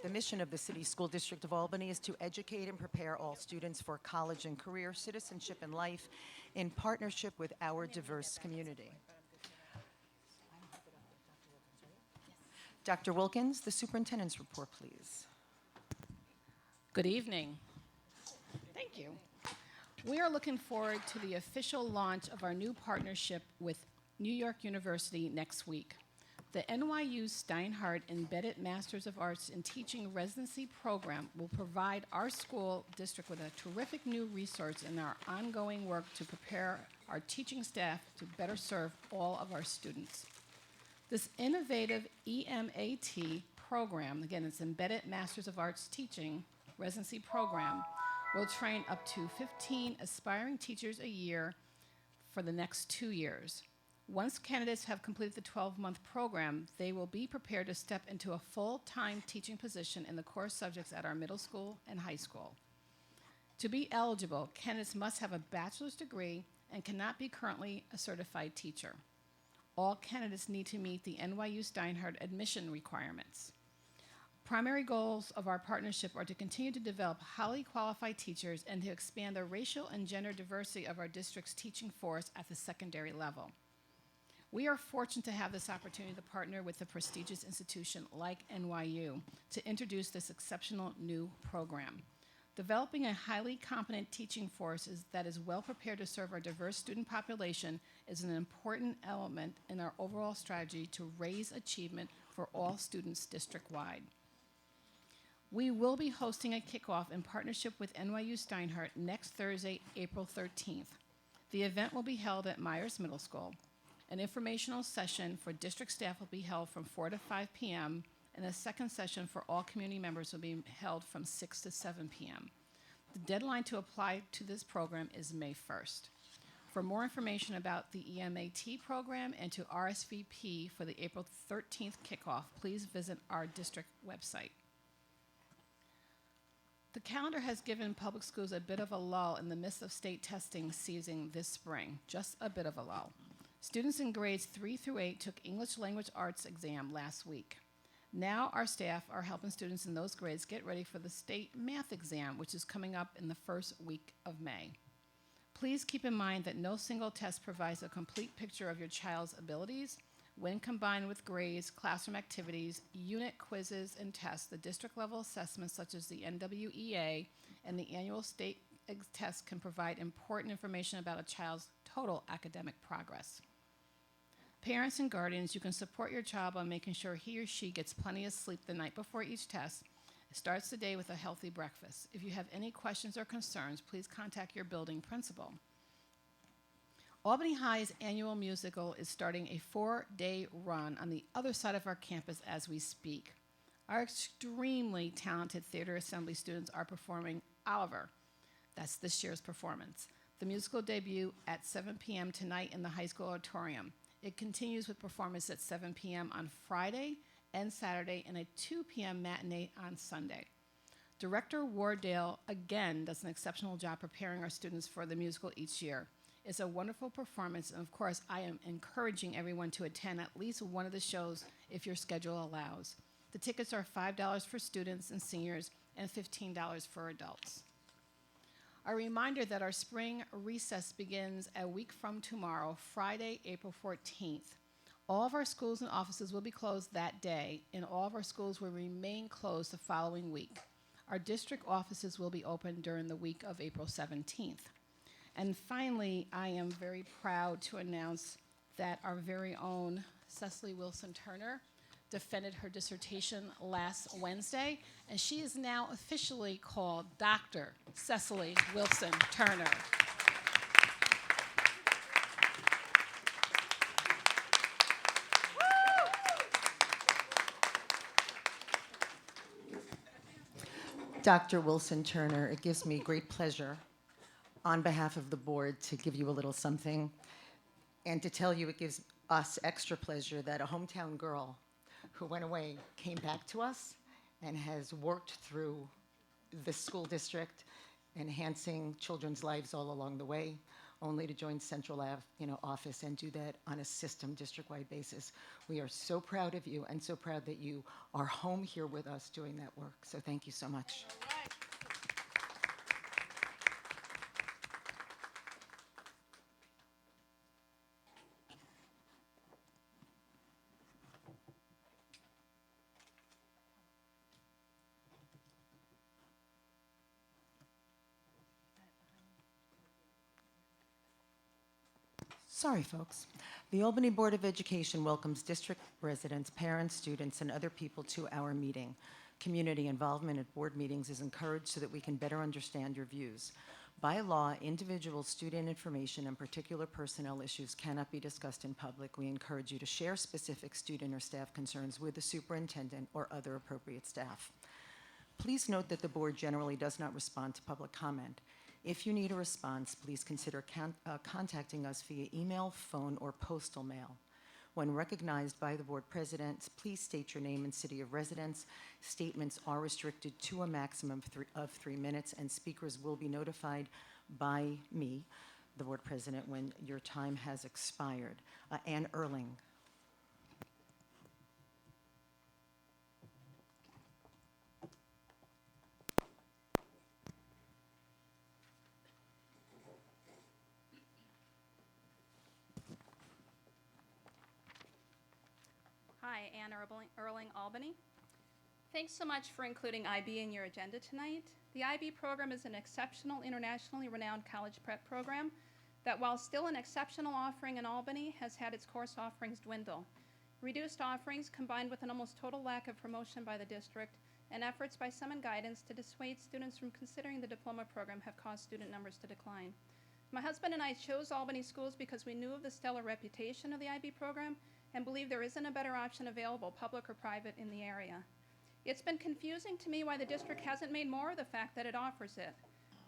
The mission of the City School District of Albany is to educate and prepare all students for college and career, citizenship, and life in partnership with our diverse community. Dr. Wilkins, the superintendent's report, please. Good evening. Thank you. We are looking forward to the official launch of our new partnership with New York University next week. The NYU Steinhardt Embedded Masters of Arts in Teaching residency program will provide our school district with a terrific new resource in our ongoing work to prepare our teaching staff to better serve all of our students. This innovative EMAT program, again, it's Embedded Masters of Arts Teaching residency program, will train up to 15 aspiring teachers a year for the next 2 years. Once candidates have completed the 12-month program, they will be prepared to step into a full-time teaching position in the core subjects at our middle school and high school. To be eligible, candidates must have a bachelor's degree and cannot be currently a certified teacher. All candidates need to meet the NYU Steinhardt admission requirements. Primary goals of our partnership are to continue to develop highly qualified teachers and to expand the racial and gender diversity of our district's teaching force at the secondary level. We are fortunate to have this opportunity to partner with a prestigious institution like NYU to introduce this exceptional new program. Developing a highly competent teaching force that is well prepared to serve our diverse student population is an important element in our overall strategy to raise achievement for all students district-wide. We will be hosting a kickoff in partnership with NYU Steinhardt next Thursday, April 13th. The event will be held at Myers Middle School. An informational session for district staff will be held from 4 to 5 p.m., and a second session for all community members will be held from 6 to 7 p.m. The deadline to apply to this program is May 1st. For more information about the EMAT program and to RSVP for the April 13th kickoff, please visit our district website. The calendar has given public schools a bit of a lull in the midst of state testing season this spring, just a bit of a lull. Students in grades 3 through 8 took English Language Arts exam last week. Now our staff are helping students in those grades get ready for the state math exam, which is coming up in the first week of May. Please keep in mind that no single test provides a complete picture of your child's abilities. When combined with grades, classroom activities, unit quizzes, and tests, the district-level assessments such as the NWEA and the annual state test can provide important information about a child's total academic progress. Parents and guardians, you can support your child by making sure he or she gets plenty of sleep the night before each test. It starts the day with a healthy breakfast. If you have any questions or concerns, please contact your building principal. Albany High's annual musical is starting a 4-day run on the other side of our campus as we speak. Our extremely talented theater assembly students are performing Oliver. That's this year's performance. The musical debut at 7 p.m. tonight in the high school auditorium. It continues with performance at 7 p.m. on Friday and Saturday and a 2 p.m. matinee on Sunday. Director Wardale, again, does an exceptional job preparing our students for the musical each year. It's a wonderful performance, and of course, I am encouraging everyone to attend at least one of the shows if your schedule allows. The tickets are $5 for students and seniors and $15 for adults. A reminder that our spring recess begins a week from tomorrow, Friday, April 14th. All of our schools and offices will be closed that day, and all of our schools will remain closed the following week. Our district offices will be open during the week of April 17th. And finally, I am very proud to announce that our very own Cecily Wilson Turner defended her dissertation last Wednesday, and she is now officially called Dr. Cecily Wilson Turner. Dr. Wilson Turner, it gives me great pleasure on behalf of the board to give you a little something and to tell you it gives us extra pleasure that a hometown girl who went away came back to us and has worked through the school district, enhancing children's lives all along the way. only to join Central Ave, office and do that on a system district-wide basis. We are so proud of you and so proud that you are home here with us doing that work. So thank you so much. Sorry, folks. The Albany Board of Education welcomes district residents, parents, students, and other people to our meeting. Community involvement at board meetings is encouraged so that we can better understand your views. By law, individual student information and particular personnel issues cannot be discussed in public. We encourage you to share specific student or staff concerns with the superintendent or other appropriate staff. Please note that the board generally does not respond to public comment. If you need a response, please consider contacting us via email, phone, or postal mail. When recognized by the board president, please state your name and city of residence. Statements are restricted to a maximum of 3 minutes, and speakers will be notified by me, the board president, when your time has expired. Ann Erling. Hi, Ann Erling, Albany. Thanks so much for including IB in your agenda tonight. The IB program is an exceptional, internationally renowned college prep program that, while still an exceptional offering in Albany, has had its course offerings dwindle. Reduced offerings, combined with an almost total lack of promotion by the district and efforts by some in guidance to dissuade students from considering the diploma program, have caused student numbers to decline. My husband and I chose Albany schools because we knew of the stellar reputation of the IB program and believe there isn't a better option available, public or private, in the area. It's been confusing to me why the district hasn't made more of the fact that it offers it.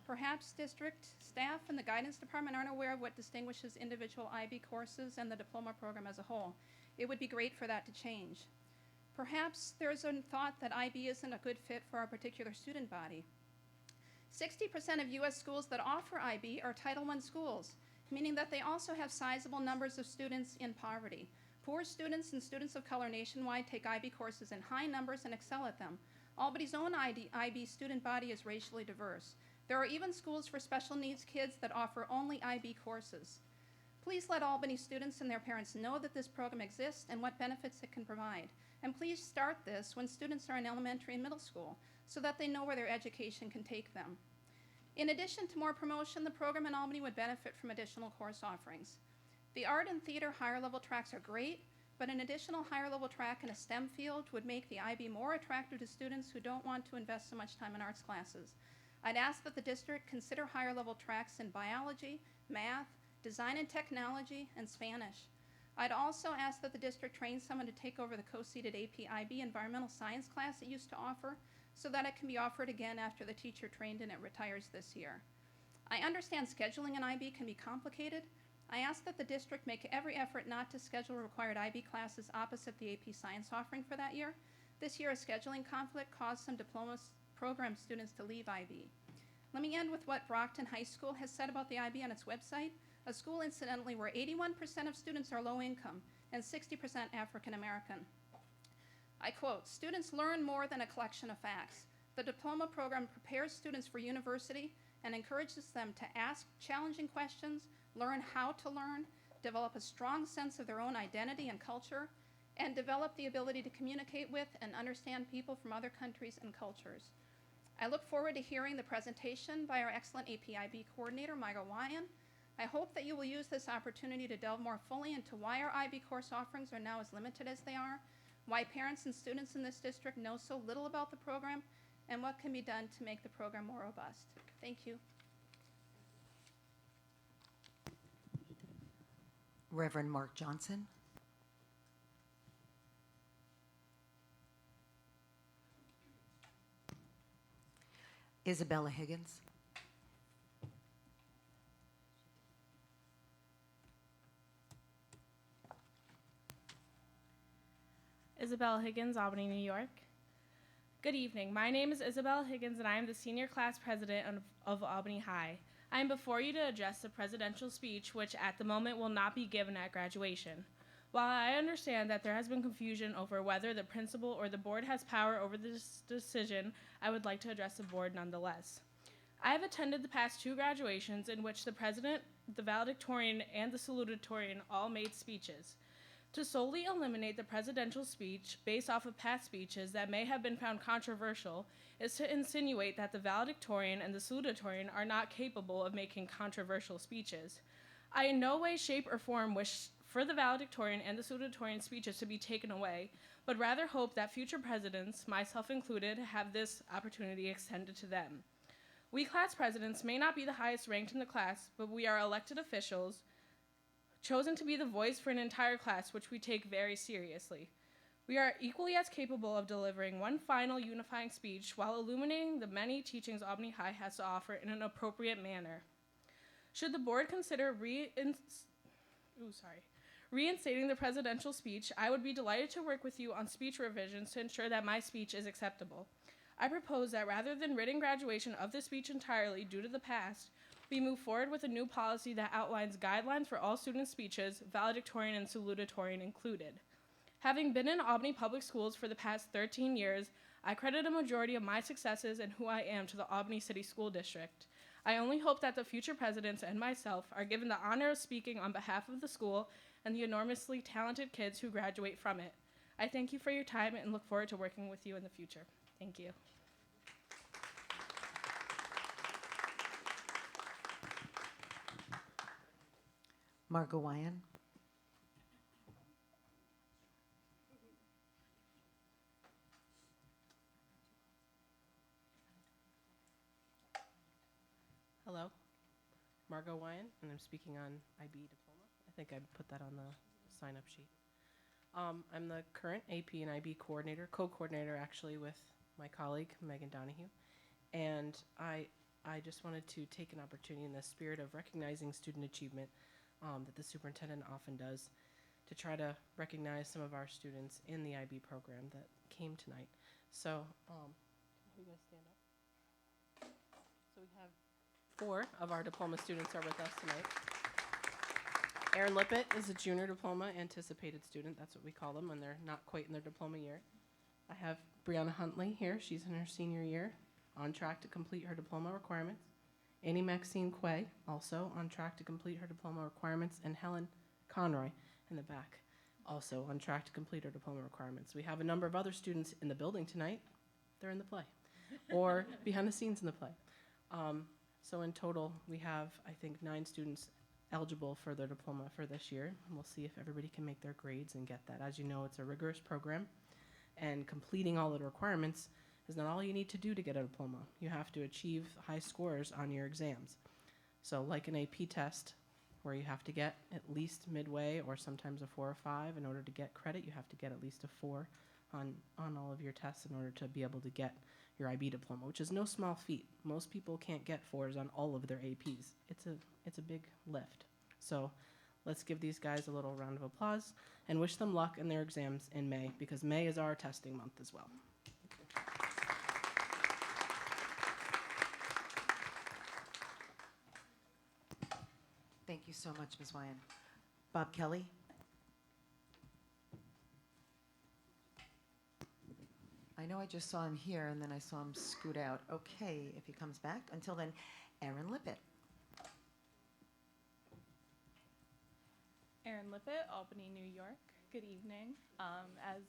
Perhaps district staff and the guidance department aren't aware of what distinguishes individual IB courses and the diploma program as a whole. It would be great for that to change. Perhaps there's a thought that IB isn't a good fit for our particular student body. 60% of U.S. schools that offer IB are Title I schools, meaning that they also have sizable numbers of students in poverty. Poor students and students of color nationwide take IB courses in high numbers and excel at them. Albany's own IB student body is racially diverse. There are even schools for special needs kids that offer only IB courses. Please let Albany students and their parents know that this program exists and what benefits it can provide. And please start this when students are in elementary and middle school so that they know where their education can take them. In addition to more promotion, the program in Albany would benefit from additional course offerings. The art and theater higher level tracks are great, but an additional higher level track in a STEM field would make the IB more attractive to students who don't want to invest so much time in arts classes. I'd ask that the district consider higher level tracks in biology, math, design and technology, and Spanish. I'd also ask that the district train someone to take over the co-seated AP IB environmental science class it used to offer so that it can be offered again after the teacher trained in it retires this year. I understand scheduling an IB can be complicated. I ask that the district make every effort not to schedule required IB classes opposite the AP Science offering for that year. This year, a scheduling conflict caused some diploma program students to leave IB. Let me end with what Brockton High School has said about the IB on its website, a school, incidentally, where 81% of students are low income and 60% African American. I quote, "Students learn more than a collection of facts. The diploma program prepares students for university and encourages them to ask challenging questions, learn how to learn, develop a strong sense of their own identity and culture, and develop the ability to communicate with and understand people from other countries and cultures." I look forward to hearing the presentation by our excellent AP/IB coordinator, Myra Wyan. I hope that you will use this opportunity to delve more fully into why our IB course offerings are now as limited as they are, why parents and students in this district know so little about the program, and what can be done to make the program more robust. Thank you. Reverend Mark Johnson. Isabella Higgins. Isabella Higgins, Albany, New York. Good evening. My name is Isabella Higgins, and I am the senior class president of Albany High. I am before you to address the presidential speech, which at the moment will not be given at graduation. While I understand that there has been confusion over whether the principal or the board has power over this decision, I would like to address the board nonetheless. I have attended the past 2 graduations in which the president, the valedictorian, and the salutatorian all made speeches. To solely eliminate the presidential speech based off of past speeches that may have been found controversial is to insinuate that the valedictorian and the salutatorian are not capable of making controversial speeches. I in no way, shape, or form wish for the valedictorian and the salutatorian speeches to be taken away, but rather hope that future presidents, myself included, have this opportunity extended to them. We class presidents may not be the highest ranked in the class, but we are elected officials chosen to be the voice for an entire class, which we take very seriously. We are equally as capable of delivering one final unifying speech while illuminating the many teachings Albany High has to offer in an appropriate manner. Should the board consider reinstating the presidential speech, I would be delighted to work with you on speech revisions to ensure that my speech is acceptable. I propose that rather than ridding graduation of the speech entirely due to the past, we move forward with a new policy that outlines guidelines for all student speeches, valedictorian and salutatorian included. Having been in Albany Public Schools for the past 13 years, I credit a majority of my successes and who I am to the Albany City School District. I only hope that the future presidents and myself are given the honor of speaking on behalf of the school and the enormously talented kids who graduate from it. I thank you for your time and look forward to working with you in the future. Thank you. Margot Wyan. Hello, Margot Wyan, and I'm speaking on IB diploma. I think I put that on the sign-up sheet. I'm the current AP and IB coordinator, co-coordinator actually with my colleague, Megan Donahue. And I just wanted to take an opportunity in the spirit of recognizing student achievement that the superintendent often does to try to recognize some of our students in the IB program that came tonight. So, you guys stand up? So we have 4 of our diploma students are with us tonight. Erin Lippett is a junior diploma anticipated student. That's what we call them when they're not quite in their diploma year. I have Brianna Huntley here. She's in her senior year, on track to complete her diploma requirements. Annie Maxine Quay, also on track to complete her diploma requirements. And Helen Conroy in the back, also on track to complete her diploma requirements. We have a number of other students in the building tonight. They're in the play or behind the scenes in the play. So in total, we have, I think, 9 students eligible for their diploma for this year. And we'll see if everybody can make their grades and get that. As you know, it's a rigorous program, and completing all the requirements is not all you need to do to get a diploma. You have to achieve high scores on your exams. So like an AP test, where you have to get at least midway or sometimes a 4 or 5 in order to get credit, you have to get at least a 4 on all of your tests in order to be able to get your IB diploma, which is no small feat. Most people can't get 4s on all of their APs. It's a big lift. So let's give these guys a little round of applause and wish them luck in their exams in May, because May is our testing month as well. Thank you so much, Ms. Wyan. Bob Kelly. I know I just saw him here, and then I saw him scoot out. Okay, if he comes back. Until then, Erin Lippett. Erin Lippett, Albany, New York. Good evening. As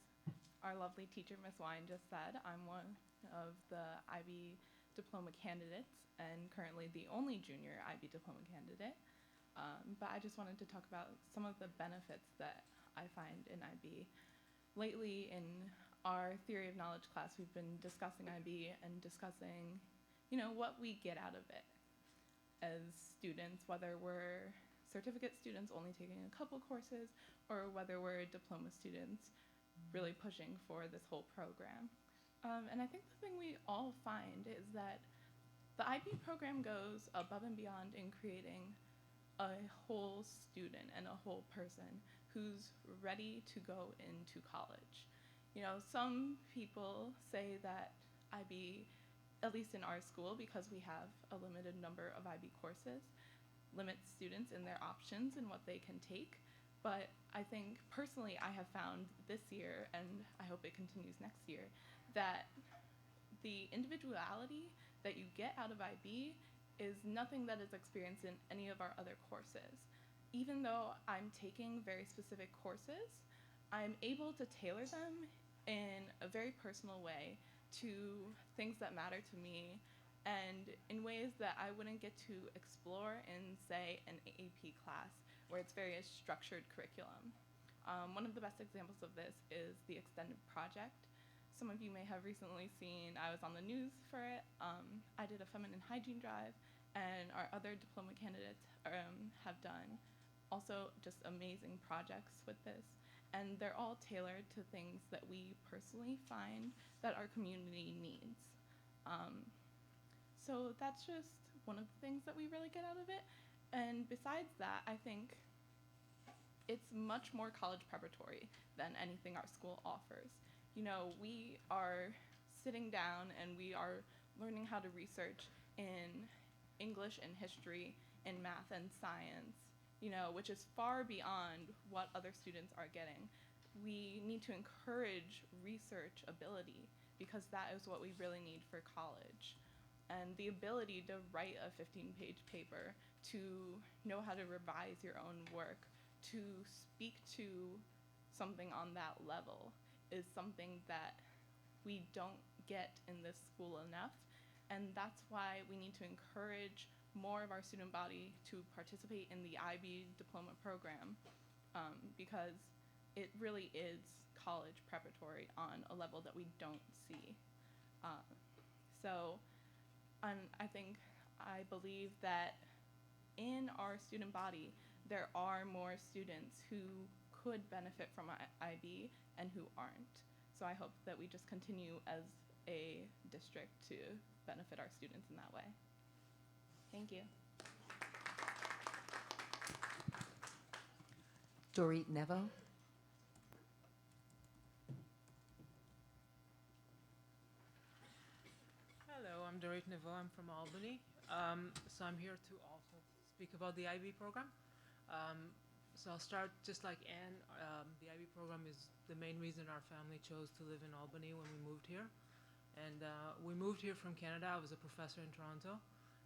our lovely teacher, Ms. Wine, just said, I'm one of the IB diploma candidates and currently the only junior IB diploma candidate. But I just wanted to talk about some of the benefits that I find in IB. Lately, in our theory of knowledge class, we've been discussing IB and discussing, what we get out of it as students, whether we're certificate students only taking a couple courses, or whether we're diploma students really pushing for this whole program. And I think the thing we all find is that the IB program goes above and beyond in creating a whole student and a whole person who's ready to go into college. Some people say that IB at least in our school, because we have a limited number of IB courses, limits students in their options and what they can take. But I think personally I have found this year, and I hope it continues next year, that the individuality that you get out of IB is nothing that is experienced in any of our other courses. Even though I'm taking very specific courses, I'm able to tailor them in a very personal way to things that matter to me and in ways that I wouldn't get to explore in, say, an AP class where it's very structured curriculum. One of the best examples of this is the extended project. Some of you may have recently seen, I was on the news for it. I did a feminine hygiene drive, and our other diploma candidates have done also just amazing projects with this. And they're all tailored to things that we personally find that our community needs. So that's just one of the things that we really get out of it. And besides that, I think it's much more college preparatory than anything our school offers. You know, we are sitting down and we are learning how to research in English and history, in math and science, you know, which is far beyond what other students are getting. We need to encourage research ability because that is what we really need for college. And the ability to write a 15-page paper, to know how to revise your own work, to speak to something on that level is something that we don't get in this school enough. And that's why we need to encourage more of our student body to participate in the IB diploma program because it really is college preparatory on a level that we don't see. And I believe that in our student body, there are more students who could benefit from IB and who aren't. So I hope that we just continue as a district to benefit our students in that way. Thank you. Dorit Nevo. Hello, I'm Dorit Nevo. I'm from Albany. So I'm here to also speak about the IB program. So I'll start just like Anne. The IB program is the main reason our family chose to live in Albany when we moved here. And we moved here from Canada. I was a professor in Toronto.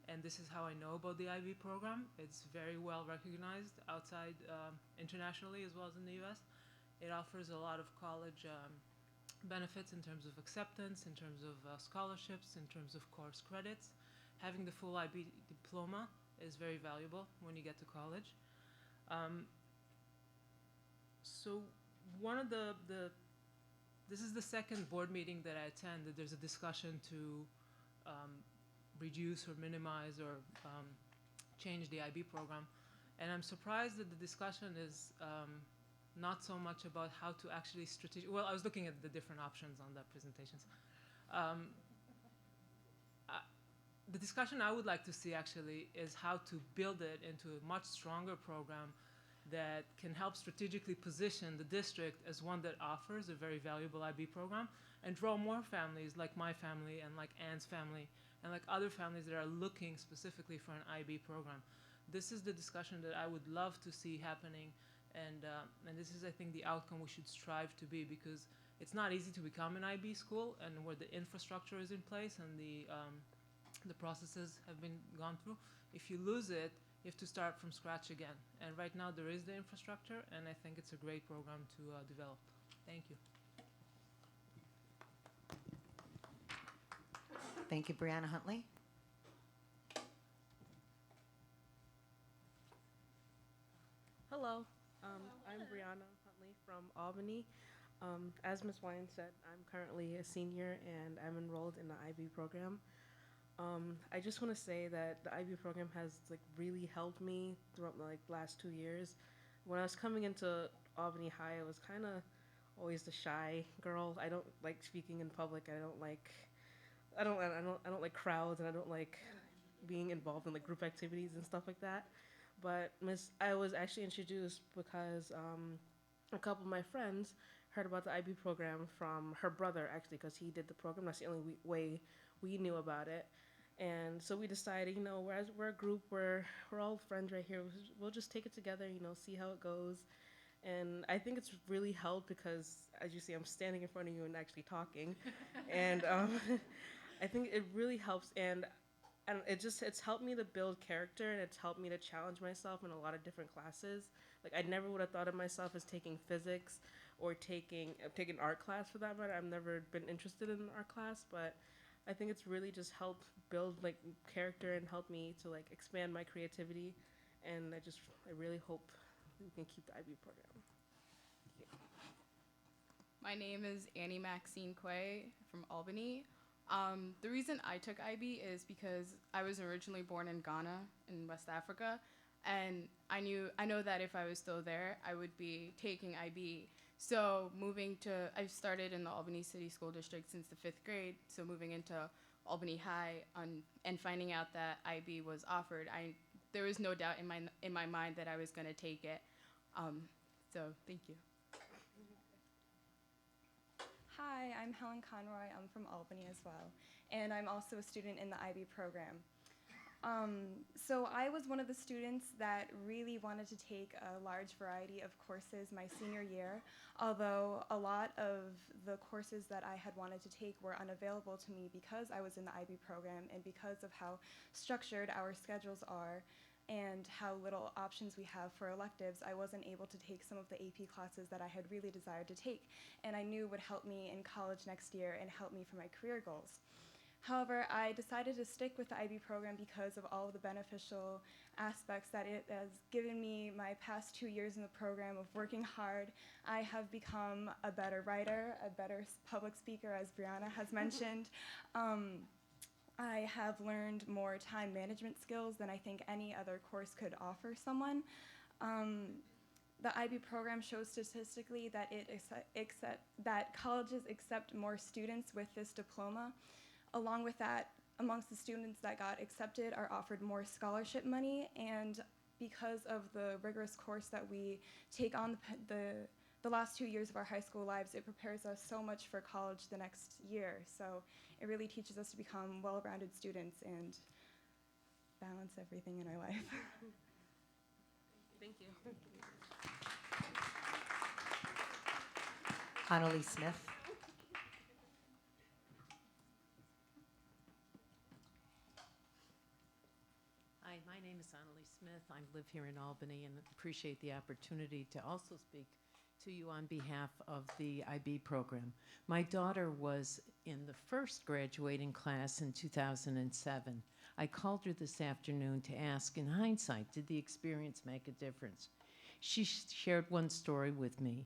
And this is how I know about the IB program. It's very well recognized outside internationally as well as in the US. It offers a lot of college benefits in terms of acceptance, in terms of scholarships, in terms of course credits. Having the full IB diploma is very valuable when you get to college. So one of this is the second board meeting that I attend that there's a discussion to reduce or minimize or change the IB program. And I'm surprised that the discussion is not so much about how to actually well, I was looking at the different options on the presentations. The discussion I would like to see actually is how to build it into a much stronger program that can help strategically position the district as one that offers a very valuable IB program and draw more families like my family and like Anne's family and like other families that are looking specifically for an IB program. This is the discussion that I would love to see happening, and this is, I think, the outcome we should strive to be, because it's not easy to become an IB school, and where the infrastructure is in place and the processes have been gone through. If you lose it, you have to start from scratch again. And right now there is the infrastructure, and I think it's a great program to develop. Thank you. Thank you, Brianna Huntley. Hello, I'm Brianna Huntley from Albany. As Ms. Wine said, I'm currently a senior and I'm enrolled in the IB program. I just want to say that the IB program has really helped me throughout the last 2 years. When I was coming into Albany High, I was kind of always the shy girl. I don't like speaking in public. I don't like crowds, and I don't like being involved in group activities and stuff like that. But I was actually introduced because a couple of my friends heard about the IB program from her brother, actually, because he did the program. That's the only way we knew about it. And so we decided, you know, we're a group, we're all friends right here. We'll just take it together, you know, see how it goes. And I think it's really helped because, as you see, I'm standing in front of you and actually talking. And I think it really helps. And it's helped me to build character, and it's helped me to challenge myself in a lot of different classes. Like, I never would have thought of myself as taking physics or taking art class for that matter. I've never been interested in an art class, but I think it's really just helped build like character and helped me to like expand my creativity. And I really hope we can keep the IB program. My name is Annie Maxine Quay from Albany. The reason I took IB is because I was originally born in Ghana in West Africa, and I know that if I was still there, I would be taking IB. So I started in the Albany City School District since the 5th grade, so moving into Albany High and finding out that IB was offered, there was no doubt in my mind that I was going to take it. So thank you. Hi, I'm Helen Conroy. I'm from Albany as well, and I'm also a student in the IB program. So I was one of the students that really wanted to take a large variety of courses my senior year, although a lot of the courses that I had wanted to take were unavailable to me because I was in the IB program and because of how structured our schedules are and how little options we have for electives. I wasn't able to take some of the AP classes that I had really desired to take and I knew would help me in college next year and help me for my career goals. However, I decided to stick with the IB program because of all of the beneficial aspects that it has given me my past 2 years in the program of working hard. I have become a better writer, a better public speaker, as Brianna has mentioned. I have learned more time management skills than I think any other course could offer someone. The IB program shows statistically that that colleges accept more students with this diploma. Along with that, amongst the students that got accepted are offered more scholarship money, and because of the rigorous course that we take on the last 2 years of our high school lives, it prepares us so much for college the next year. So it really teaches us to become well-rounded students and balance everything in our life. Thank you. Annalie Smith. Hi, my name is Annalie Smith. I live here in Albany and appreciate the opportunity to also speak to you on behalf of the IB program. My daughter was in the first graduating class in 2007. I called her this afternoon to ask, in hindsight, did the experience make a difference? She shared one story with me.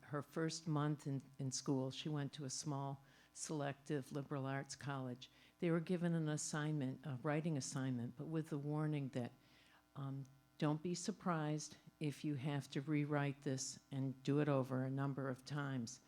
Her first month in school, she went to a small selective liberal arts college. They were given an assignment, a writing assignment, but with the warning that don't be surprised if you have to rewrite this and do it over a number of times.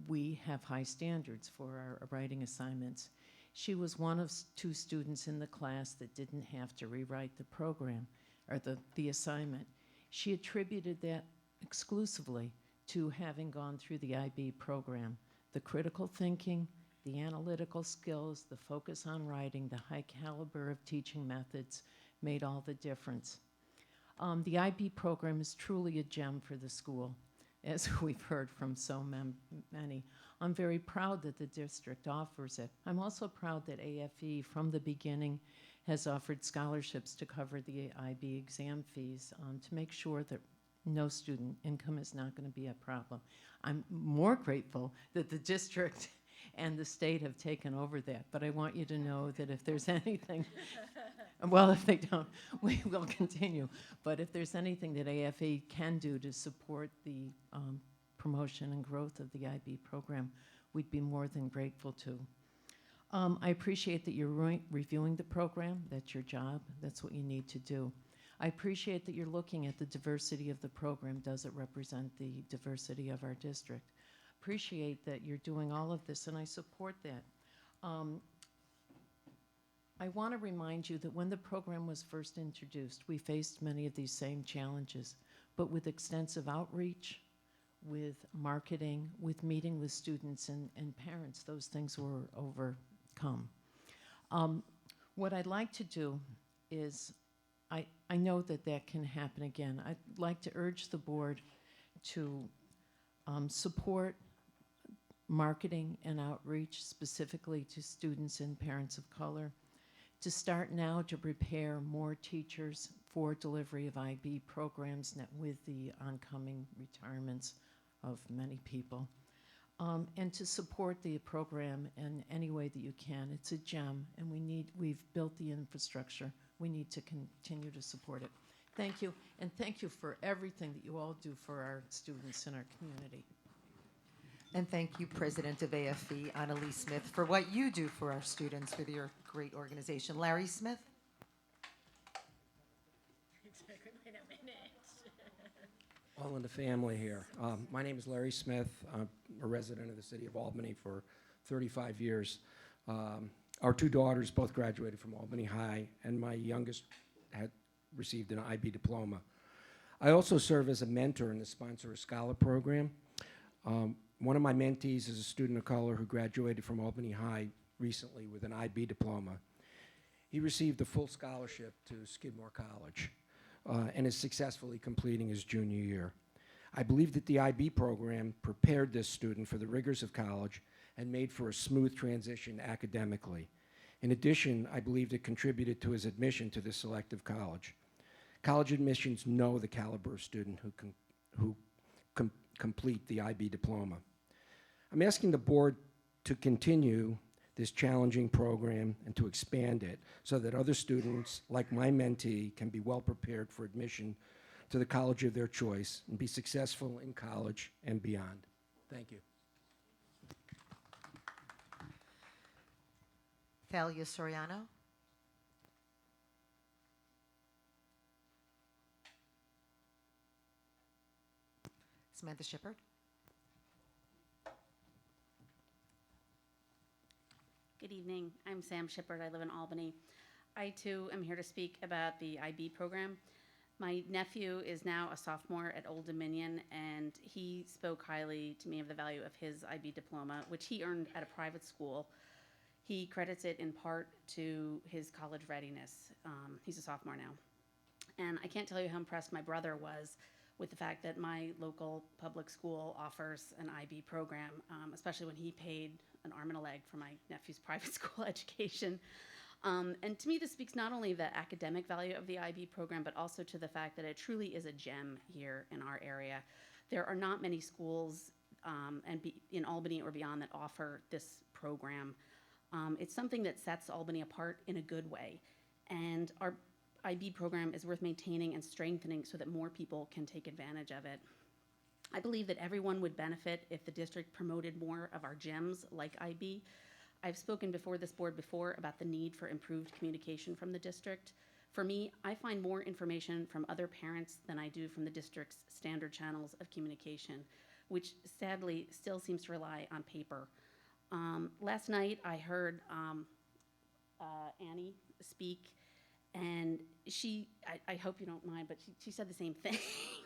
We have high standards for our writing assignments. She was one of 2 students in the class that didn't have to rewrite the program or the assignment. She attributed that exclusively to having gone through the IB program. The critical thinking, the analytical skills, the focus on writing, the high caliber of teaching methods made all the difference. The IB program is truly a gem for the school, as we've heard from so many. I'm very proud that the district offers it. I'm also proud that AFE, from the beginning, has offered scholarships to cover the IB exam fees to make sure that no student income is not going to be a problem. I'm more grateful that the district and the state have taken over that, but I want you to know that if there's anything, well, if they don't, we will continue. But if there's anything that AFE can do to support the promotion and growth of the IB program, we'd be more than grateful to. I appreciate that you're reviewing the program. That's your job. That's what you need to do. I appreciate that you're looking at the diversity of the program. Does it represent the diversity of our district? Appreciate that you're doing all of this, and I support that. I want to remind you that when the program was first introduced, we faced many of these same challenges, but with extensive outreach, with marketing, with meeting with students and parents, those things were come. What I'd like to do is, I know that that can happen again. I'd like to urge the board to support marketing and outreach specifically to students and parents of color, to start now to prepare more teachers for delivery of IB programs with the oncoming retirements of many people, and to support the program in any way that you can. It's a gem, and we've built the infrastructure. We need to continue to support it. Thank you, and thank you for everything that you all do for our students in our community. And thank you, President of AFE, Annalise Smith, for what you do for our students with your great organization. Larry Smith? All in the family here. My name is Larry Smith. I'm a resident of the city of Albany for 35 years. Our two daughters both graduated from Albany High, and my youngest had received an IB diploma. I also serve as a mentor in the Sponsor a Scholar program. One of my mentees is a student of color who graduated from Albany High recently with an IB diploma. He received a full scholarship to Skidmore College and is successfully completing his junior year. I believe that the IB program prepared this student for the rigors of college and made for a smooth transition academically. In addition, I believe it contributed to his admission to this selective college. College admissions know the caliber of student who complete the IB diploma. I'm asking the board to continue this challenging program and to expand it so that other students, like my mentee, can be well prepared for admission to the college of their choice and be successful in college and beyond. Thank you. Thalia Soriano? Samantha Shippard? Good evening. I'm Sam Shippard. I live in Albany. I, too, am here to speak about the IB program. My nephew is now a sophomore at Old Dominion, and he spoke highly to me of the value of his IB diploma, which he earned at a private school. He credits it in part to his college readiness. He's a sophomore now. And I can't tell you how impressed my brother was with the fact that my local public school offers an IB program, especially when he paid an arm and a leg for my nephew's private school education. And to me, this speaks not only the academic value of the IB program, but also to the fact that it truly is a gem here in our area. There are not many schools in Albany or beyond that offer this program. It's something that sets Albany apart in a good way. And our IB program is worth maintaining and strengthening so that more people can take advantage of it. I believe that everyone would benefit if the district promoted more of our gems like IB. I've spoken before this board about the need for improved communication from the district. For me, I find more information from other parents than I do from the district's standard channels of communication, which sadly still seems to rely on paper. Last night I heard Annie speak, and I hope you don't mind, but she said the same thing,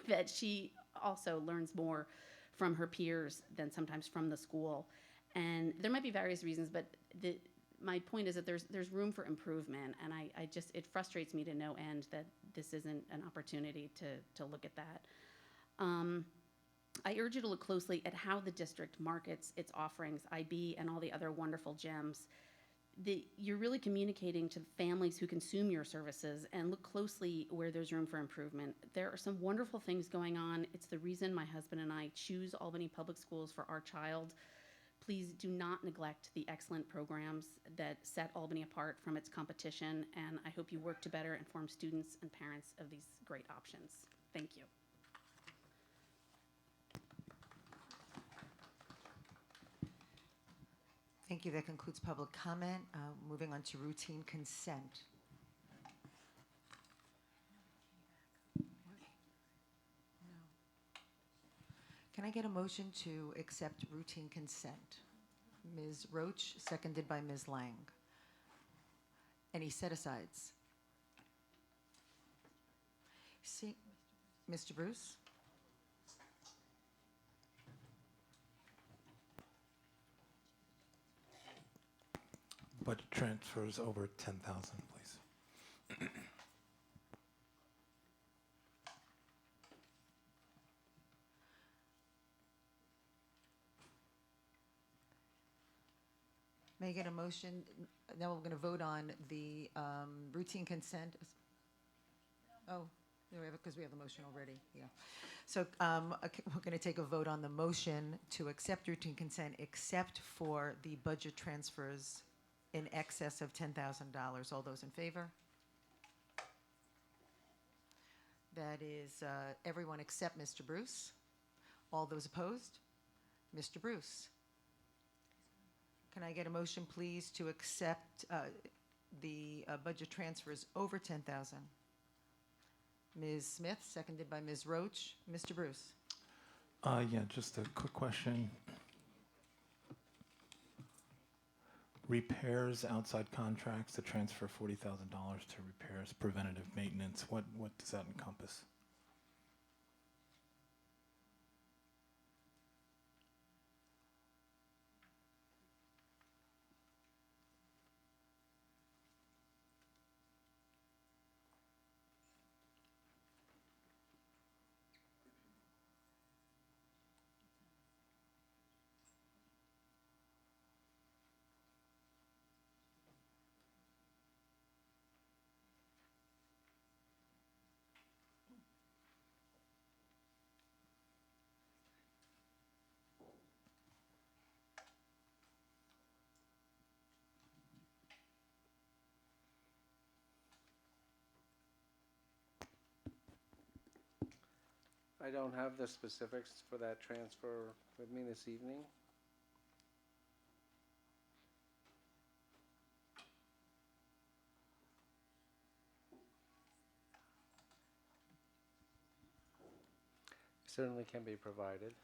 that she also learns more from her peers than sometimes from the school. And there might be various reasons, but my point is that there's room for improvement, and it frustrates me to no end that this isn't an opportunity to look at that. I urge you to look closely at how the district markets its offerings, IB and all the other wonderful gems. You're really communicating to families who consume your services, and look closely where there's room for improvement. There are some wonderful things going on. It's the reason my husband and I choose Albany Public Schools for our child. Please do not neglect the excellent programs that set Albany apart from its competition, and I hope you work to better inform students and parents of these great options. Thank you. Thank you. That concludes public comment. Moving on to routine consent. Can I get a motion to accept routine consent? Ms. Roach, seconded by Ms. Lang. Any set-asides? See, Mr. Bruce? budget transfers over 10,000, please. May I get a motion? Now we're going to vote on the routine consent. Oh, because we have the motion already, yeah. So okay, we're going to take a vote on the motion to accept routine consent except for the budget transfers in excess of $10,000. All those in favor? That is everyone except Mr. Bruce. All those opposed? Mr. Bruce. Can I get a motion, please, to accept the budget transfers over 10,000? Ms. Smith, seconded by Ms. Roach. Mr. Bruce. Yeah, just a quick question. Repairs outside contracts to transfer $40,000 to repairs, preventative maintenance. What does that encompass? I don't have the specifics for that transfer with me this evening. Certainly can be provided.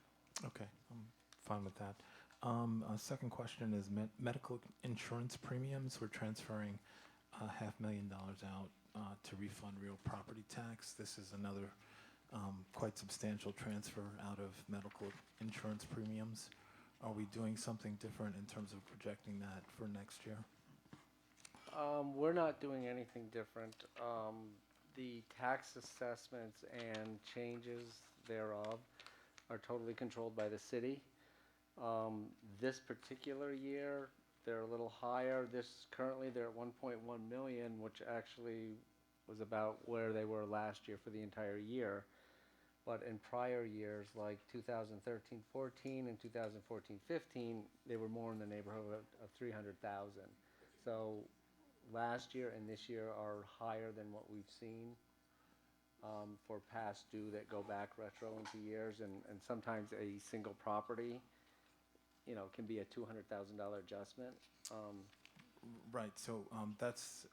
Okay, I'm fine with that. A second question is medical insurance premiums. We're transferring $500,000 out to refund real property tax. This is another quite substantial transfer out of medical insurance premiums. Are we doing something different in terms of projecting that for next year? We're not doing anything different. The tax assessments and changes thereof are totally controlled by the city. This particular year, they're a little higher. Currently they're at 1.1 million, which actually was about where they were last year for the entire year. But in prior years, like 2013-14 and 2014-15, they were more in the neighborhood of 300,000. So last year and this year are higher than what we've seen for past due that go back retro into years, and sometimes a single property, can be a $200,000 adjustment. Right, so that's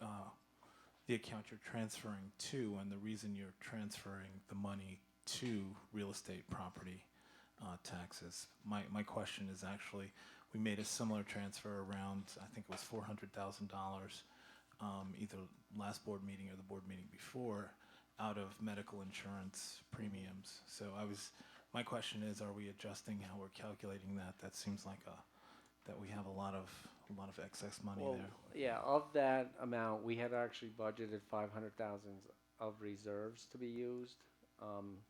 the account you're transferring to, and the reason you're transferring the money to real estate property taxes. My question is actually, we made a similar transfer around, I think it was $400,000, either last board meeting or the board meeting before, out of medical insurance premiums. So my question is, are we adjusting how we're calculating that? That seems like that we have a lot of excess money there. Yeah, of that amount, we had actually budgeted 500,000 of reserves to be used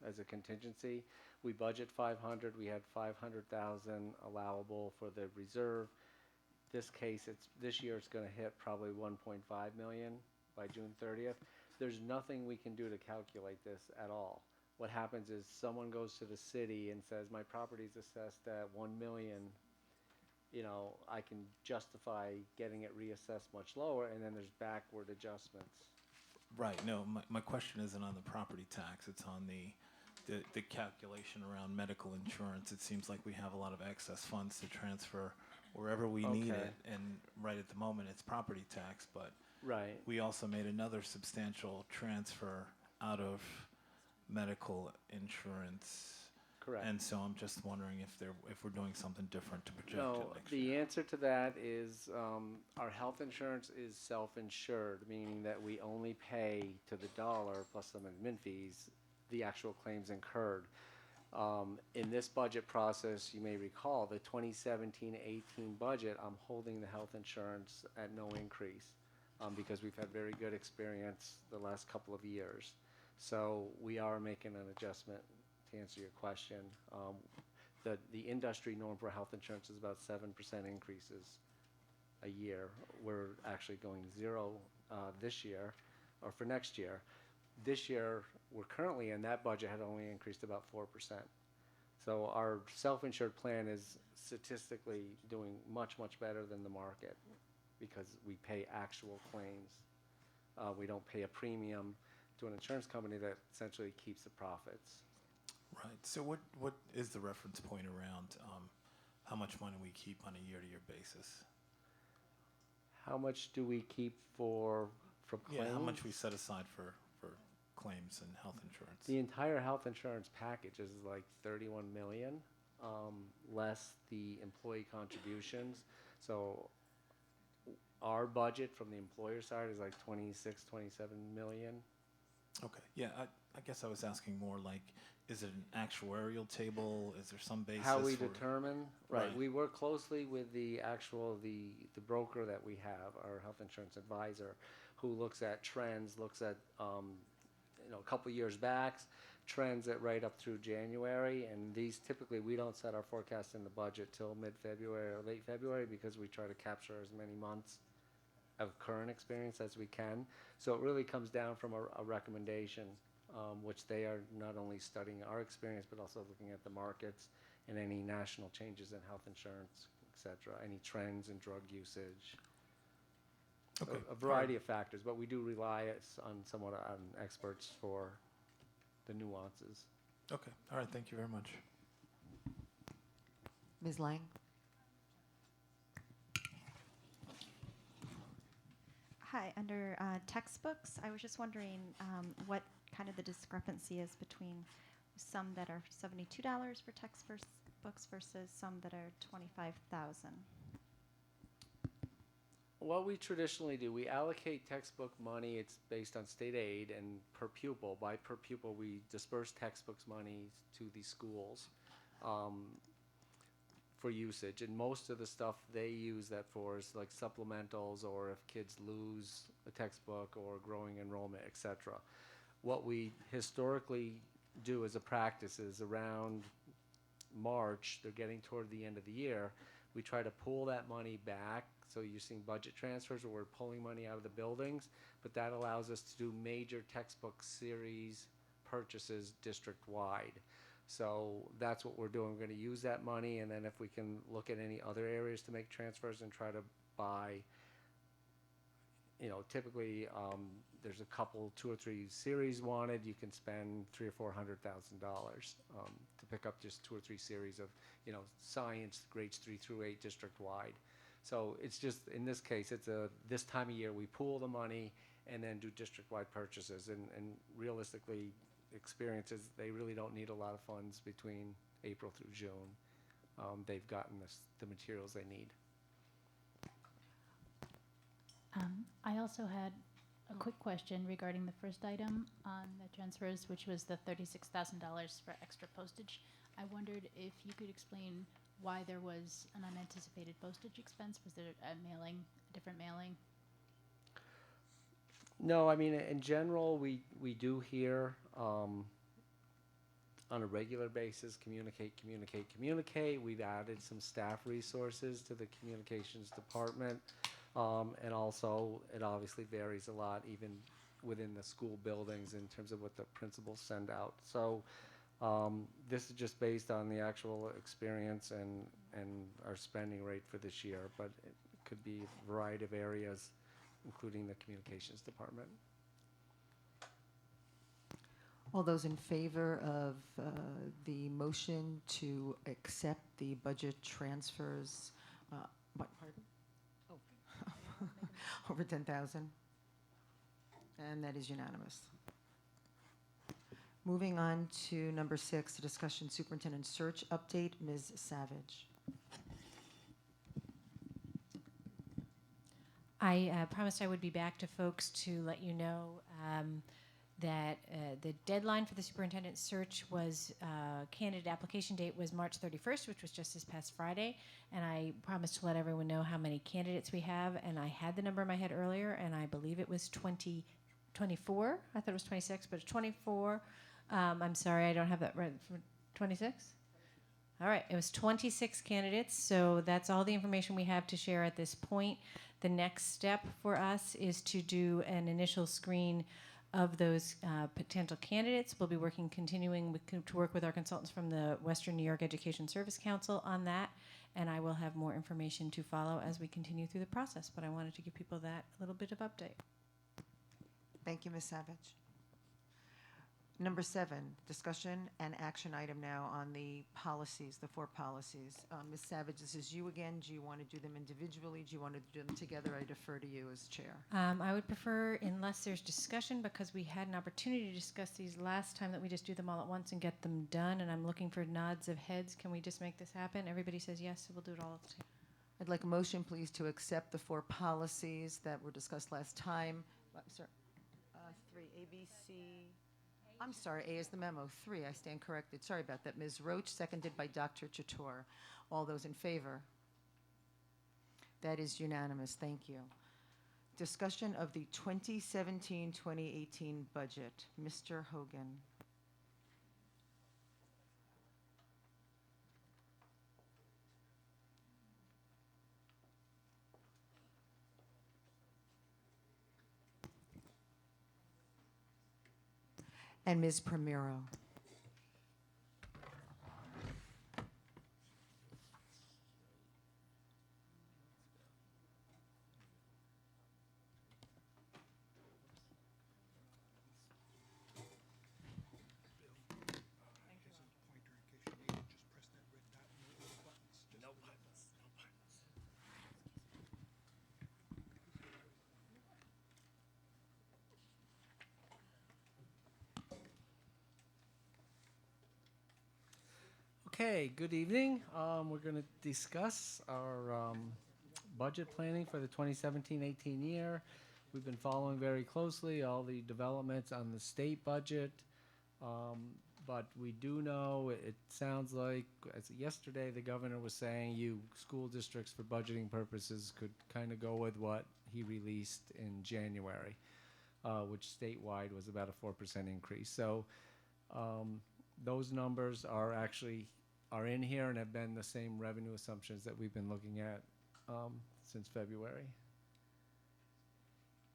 as a contingency. We budget 500. We had 500,000 allowable for the reserve. This year it's going to hit probably 1.5 million by June 30th. There's nothing we can do to calculate this at all. What happens is someone goes to the city and says, my property's assessed at 1 million. I can justify getting it reassessed much lower, and then there's backward adjustments. Right, no, my question isn't on the property tax, it's on the calculation around medical insurance. It seems like we have a lot of excess funds to transfer wherever we need it, and right at the moment it's property tax, but right. We also made another substantial transfer out of medical insurance. Correct. And so I'm just wondering if we're doing something different to project it next year. The answer to that is our health insurance is self-insured, meaning that we only pay to the dollar plus some admin fees the actual claims incurred. In this budget process, you may recall, the 2017-18 budget, I'm holding the health insurance at no increase because we've had very good experience the last couple of years. So we are making an adjustment to answer your question. The industry norm for health insurance is about 7% increases a year. We're actually going 0 this year, or for next year. This year, we're currently in that budget had only increased about 4%. So our self-insured plan is statistically doing much, much better than the market because we pay actual claims. We don't pay a premium to an insurance company that essentially keeps the profits. Right. So what is the reference point around how much money we keep on a year-to-year basis? How much do we keep from claims? Yeah, how much we set aside for claims and health insurance? The entire health insurance package is like 31 million, less the employee contributions. So our budget from the employer side is like 26, 27 million. Okay. Yeah, I guess I was asking more like, is it an actuarial table? Is there some basis How we for determine, right. We work closely with the broker that we have, our health insurance advisor, who looks at trends, looks at a couple years back, trends that right up through January, and these typically we don't set our forecast in the budget till mid-February or late February because we try to capture as many months of current experience as we can. So it really comes down from a recommendation, which they are not only studying our experience but also looking at the markets and any national changes in health insurance, et cetera, any trends in drug usage. Okay. A variety of factors, but we do rely somewhat on experts for the nuances. Okay. All right. Thank you very much. Ms. Lang? Hi, under textbooks, I was just wondering what kind of the discrepancy is between some that are $72 for textbooks versus some that are $25,000. What we traditionally do, we allocate textbook money. It's based on state aid and per pupil. By per pupil, we disperse textbooks money to the schools for usage. And most of the stuff they use that for is like supplementals or if kids lose a textbook or growing enrollment, etc. What we historically do as a practice is around March, they're getting toward the end of the year, we try to pull that money back. So you're seeing budget transfers where we're pulling money out of the buildings, but that allows us to do major textbook series purchases district-wide. So that's what we're doing. We're going to use that money, and then if we can look at any other areas to make transfers and try to buy, typically there's a couple, 2 or 3 series wanted. You can spend $300,000 or $400,000 to pick up just 2 or 3 series of, science grades 3 through 8 district-wide. So it's just, in this case, it's this time of year we pool the money and then do district-wide purchases. And realistically, experiences, they really don't need a lot of funds between April through June. They've gotten the materials they need. I also had a quick question regarding the first item on the transfers, which was the $36,000 for extra postage. I wondered if you could explain why there was an unanticipated postage expense. Was there a different mailing? No, I mean, in general, we do hear on a regular basis, communicate. We've added some staff resources to the communications department. And also, it obviously varies a lot even within the school buildings in terms of what the principals send out. So this is just based on the actual experience and our spending rate for this year, but it could be a variety of areas, including the communications department. All those in favor of the motion to accept the budget transfers, pardon? Oh, over 10,000? And that is unanimous. Moving on to number 6, the discussion superintendent search update. Ms. Savage. I promised I would be back to folks to let you know that the deadline for the superintendent search was, candidate application date was March 31st, which was just this past Friday. And I promised to let everyone know how many candidates we have. And I had the number in my head earlier, and I believe it was 24. I thought it was 26, but it's 24. I'm sorry, I don't have that right. 26? All right, it was 26 candidates, so that's all the information we have to share at this point. The next step for us is to do an initial screen of those potential candidates. We'll be continuing to work with our consultants from the Western New York Education Service Council on that, and I will have more information to follow as we continue through the process, but I wanted to give people that little bit of update. Thank you, Ms. Savage. Number 7, discussion and action item now on the policies, the 4 policies. Ms. Savage, this is you again. Do you want to do them individually? Do you want to do them together? I defer to you as chair. I would prefer, unless there's discussion, because we had an opportunity to discuss these last time, that we just do them all at once and get them done, and I'm looking for nods of heads. Can we just make this happen? Everybody says yes, so we'll do it all at the same time. I'd like a motion, please, to accept the 4 policies that were discussed last time. Sorry. 3, A, B, C. I'm sorry, A is the memo. 3, I stand corrected. Sorry about that. Ms. Roach, seconded by Dr. Chator. All those in favor? That is unanimous. Thank you. Discussion of the 2017-2018 budget. Mr. Hogan. And Ms. Primero. Okay, good evening. We're going to discuss our budget planning for the 2017-18 year. We've been following very closely all the developments on the state budget, but we do know it sounds like, as yesterday the governor was saying, you school districts for budgeting purposes could kind of go with what he released in January, which statewide was about a 4% increase. So those numbers are in here and have been the same revenue assumptions that we've been looking at since February.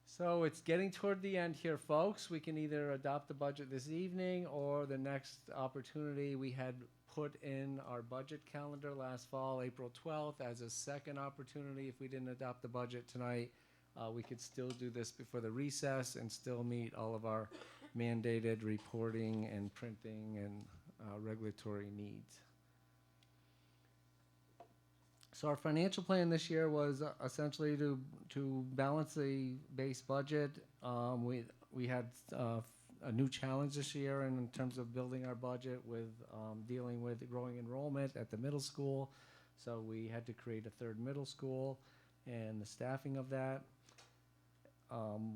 So it's getting toward the end here, folks. We can either adopt the budget this evening, or the next opportunity we had put in our budget calendar last fall, April 12th, as a second opportunity. If we didn't adopt the budget tonight, we could still do this before the recess and still meet all of our mandated reporting and printing and regulatory needs. So our financial plan this year was essentially to balance the base budget. We had a new challenge this year in terms of building our budget with dealing with growing enrollment at the middle school. So we had to create a 3rd middle school and the staffing of that.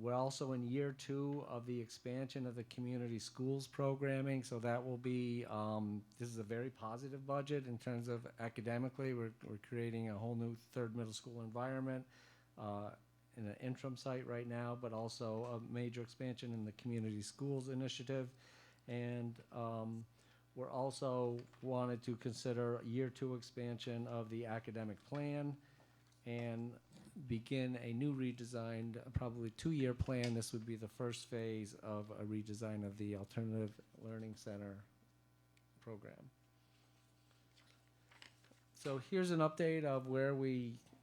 We're also in year 2 of the expansion of the community schools programming, so that will be, this is a very positive budget in terms of academically. We're creating a whole new 3rd middle school environment in an interim site right now, but also a major expansion in the community schools initiative. And we're also wanted to consider year 2 expansion of the academic plan and begin a new redesigned, probably 2-year plan. This would be the first phase of a redesign of the Alternative Learning Center program. So here's an update of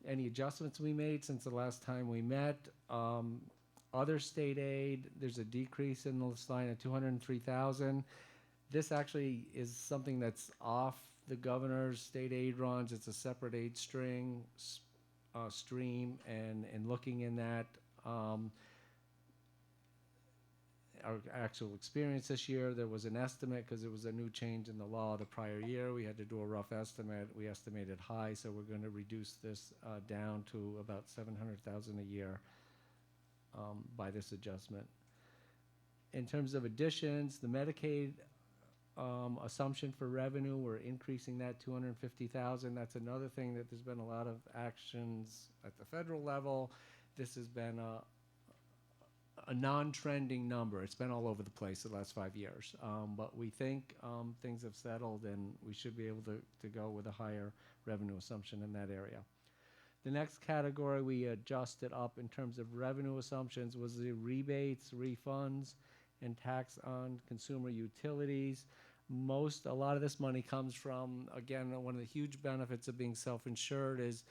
any adjustments we made since the last time we met. Other state aid, there's a decrease in this line of $203,000. This actually is something that's off the governor's state aid runs. It's a separate aid stream, and looking in that, our actual experience this year, there was an estimate because it was a new change in the law the prior year. We had to do a rough estimate. We estimated high, so we're going to reduce this down to about $700,000 a year by this adjustment. In terms of additions, the Medicaid assumption for revenue, we're increasing that 250,000. That's another thing that there's been a lot of actions at the federal level. This has been a non-trending number. It's been all over the place the last 5 years. But we think things have settled and we should be able to go with a higher revenue assumption in that area. The next category we adjusted up in terms of revenue assumptions was the rebates, refunds, and tax on consumer utilities. A lot of this money comes from, again, one of the huge benefits of being self-insured is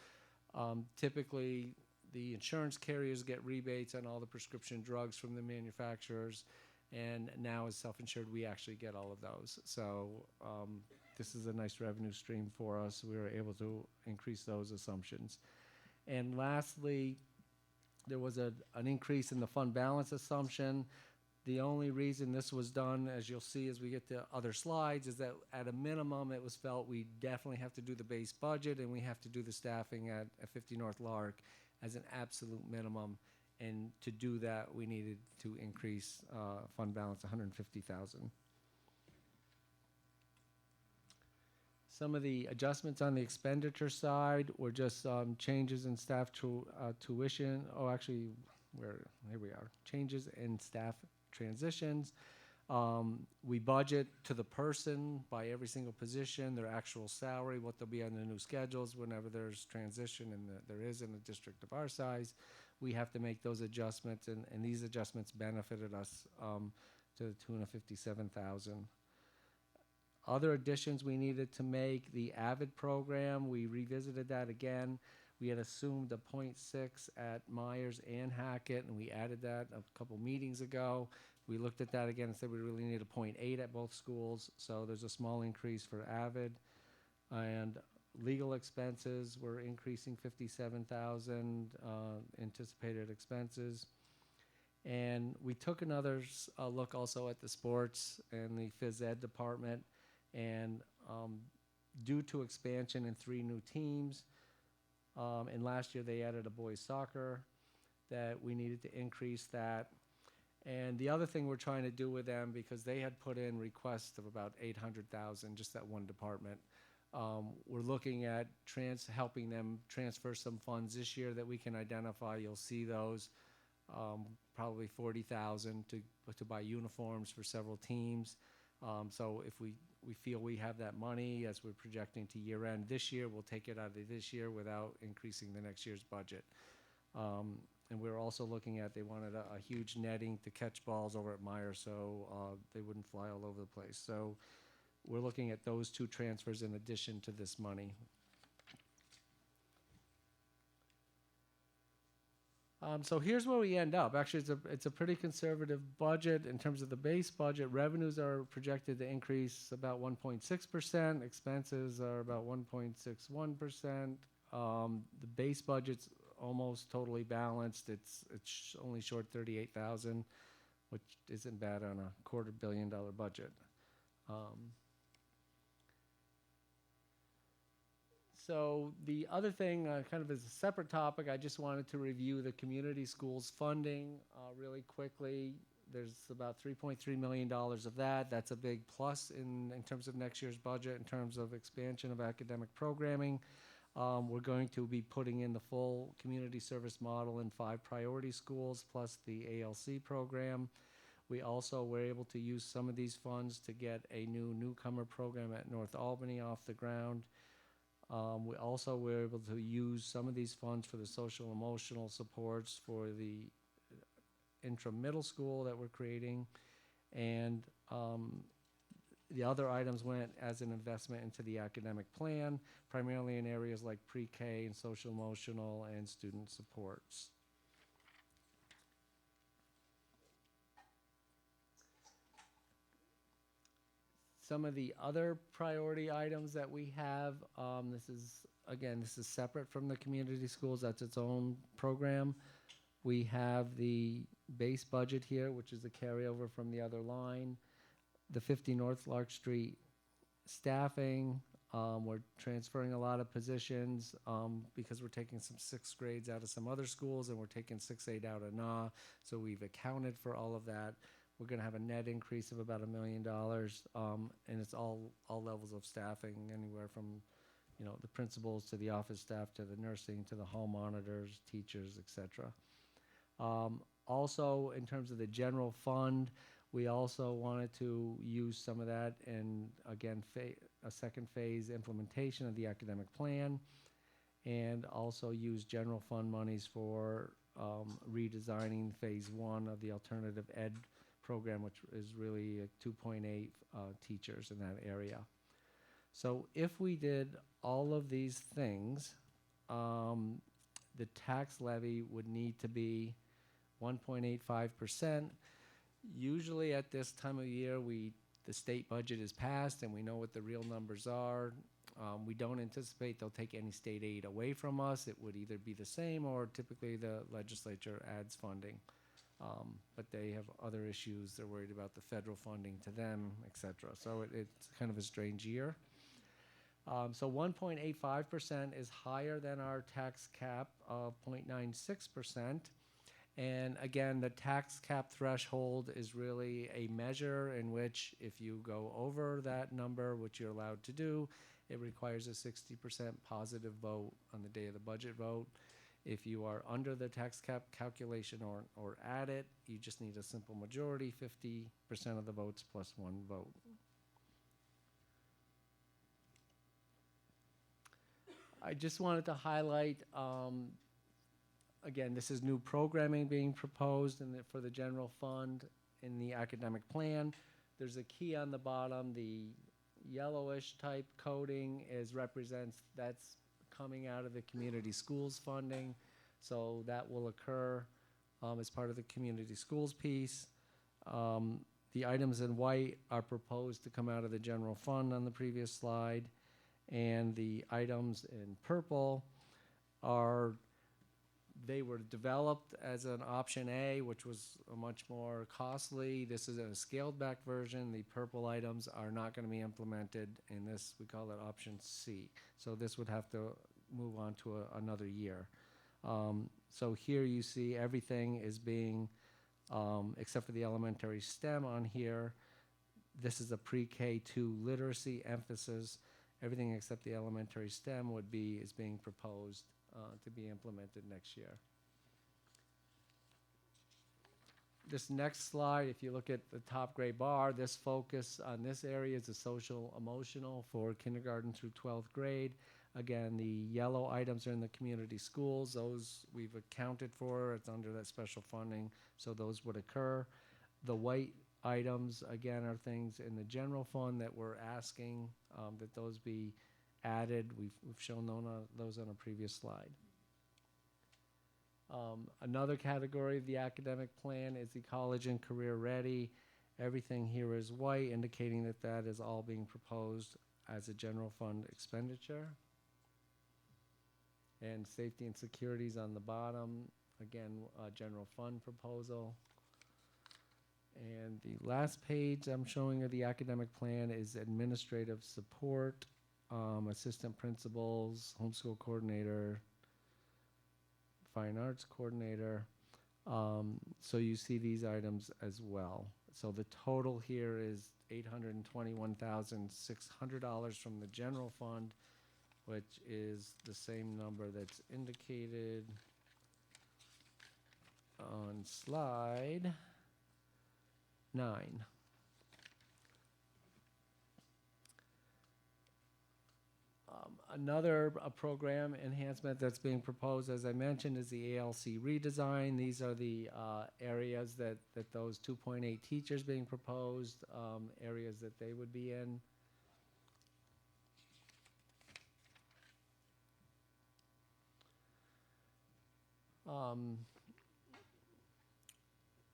typically the insurance carriers get rebates on all the prescription drugs from the manufacturers, and now as self-insured, we actually get all of those. So this is a nice revenue stream for us. We were able to increase those assumptions. And lastly, there was an increase in the fund balance assumption. The only reason this was done, as you'll see as we get to other slides, is that at a minimum it was felt we definitely have to do the base budget and we have to do the staffing at 50 North Lark as an absolute minimum. And to do that, we needed to increase fund balance 150,000. Some of the adjustments on the expenditure side were just changes in staff tuition. Oh, actually, here we are. Changes in staff transitions. We budget to the person by every single position, their actual salary, what they'll be on the new schedules whenever there's transition, and there is in a district of our size. We have to make those adjustments, and these adjustments benefited us to the tune of 57,000. Other additions we needed to make, the AVID program, we revisited that again. We had assumed a 0.6 at Myers and Hackett, and we added that a couple meetings ago. We looked at that again and said we really need a 0.8 at both schools, so there's a small increase for AVID. And legal expenses, we're increasing 57,000 anticipated expenses. And we took another look also at the sports and the phys ed department, and due to expansion in 3 new teams, and last year they added a boys soccer, that we needed to increase that. And the other thing we're trying to do with them, because they had put in requests of about 800,000, just that one department, we're looking at helping them transfer some funds this year that we can identify. You'll see those, probably 40,000 to buy uniforms for several teams. So if we feel we have that money as we're projecting to year end this year, we'll take it out of this year without increasing the next year's budget. And we're also looking at, they wanted a huge netting to catch balls over at Myers so they wouldn't fly all over the place. So we're looking at those 2 transfers in addition to this money. So here's where we end up. Actually, it's a pretty conservative budget in terms of the base budget. Revenues are projected to increase about 1.6%. Expenses are about 1.61%. The base budget's almost totally balanced. It's only short 38,000, which isn't bad on a $250 million budget. So the other thing, kind of as a separate topic, I just wanted to review the community schools funding really quickly. There's about $3.3 million of that. That's a big plus in terms of next year's budget, in terms of expansion of academic programming. We're going to be putting in the full community service model in 5 priority schools, plus the ALC program. We also were able to use some of these funds to get a newcomer program at North Albany off the ground. We also were able to use some of these funds for the social emotional supports for the intra-middle school that we're creating. And the other items went as an investment into the academic plan, primarily in areas like pre-K and social emotional and student supports. Some of the other priority items that we have, this is separate from the community schools. That's its own program. We have the base budget here, which is a carryover from the other line. The 50 North Lark Street staffing. We're transferring a lot of positions because we're taking some 6th grades out of some other schools and we're taking 6-8 out of NA. So we've accounted for all of that. We're going to have a net increase of about $1 million, and it's all levels of staffing, anywhere from, you know, the principals to the office staff to the nursing to the hall monitors, teachers, etc. Also, in terms of the general fund, we also wanted to use some of that and, again, a second phase implementation of the academic plan, and also use general fund monies for redesigning phase 1 of the alternative ed program, which is really 2.8 teachers in that area. So if we did all of these things, the tax levy would need to be 1.85%. Usually at this time of year, the state budget is passed and we know what the real numbers are. We don't anticipate they'll take any state aid away from us. It would either be the same, or typically the legislature adds funding. But they have other issues. They're worried about the federal funding to them, et cetera. So it's kind of a strange year. So 1.85% is higher than our tax cap of 0.96%. And again, the tax cap threshold is really a measure in which if you go over that number, which you're allowed to do, it requires a 60% positive vote on the day of the budget vote. If you are under the tax cap calculation or at it, you just need a simple majority, 50% of the votes plus 1 vote. I just wanted to highlight, again, this is new programming being proposed for the general fund in the academic plan. There's a key on the bottom. The yellowish type coding that's coming out of the community schools funding. So that will occur as part of the community schools piece. The items in white are proposed to come out of the general fund on the previous slide. And the items in purple they were developed as an option A, which was much more costly. This is a scaled back version. The purple items are not going to be implemented in this. We call it option C. So this would have to move on to another year. So here you see everything is being, except for the elementary STEM on here. This is a pre-K2 literacy emphasis. Everything except the elementary STEM is being proposed to be implemented next year. This next slide, if you look at the top gray bar, this focus on this area is the social emotional for kindergarten through 12th grade. Again, the yellow items are in the community schools. Those we've accounted for. It's under that special funding, so those would occur. The white items, again, are things in the general fund that we're asking that those be added. We've shown those on a previous slide. Another category of the academic plan is the college and career ready. Everything here is white, indicating that that is all being proposed as a general fund expenditure. And safety and security is on the bottom. Again, a general fund proposal. And the last page I'm showing of the academic plan is administrative support, assistant principals, homeschool coordinator, fine arts coordinator. So you see these items as well. So the total here is $821,600 from the general fund, which is the same number that's indicated on slide 9. Another program enhancement that's being proposed, as I mentioned, is the ALC redesign. These are the areas that those 2.8 teachers being proposed, areas that they would be in.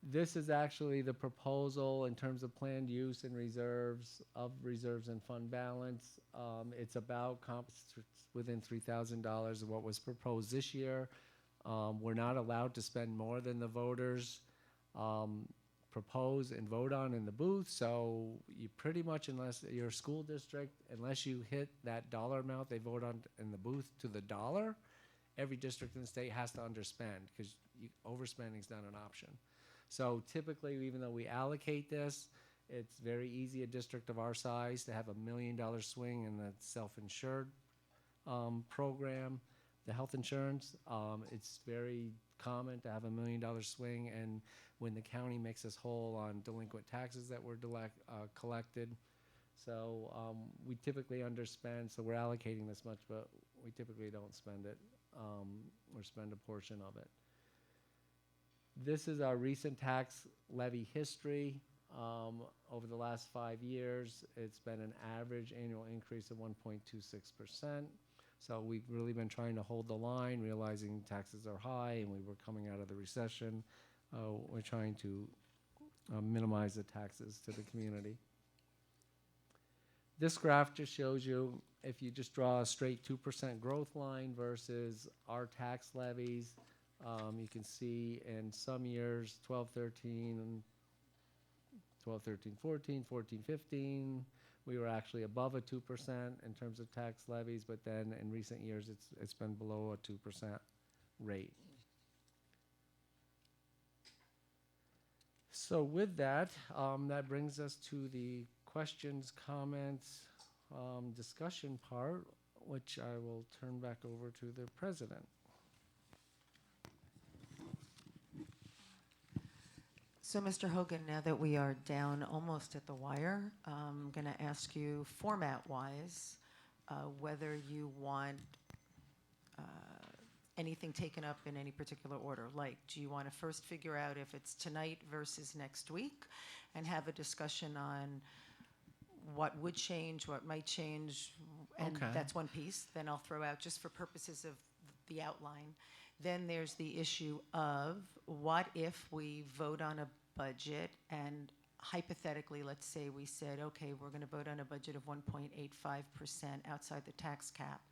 This is actually the proposal in terms of planned use and reserves and fund balance. It's about within $3,000 of what was proposed this year. We're not allowed to spend more than the voters propose and vote on in the booth. So you pretty much, unless you're a school district, unless you hit that dollar amount they vote on in the booth to the dollar, every district in the state has to underspend, because overspending is not an option. So typically, even though we allocate this, it's very easy, a district of our size, to have $1 million swing in the self-insured program. The health insurance, it's very common to have $1 million swing, and when the county makes us whole on delinquent taxes that were collected. So we typically underspend, so we're allocating this much, but we typically don't spend it or spend a portion of it. This is our recent tax levy history. Over the last 5 years, it's been an average annual increase of 1.26%. So we've really been trying to hold the line, realizing taxes are high and we were coming out of the recession. We're trying to minimize the taxes to the community. This graph just shows you, if you just draw a straight 2% growth line versus our tax levies, you can see in some years, 12, 13, 14, 15, we were actually above a 2% in terms of tax levies, but then in recent years, it's been below a 2% rate. So with that, that brings us to the questions, comments, discussion part, which I will turn back over to the president. So, Mr. Hogan, now that we are down almost at the wire, I'm going to ask you, format-wise, whether you want anything taken up in any particular order. Like, do you want to first figure out if it's tonight versus next week and have a discussion on what would change, what might change, and Okay. that's one piece. Then I'll throw out, just for purposes of the outline. Then there's the issue of what if we vote on a budget and hypothetically, let's say we said, okay, we're going to vote on a budget of 1.85% outside the tax cap.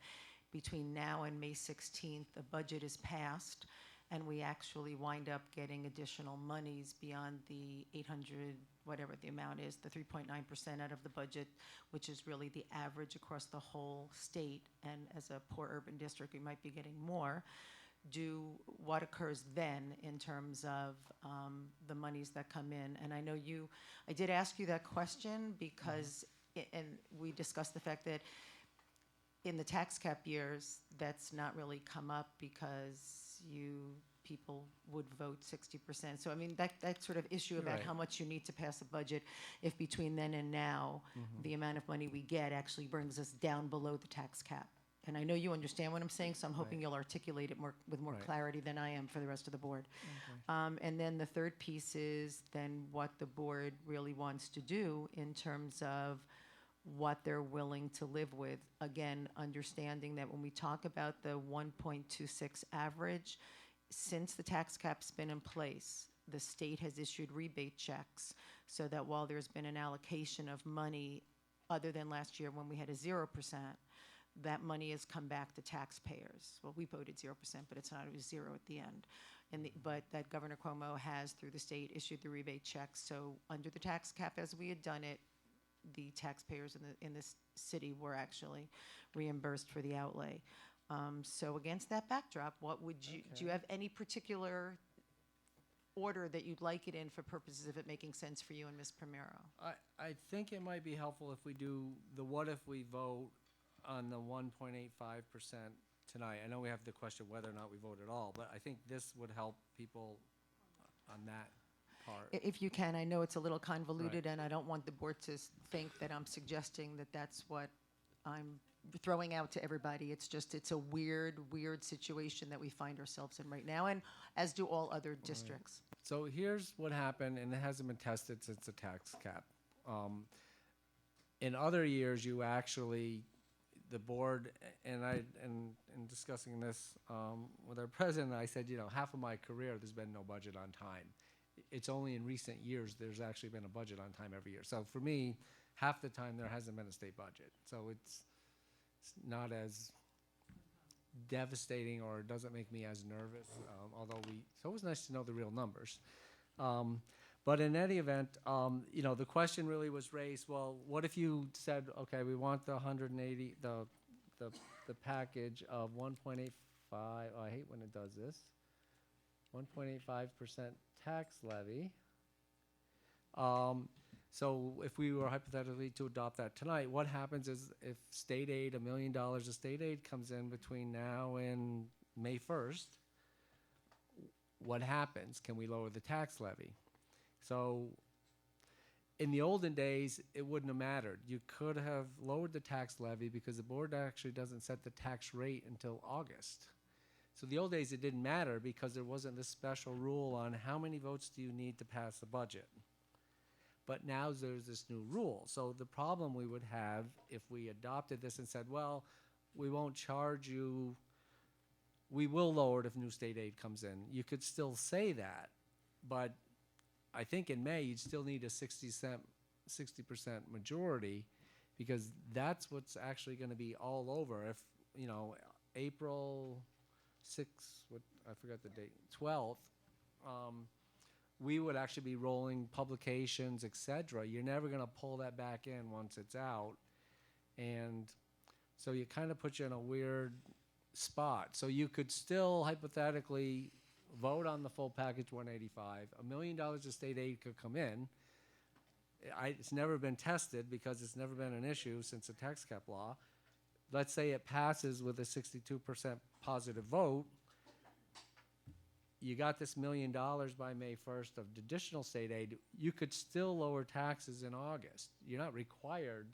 Between now and May 16th, the budget is passed and we actually wind up getting additional monies beyond the 800, whatever the amount is, the 3.9% out of the budget, which is really the average across the whole state. And as a poor urban district, we might be getting more. What occurs then in terms of the monies that come in. And I know I did ask you that question because, and we discussed the fact that in the tax cap years, that's not really come up because people would vote 60%. So I mean, that sort of issue about Right. how much you need to pass a budget, if between then and now, the amount of money we get actually brings us down below the tax cap. And I know you understand what I'm saying, so I'm hoping Right. you'll articulate it with more Right. clarity than I am for the rest of the board. And then the third piece is then what the board really wants to do in terms of what they're willing to live with. Again, understanding that when we talk about the 1.26 average, since the tax cap's been in place, the state has issued rebate checks so that while there's been an allocation of money, other than last year when we had a 0%, that money has come back to taxpayers. Well, we voted 0%, but it's not, it was 0 at the end. But that Governor Cuomo has, through the state, issued the rebate checks. So under the tax cap, as we had done it, the taxpayers in this city were actually reimbursed for the outlay. So against that backdrop, what would you, do you have any particular order that you'd like it in for purposes of it making sense for you and Ms. Primero? I think it might be helpful if we do the what if we vote on the 1.85% tonight. I know we have the question whether or not we vote at all, but I think this would help people on that part. If you can, I know it's a little convoluted, and I don't want the board to think that I'm suggesting that that's what I'm throwing out to everybody. It's just, it's a weird situation that we find ourselves in right now, and as do all other districts. So here's what happened, and it hasn't been tested since the tax cap. In other years, you actually, the board, and in discussing this with our president, I said, half of my career, there's been no budget on time. It's only in recent years there's actually been a budget on time every year. So for me, half the time there hasn't been a state budget. So it's not as devastating, or it doesn't make me as nervous, although it's always nice to know the real numbers. But in any event, the question really was raised, well, what if you said, okay, we want the 180, the package of 1.85, I hate when it does this, 1.85% tax levy. So if we were hypothetically to adopt that tonight, what happens is if state aid, $1 million of state aid comes in between now and May 1st, what happens? Can we lower the tax levy? So in the olden days, it wouldn't have mattered. You could have lowered the tax levy because the board actually doesn't set the tax rate until August. So the old days, it didn't matter because there wasn't this special rule on how many votes do you need to pass the budget. But now there's this new rule. So the problem we would have if we adopted this and said, well, we won't charge you, we will lower it if new state aid comes in. You could still say that, but I think in May you'd still need a 60% majority because that's what's actually going to be all over. If, you know, April 6th, I forgot the date, 12th, we would actually be rolling publications, etc. You're never going to pull that back in once it's out. And so you kind of put you in a weird spot. So you could still hypothetically vote on the full package 185. $1 million of state aid could come in. It's never been tested because it's never been an issue since the tax cap law. Let's say it passes with a 62% positive vote. You got this $1 million by May 1st of additional state aid. You could still lower taxes in August. You're not required,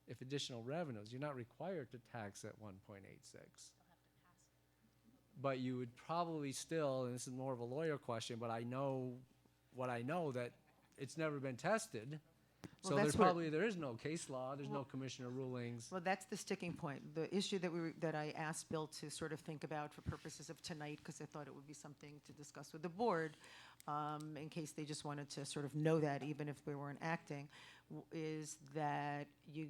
if additional revenues, you're not required to tax at 1.86. But you would probably still, and this is more of a lawyer question, but I know that it's never been tested. Well, So that's there is no case law, there's no commissioner rulings. Well, that's the sticking point. The issue that I asked Bill to sort of think about for purposes of tonight, because I thought it would be something to discuss with the board, in case they just wanted to sort of know that, even if we weren't acting, is that you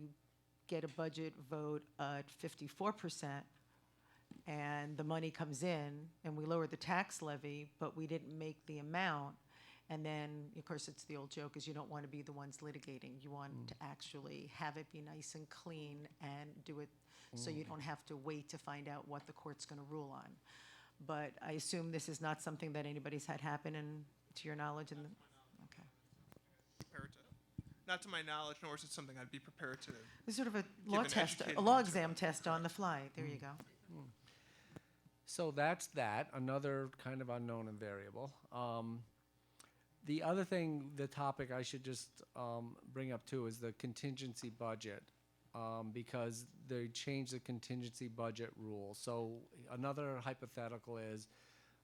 get a budget vote at 54%, and the money comes in, and we lower the tax levy, but we didn't make the amount. And then, of course, it's the old joke is you don't want to be the ones litigating. You want to actually have it be nice and clean and do it so you don't have to wait to find out what the court's going to rule on. But I assume this is not something that anybody's had happen, and to your knowledge. Okay. Prepared to, not to my knowledge, nor is it something I'd be prepared to. It's sort of a give law an test, educated a law answer exam test on the fly. There you go. So that's that, another kind of unknown and variable. The other thing, the topic I should just bring up too is the contingency budget, because they changed the contingency budget rule. So another hypothetical is,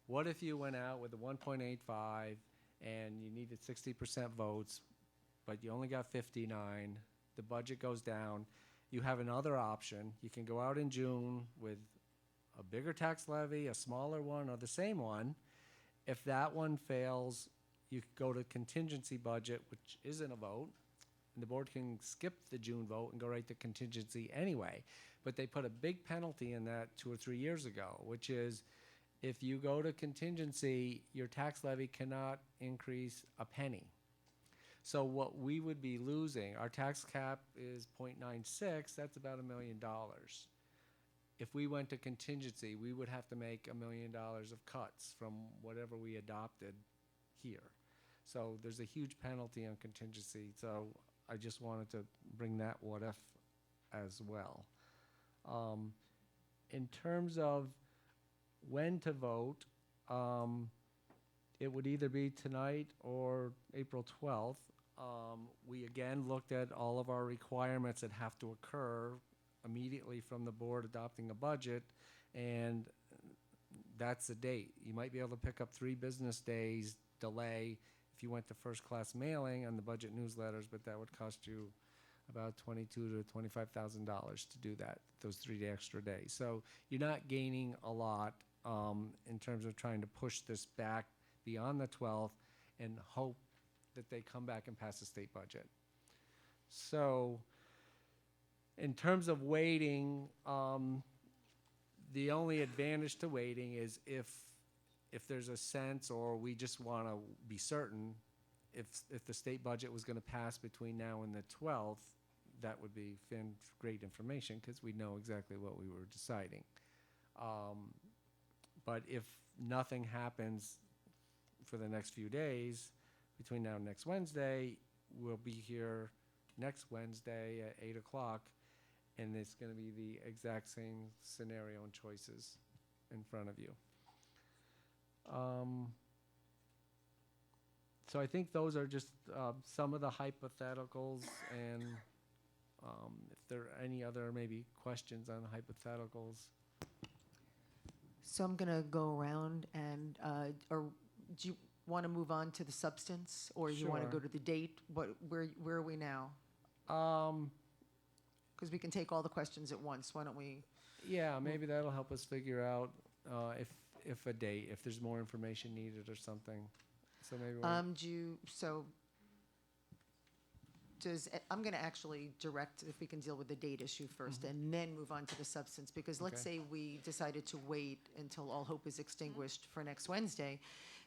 what if you went out with a 1.85 and you needed 60% votes, but you only got 59, the budget goes down, you have another option. You can go out in June with a bigger tax levy, a smaller one, or the same one. If that one fails, you could go to contingency budget, which isn't a vote, and the board can skip the June vote and go right to contingency anyway. But they put a big penalty in that 2 or 3 years ago, which is if you go to contingency, your tax levy cannot increase a penny. So what we would be losing, our tax cap is 0.96, that's about $1 million. If we went to contingency, we would have to make $1 million of cuts from whatever we adopted here. So there's a huge penalty on contingency. So I just wanted to bring that what if as well. In terms of when to vote, it would either be tonight or April 12th. We again looked at all of our requirements that have to occur immediately from the board adopting a budget, and that's the date. You might be able to pick up 3 business days delay if you went to first class mailing on the budget newsletters, but that would cost you about $22,000 to $25,000 to do that, those 3 extra days. So you're not gaining a lot in terms of trying to push this back beyond the 12th and hope that they come back and pass the state budget. So in terms of waiting, the only advantage to waiting is if there's a sense, or we just want to be certain, if the state budget was going to pass between now and the 12th, that would be great information because we know exactly what we were deciding. But if nothing happens for the next few days, between now and next Wednesday, we'll be here next Wednesday at 8 o'clock, and it's going to be the exact same scenario and choices in front of you. So I think those are just some of the hypotheticals, and if there are any other maybe questions on the hypotheticals. So I'm going to go around and, or do you want to move on to the substance, or you want to go Sure. to the date? Where are we now? Because we can take all the questions at once. Why don't we? Yeah, maybe that'll help us figure out if a date, if there's more information needed or something. So maybe I'm going to actually direct if we can deal with the date issue first, and then move on to the substance. Because let's Okay. say we decided to wait until all hope is extinguished for next Wednesday,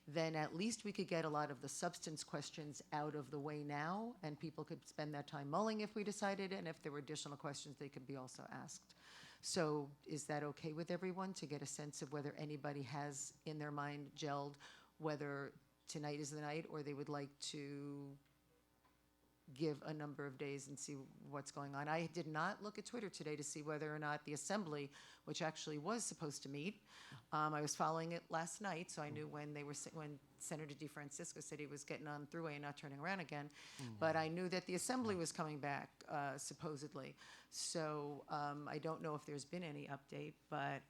then at least we could get a lot of the substance questions out of the way now, and people could spend that time mulling if we decided, and if there were additional questions, they could be also asked. So is that okay with everyone, to get a sense of whether anybody has in their mind gelled whether tonight is the night, or they would like to give a number of days and see what's going on? I did not look at Twitter today to see whether or not the Assembly, which actually was supposed to meet, I was following it last night, so I knew when when Senator DeFrancisco said he was getting on Thruway and not turning around again. But I knew that the Assembly was coming back, supposedly. So I don't know if there's been any update, but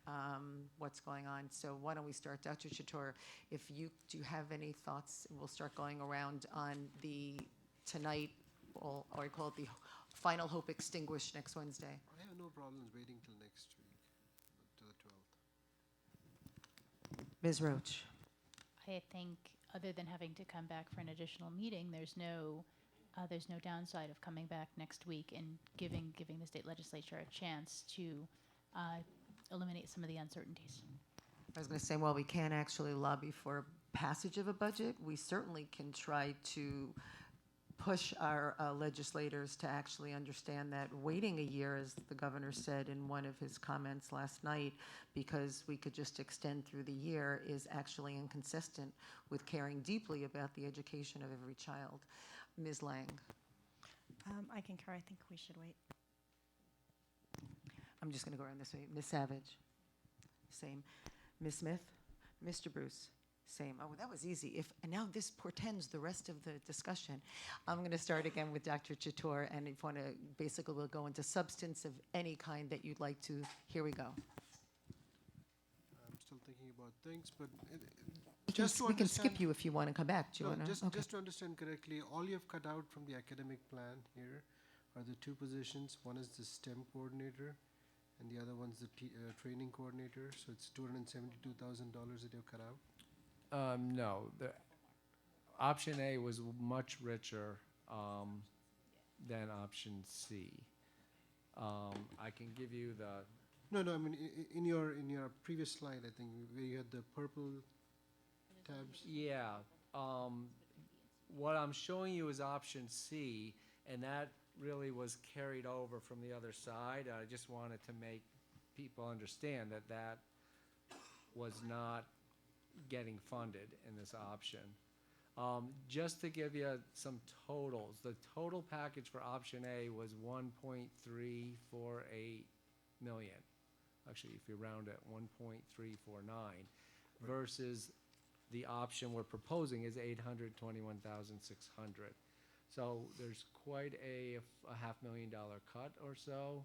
what's going on. So why don't we start, Dr. Chator, do you have any thoughts? We'll start going around on the tonight, or I call it the final hope extinguished next Wednesday. I have no problems waiting till next week, to the 12th. Ms. Roach. I think, other than having to come back for an additional meeting, there's no downside of coming back next week and giving the state legislature a chance to eliminate some of the uncertainties. I was going to say, while we can't actually lobby for passage of a budget, we certainly can try to push our legislators to actually understand that waiting a year, as the governor said in one of his comments last night, because we could just extend through the year, is actually inconsistent with caring deeply about the education of every child. Ms. Lang. I concur. I think we should wait. I'm just going to go around this way. Ms. Savage. Same. Ms. Smith. Mr. Bruce. Same. Oh, that was easy. And now this portends the rest of the discussion. I'm going to start again with Dr. Chator, and if you want to, basically we'll go into substance of any kind that you'd like to. Here we go. I'm still thinking about things, but We can skip you if you want to come back. Do you want to? Just to understand correctly, all you've cut out from the academic plan here are the two positions. One is the STEM coordinator, and the other one's the training coordinator. So it's $272,000 that you've cut out. No, the option A was much richer than option C. I can give you the. No, I mean in your previous slide, I think where you had the purple tabs. Yeah. What I'm showing you is option C, and that really was carried over from the other side. I just wanted to make people understand that that was not getting funded in this option. Just to give you some totals, the total package for option A was 1.348 million. Actually, if you round it, 1.349, versus the option we're proposing is 821,600. So there's quite a $500,000 cut or so,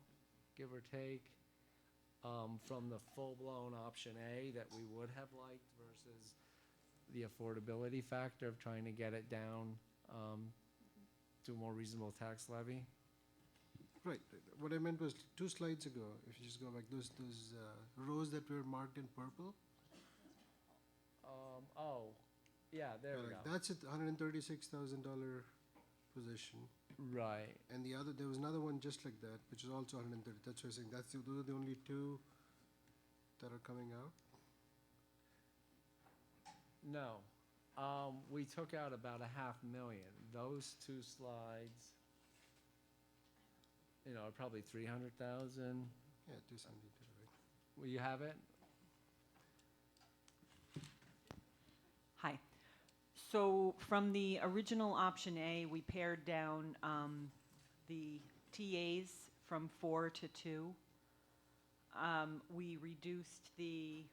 give or take, from the full-blown option A that we would have liked versus the affordability factor of trying to get it down to a more reasonable tax levy. Right. What I meant was 2 slides ago. If you just go back, those rows that were marked in purple. Oh, yeah, there we go. That's a $136,000 position. Right. And there was another one just like that, which is also 130. That's what I'm saying. Those are the only 2 that are coming out. No. We took out about $500,000. Those 2 slides, are probably 300,000. Yeah, 272, right? Will you have it? Hi. So from the original option A, we pared down the TAs from 4 to 2. We reduced the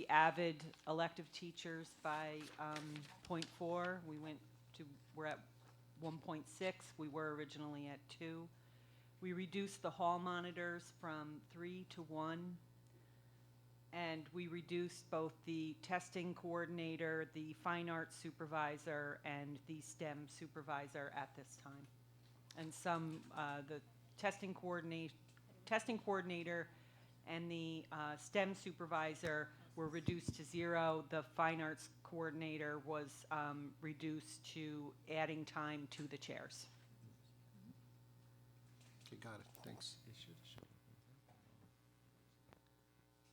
avid elective teachers by 0.4. We're at 1.6. We were originally at 2. We reduced the hall monitors from 3 to 1. And we reduced both the testing coordinator, the fine arts supervisor, and the STEM supervisor at this time. And the testing coordinator and the STEM supervisor were reduced to 0. The fine arts coordinator was reduced to adding time to the chairs. Okay, got it. Thanks.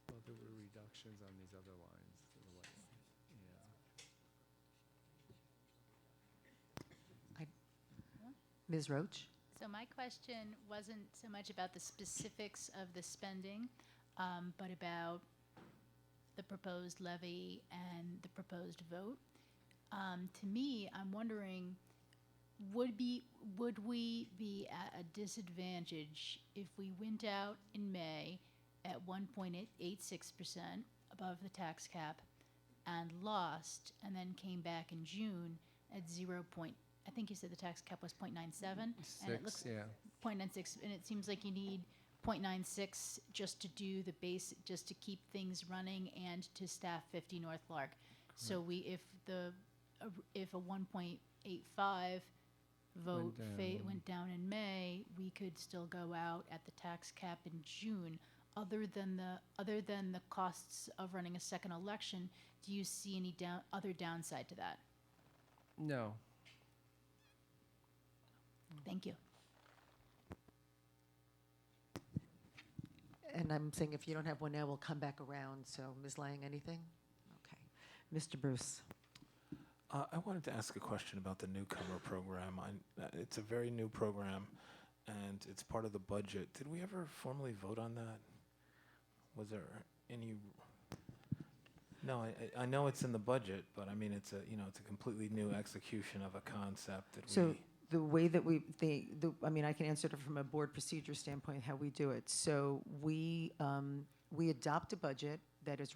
Well, there were reductions on these other lines. Ms. Roach? So my question wasn't so much about the specifics of the spending, but about the proposed levy and the proposed vote. To me, I'm wondering, would we be at a disadvantage if we went out in May at 1.86% above the tax cap and lost, and then came back in June at 0. I think you said the tax cap was 0.97, and it looks 0.96, and it seems like you need 0.96 just to do the base, just to keep things running and to staff 50 North Lark. So if a 1.85 vote went down in May, we could still go out at the tax cap in June. Other than the costs of running a second election, do you see any other downside to that? No. Thank you. And I'm saying if you don't have one now, we'll come back around. So, Ms. Lang, anything? Okay. Mr. Bruce. I wanted to ask a question about the newcomer program. It's a very new program, and it's part of the budget. Did we ever formally vote on that? Was there any? No, I know it's in the budget, but I mean it's a completely new execution of a concept. The way that I mean, I can answer it from a board procedure standpoint, how we do it. So we adopt a budget that is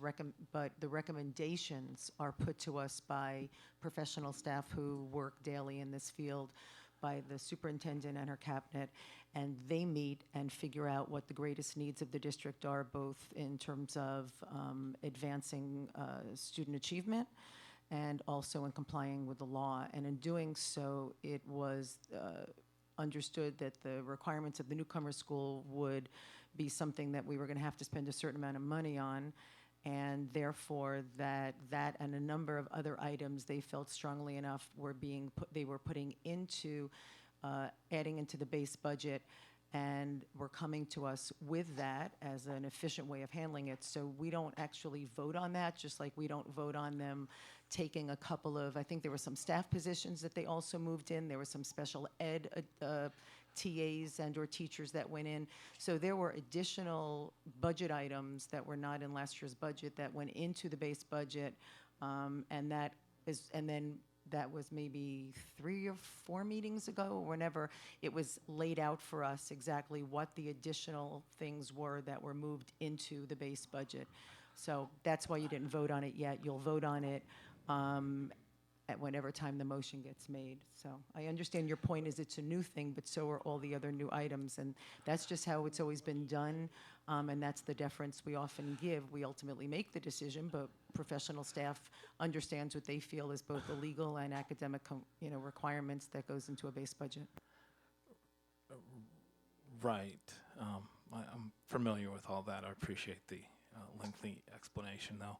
but the recommendations are put to us by professional staff who work daily in this field, by the superintendent and her cabinet, and they meet and figure out what the greatest needs of the district are, both in terms of advancing student achievement and also in complying with the law. And in doing so, it was understood that the requirements of the newcomer school would be something that we were going to have to spend a certain amount of money on, and therefore that and a number of other items they felt strongly enough they were putting into adding into the base budget, and were coming to us with that as an efficient way of handling it. So we don't actually vote on that, just like we don't vote on them taking a couple of, I think there were some staff positions that they also moved in. There were some special ed TAs and or teachers that went in. So there were additional budget items that were not in last year's budget that went into the base budget, and then that was maybe 3 or 4 meetings ago, or whenever it was laid out for us exactly what the additional things were that were moved into the base budget. So that's why you didn't vote on it yet. You'll vote on it at whenever time the motion gets made. So I understand your point is it's a new thing, but so are all the other new items, and that's just how it's always been done, and that's the deference we often give. We ultimately make the decision, but professional staff understands what they feel is both the legal and academic requirements that goes into a base budget. Right. I'm familiar with all that. I appreciate the lengthy explanation, though.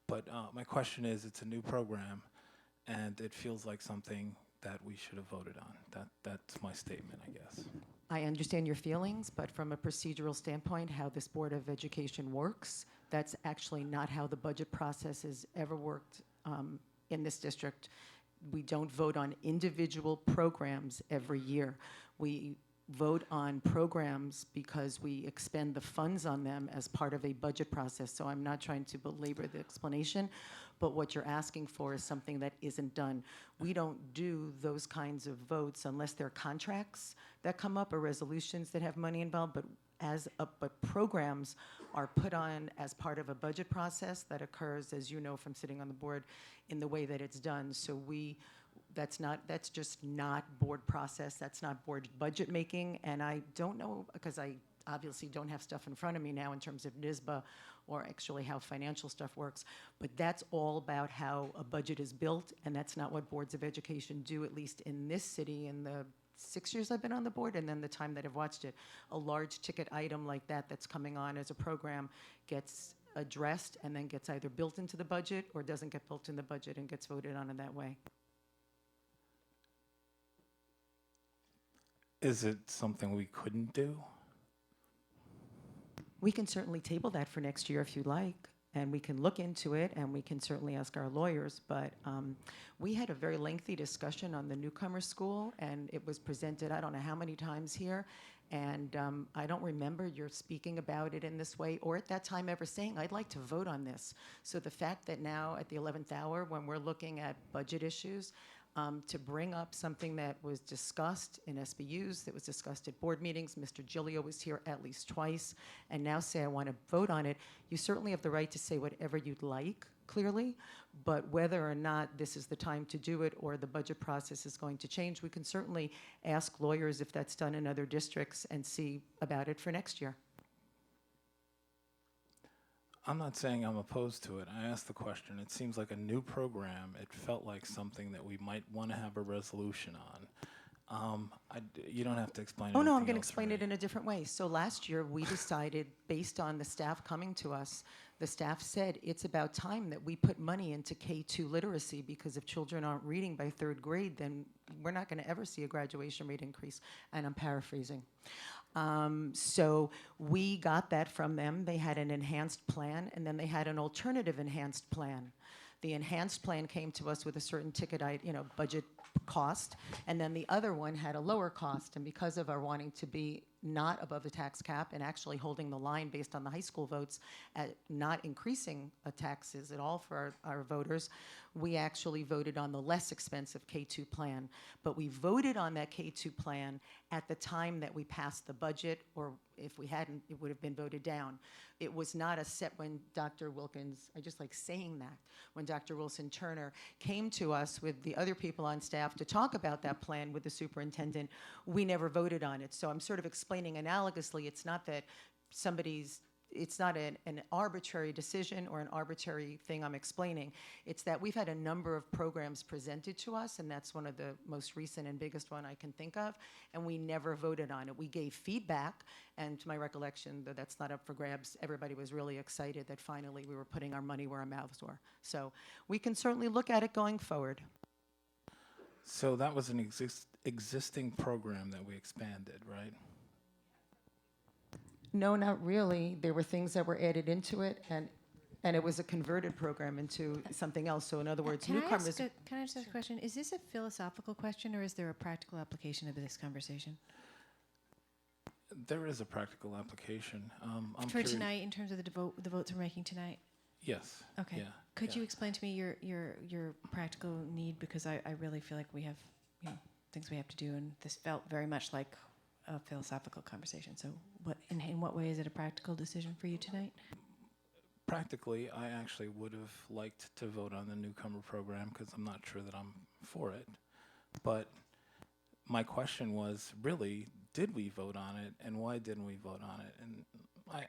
But my question is, it's a new program, and it feels like something that we should have voted on. That's my statement, I guess. I understand your feelings, but from a procedural standpoint, how this Board of Education works, that's actually not how the budget process has ever worked in this district. We don't vote on individual programs every year. We vote on programs because we expend the funds on them as part of a budget process. So I'm not trying to belabor the explanation, but what you're asking for is something that isn't done. We don't do those kinds of votes unless they're contracts that come up or resolutions that have money involved, but programs are put on as part of a budget process that occurs, as you know from sitting on the board, in the way that it's done. So that's just not board process, that's not board budget making, and I don't know, because I obviously don't have stuff in front of me now in terms of NISBA or actually how financial stuff works, but that's all about how a budget is built, and that's not what boards of education do, at least in this city in the 6 years I've been on the board, and then the time that I've watched it. A large ticket item like that that's coming on as a program gets addressed and then gets either built into the budget or doesn't get built in the budget and gets voted on in that way. Is it something we couldn't do? We can certainly table that for next year if you'd like, and we can look into it, and we can certainly ask our lawyers, but we had a very lengthy discussion on the newcomer school, and it was presented I don't know how many times here, and I don't remember your speaking about it in this way, or at that time ever saying, I'd like to vote on this. So the fact that now at the 11th hour, when we're looking at budget issues, to bring up something that was discussed in SBUs, that was discussed at board meetings. Mr. Gilio was here at least twice, and now say I want to vote on it. You certainly have the right to say whatever you'd like, clearly, but whether or not this is the time to do it or the budget process is going to change, we can certainly ask lawyers if that's done in other districts and see about it for next year. I'm not saying I'm opposed to it. I asked the question. It seems like a new program. It felt like something that we might want to have a resolution on. You don't have to explain Oh, no, I'm anything going to else explain it in a different way. So last year, we decided, based on the staff coming to us, the staff said it's about time that we put money into K2 literacy, because if children aren't reading by 3rd grade, then we're not going to ever see a graduation rate increase. And I'm paraphrasing. So we got that from them. They had an enhanced plan, and then they had an alternative enhanced plan. The enhanced plan came to us with a certain ticket, budget cost, and then the other one had a lower cost. And because of our wanting to be not above the tax cap and actually holding the line based on the high school votes at not increasing taxes at all for our voters, we actually voted on the less expensive K2 plan. But we voted on that K2 plan at the time that we passed the budget, or if we hadn't, it would have been voted down. It was not a set when Dr. Wilkins, I just like saying that, when Dr. Wilson Turner came to us with the other people on staff to talk about that plan with the superintendent, we never voted on it. So I'm sort of explaining analogously, it's not that it's not an arbitrary decision or an arbitrary thing I'm explaining. It's that we've had a number of programs presented to us, and that's one of the most recent and biggest one I can think of, and we never voted on it. We gave feedback, and to my recollection, though that's not up for grabs, everybody was really excited that finally we were putting our money where our mouths were. So we can certainly look at it going forward. So that was an existing program that we expanded, right? No, not really. There were things that were added into it, and it was a converted program into something else. So in other words, Can I newcomers. just ask a question? Is this a philosophical question, or is there a practical application of this conversation? There is a practical application. I'm For curious- tonight, in terms of the votes we're making tonight? Yes. Okay. Yeah. Could you explain to me your practical need? Because I really feel like we have things we have to do, and this felt very much like a philosophical conversation. So in what way is it a practical decision for you tonight? Practically, I actually would have liked to vote on the newcomer program because I'm not sure that I'm for it. But my question was, really, did we vote on it, and why didn't we vote on it? And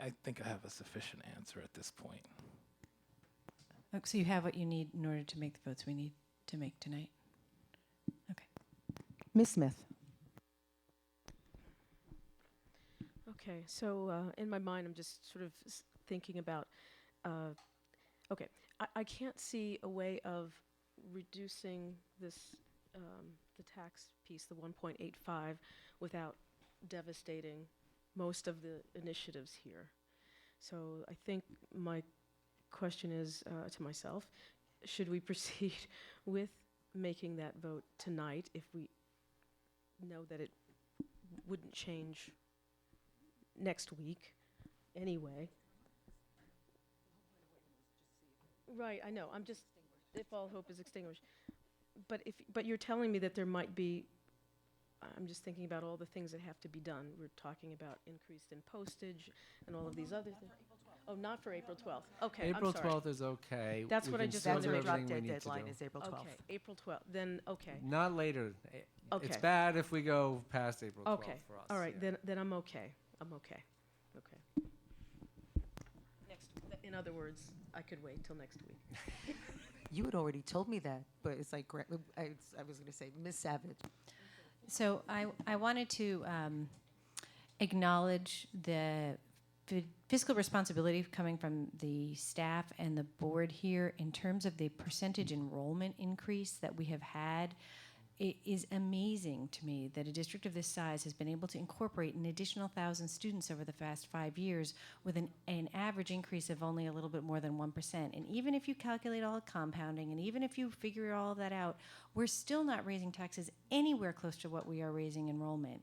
I think I have a sufficient answer at this point. Oh, so you have what you need in order to make the votes we need to make tonight? Okay. Ms. Smith. Okay, so in my mind, I'm just sort of thinking about, okay, I can't see a way of reducing this, the tax piece, the 1.85, without devastating most of the initiatives here. So I think my question is to myself, should we proceed with making that vote tonight if we know that it wouldn't change next week anyway. Right, I know, I'm just, if all hope is extinguished. But you're telling me that there might be, I'm just thinking about all the things that have to be done. We're talking about increase in postage and all of these other things. Oh, not for April 12th. Okay, April I'm sorry. 12th is okay. That's We what I can just still wanted do to make sure. everything we need to deadline do. is April 12th. Okay, April 12th, then, okay. Not later. It's Okay. bad if we go past April 12th Okay, for us. all right, yeah. then I'm okay. I'm okay. Okay. In other words, I could wait till next week. You had already told me that, but it's like, I was going to say, Ms. Savage. So I wanted to acknowledge the fiscal responsibility coming from the staff and the board here in terms of the percentage enrollment increase that we have had. It is amazing to me that a district of this size has been able to incorporate an additional 1,000 students over the past 5 years with an average increase of only a little bit more than 1%. And even if you calculate all the compounding, and even if you figure all that out, we're still not raising taxes anywhere close to what we are raising enrollment.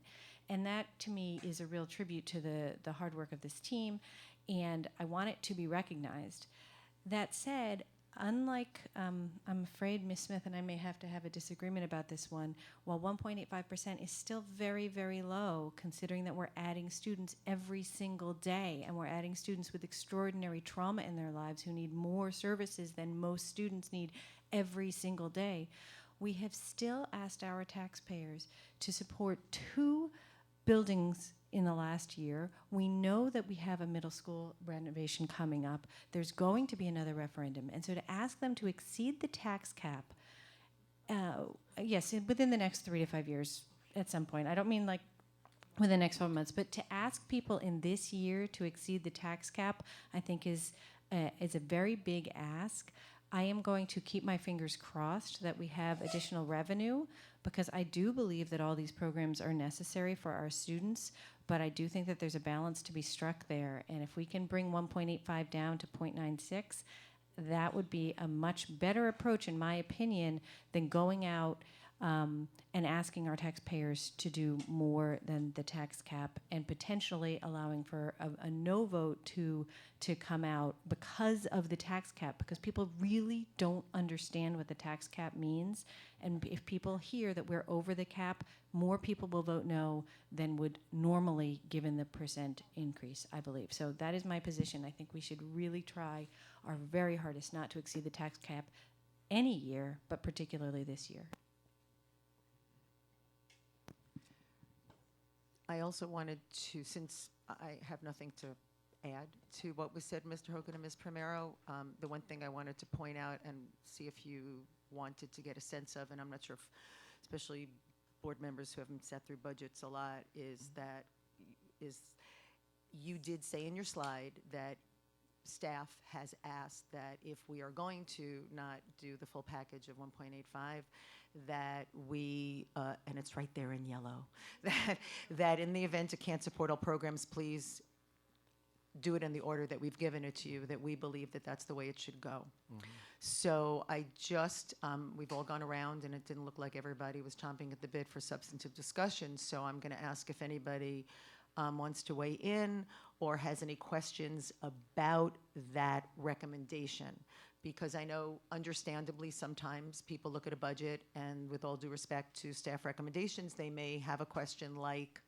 And that, to me, is a real tribute to the hard work of this team, and I want it to be recognized. That said, unlike, I'm afraid, Ms. Smith and I may have to have a disagreement about this one, while 1.85% is still very, very low, considering that we're adding students every single day, and we're adding students with extraordinary trauma in their lives who need more services than most students need every single day, we have still asked our taxpayers to support 2 buildings in the last year. We know that we have a middle school renovation coming up. There's going to be another referendum. And so to ask them to exceed the tax cap, yes, within the next 3 to 5 years at some point. I don't mean like within the next 12 months, but to ask people in this year to exceed the tax cap, I think is a very big ask. I am going to keep my fingers crossed that we have additional revenue, because I do believe that all these programs are necessary for our students, but I do think that there's a balance to be struck there. And if we can bring 1.85 down to 0.96, that would be a much better approach, in my opinion, than going out and asking our taxpayers to do more than the tax cap, and potentially allowing for a no vote to come out because of the tax cap, because people really don't understand what the tax cap means. And if people hear that we're over the cap, more people will vote no than would normally, given the percent increase, I believe. So that is my position. I think we should really try our very hardest not to exceed the tax cap any year, but particularly this year. I also wanted to, since I have nothing to add to what was said, Mr. Hogan and Ms. Primero, the one thing I wanted to point out and see if you wanted to get a sense of, and I'm not sure if, especially board members who haven't sat through budgets a lot, is that you did say in your slide that staff has asked that if we are going to not do the full package of 1.85, that we, and it's right there in yellow, that in the event it can't support all programs, please do it in the order that we've given it to you, that we believe that that's the way it should go. So I just, we've all gone around and it didn't look like everybody was chomping at the bit for substantive discussion, so I'm gonna ask if anybody wants to weigh in or has any questions about that recommendation. Because I know, understandably, sometimes people look at a budget and with all due respect to staff recommendations, they may have a question like,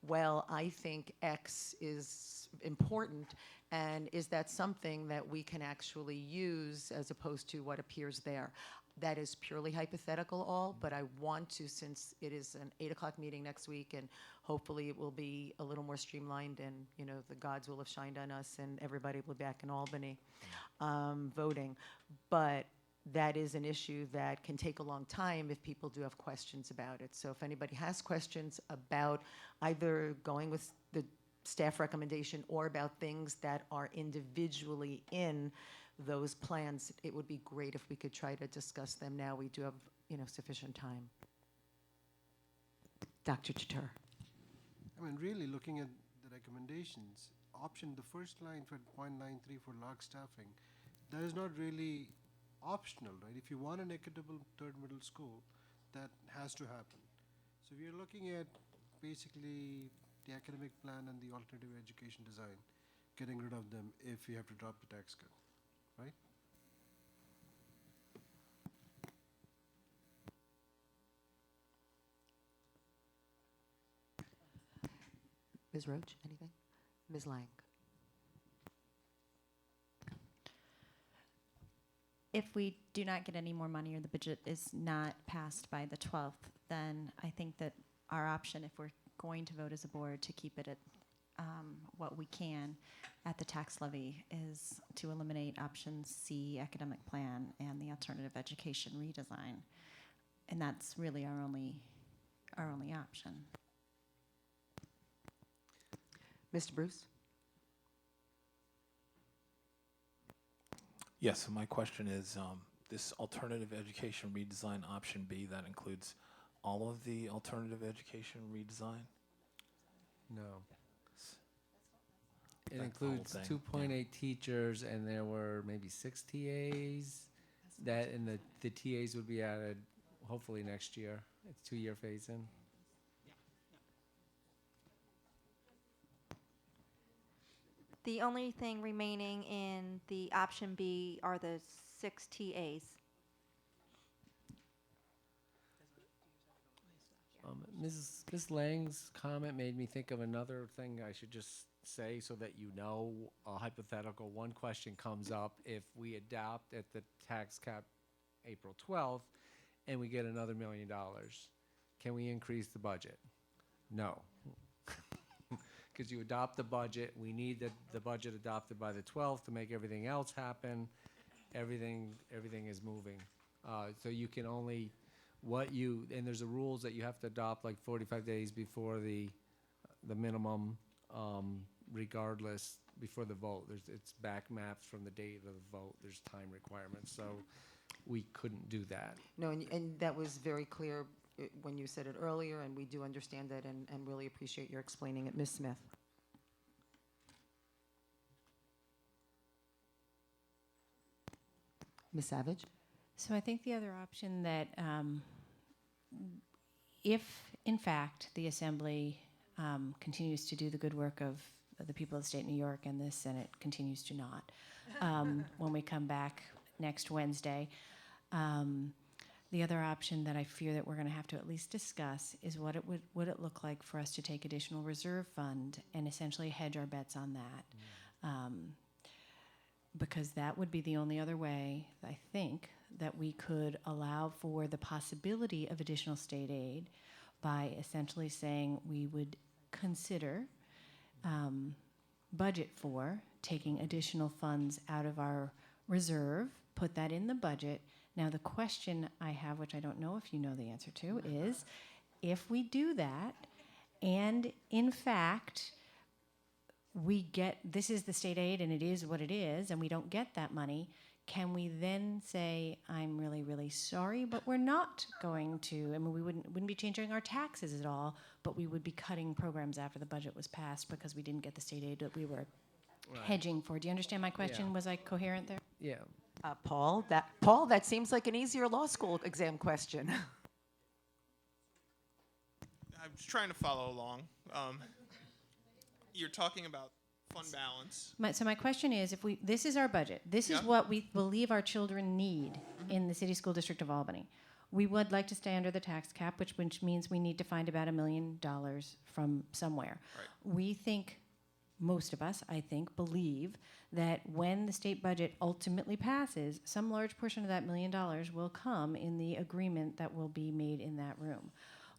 well, I think X is important, and is that something that we can actually use as opposed to what appears there? That is purely hypothetical all, but I want to, since it is an 8 o'clock meeting next week, and hopefully it will be a little more streamlined, and you know, the gods will have shined on us and everybody will be back in Albany voting. But that is an issue that can take a long time if people do have questions about it. So if anybody has questions about either going with the staff recommendation or about things that are individually in those plans, it would be great if we could try to discuss them now. We do have, you know, sufficient time. Dr. Chatur. I mean, really looking at the recommendations, the first line for 0.93 for log staffing, that is not really optional, right? If you want an equitable third middle school, that has to happen. So we are looking at basically the academic plan and the alternative education design, getting rid of them if you have to drop the tax cut, right? Ms. Roach, anything? Ms. Lang? If we do not get any more money or the budget is not passed by the 12th, then I think that our option, if we're going to vote as a board to keep it at what we can at the tax levy, is to eliminate option C, academic plan, and the alternative education redesign. And that's really our only option. Mr. Bruce? Yes, so my question is, this alternative education redesign option B, that includes all of the alternative education redesign? No. It That whole includes thing, 2.8 teachers, and there were maybe 6 TAs. That, and the TAs would be added hopefully next year. It's 2-year phase-in. The only thing remaining in the option B are the 6 TAs. Ms. Lang's comment made me think of another thing I should just say so that you know, a hypothetical. One question comes up: if we adopt at the tax cap April 12th and we get another $1 million, can we increase the budget? No. Because you adopt the budget, we need the budget adopted by the 12th to make everything else happen. Everything is moving. So you can only, and there's a rules that you have to adopt like 45 days before the minimum, regardless, before the vote. It's back mapped from the date of the vote. There's time requirements, so we couldn't do that. No, and that was very clear when you said it earlier, and we do understand that and really appreciate your explaining it. Ms. Smith? Ms. Savage? So I think the other option that, if in fact the Assembly continues to do the good work of the people of the state of New York and the Senate continues to not, when we come back next Wednesday, the other option that I fear that we're going to have to at least discuss is what it would it look like for us to take additional reserve fund and essentially hedge our bets on that. Because that would be the only other way, I think, that we could allow for the possibility of additional state aid by essentially saying we would consider budget for taking additional funds out of our reserve, put that in the budget. Now, the question I have, which I don't know if you know the answer to, is if we do that, and in fact, we get, this is the state aid and it is what it is, and we don't get that money, can we then say, I'm really, really sorry, but we're not going to, I mean, we wouldn't be changing our taxes at all, but we would be cutting programs after the budget was passed because we didn't get the state aid that we were hedging for. Do you understand my question? Yeah. Was I coherent there? Yeah. Paul, that seems like an easier law school exam question. I'm just trying to follow along. You're talking about fund balance. So my question is, if this is our budget, this is Yeah. what we believe our children need in the City School District of Albany. We would like to stay under the tax cap, which means we need to find about $1 million from somewhere. Right. We think, most of us, I think, believe that when the state budget ultimately passes, some large portion of that $1 million will come in the agreement that will be made in that room.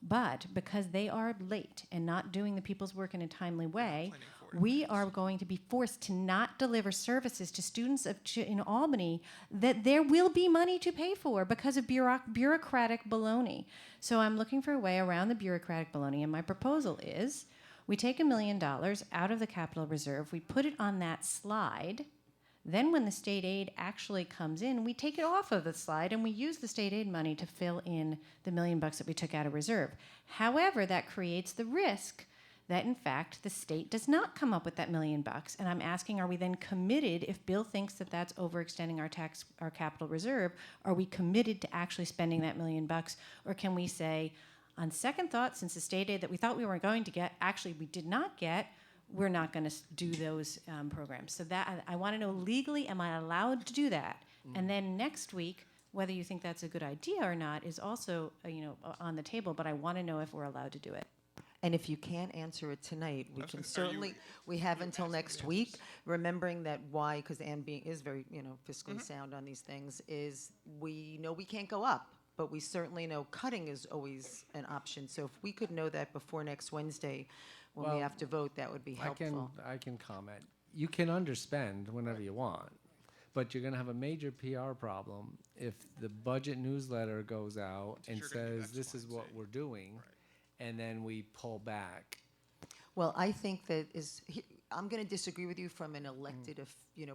But because they are late and not doing the people's work in a timely way, we are going to be forced to not deliver services to students in Albany that there will be money to pay for because of bureaucratic baloney. So I'm looking for a way around the bureaucratic baloney, and my proposal is we take $1 million out of the capital reserve, we put it on that slide. Then when the state aid actually comes in, we take it off of the slide and we use the state aid money to fill in the $1 million that we took out of reserve. However, that creates the risk that in fact the state does not come up with that $1 million. And I'm asking, are we then committed, if Bill thinks that that's overextending our capital reserve, are we committed to actually spending that $1 million? Or can we say, On second thought, since the state aid that we thought we were going to get, actually we did not get, we're not going to do those programs. So that I want to know legally, am I allowed to do that? And then next week, whether you think that's a good idea or not is also on the table. But I want to know if we're allowed to do it. And if you can't answer it tonight, we can certainly, we have until next week, remembering that why, because Ann is very, fiscally sound on these things, is we know we can't go up, but we certainly know cutting is always an option. So if we could know that before next Wednesday, when we Well, have to vote, that would be helpful. I can comment. You can underspend whenever you want, but you're going to have a major PR problem if the budget newsletter goes out and says this is what we're doing, and then we pull back. Well, I think that I'm going to disagree with you from an elected,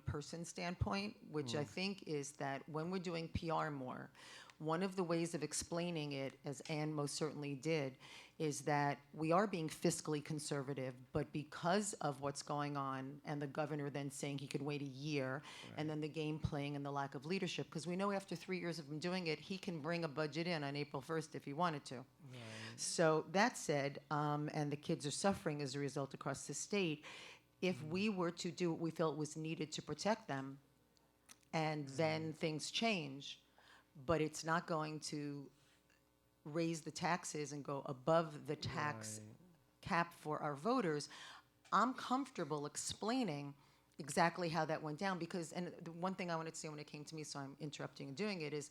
person standpoint, which I think is that when we're doing PR more, one of the ways of explaining it, as Ann most certainly did, is that we are being fiscally conservative, but because of what's going on, and the governor then saying he could wait a year, and then the game playing and the lack of leadership, because we know after 3 years of him doing it, he can bring a budget in on April 1st if he wanted to. So that said, and the kids are suffering as a result across the state, if we were to do what we felt was needed to protect them, and then things change, but it's not going to raise the taxes and go above the tax cap for our voters, I'm comfortable explaining exactly how that went down, because, and the one thing I wanted to say when it came to me, so I'm interrupting and doing it, is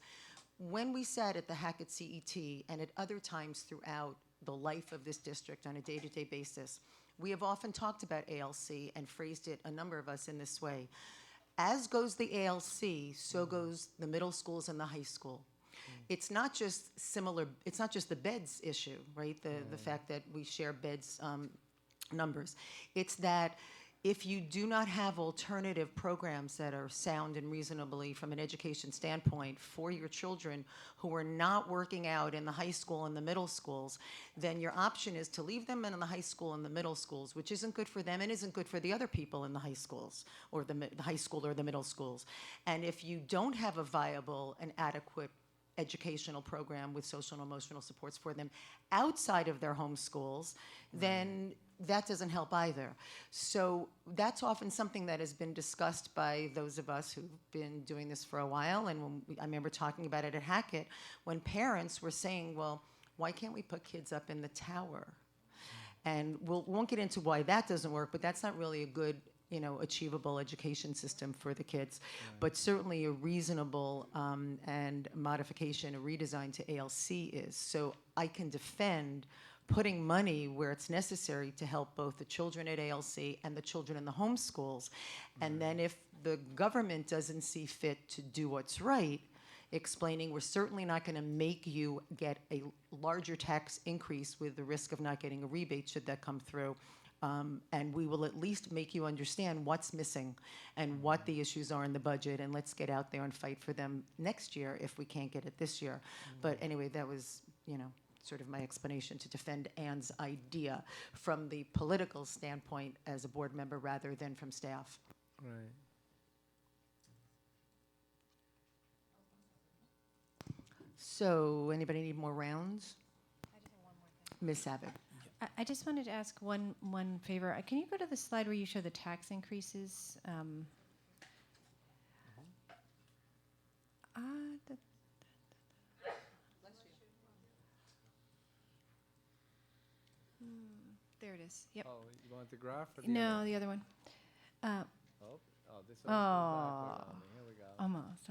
when we sat at the Hackett CET and at other times throughout the life of this district on a day-to-day basis, we have often talked about ALC and phrased it, a number of us, in this way. As goes the ALC, so goes the middle schools and the high school. It's not just it's not just the beds issue, right? The fact that we share beds numbers. It's that if you do not have alternative programs that are sound and reasonably from an education standpoint for your children who are not working out in the high school and the middle schools, then your option is to leave them in the high school and the middle schools, which isn't good for them and isn't good for the other people in the high schools or the high school or the middle schools. And if you don't have a viable and adequate educational program with social and emotional supports for them outside of their home schools, then that doesn't help either. So that's often something that has been discussed by those of us who've been doing this for a while. And when I remember talking about it at Hackett, when parents were saying, well, why can't we put kids up in the tower? And we won't get into why that doesn't work, but that's not really a good achievable education system for the kids, but certainly a reasonable and modification, a redesign to ALC is. So I can defend putting money where it's necessary to help both the children at ALC and the children in the home schools. And then if the government doesn't see fit to do what's right, explaining we're certainly not going to make you get a larger tax increase with the risk of not getting a rebate should that come through. And we will at least make you understand what's missing and what the issues are in the budget, and let's get out there and fight for them next year if we can't get it this year. But anyway, that was, sort of my explanation to defend Ann's idea from the political standpoint as a board member rather than from staff. Right. So anybody need more rounds? Ms. Savick. I just wanted to ask one favor. Can you go to the slide where you show the tax increases? There it is. Yep. Oh, you want the graph or the No, other? the other one. This one's backward on me. Here we go. Almost.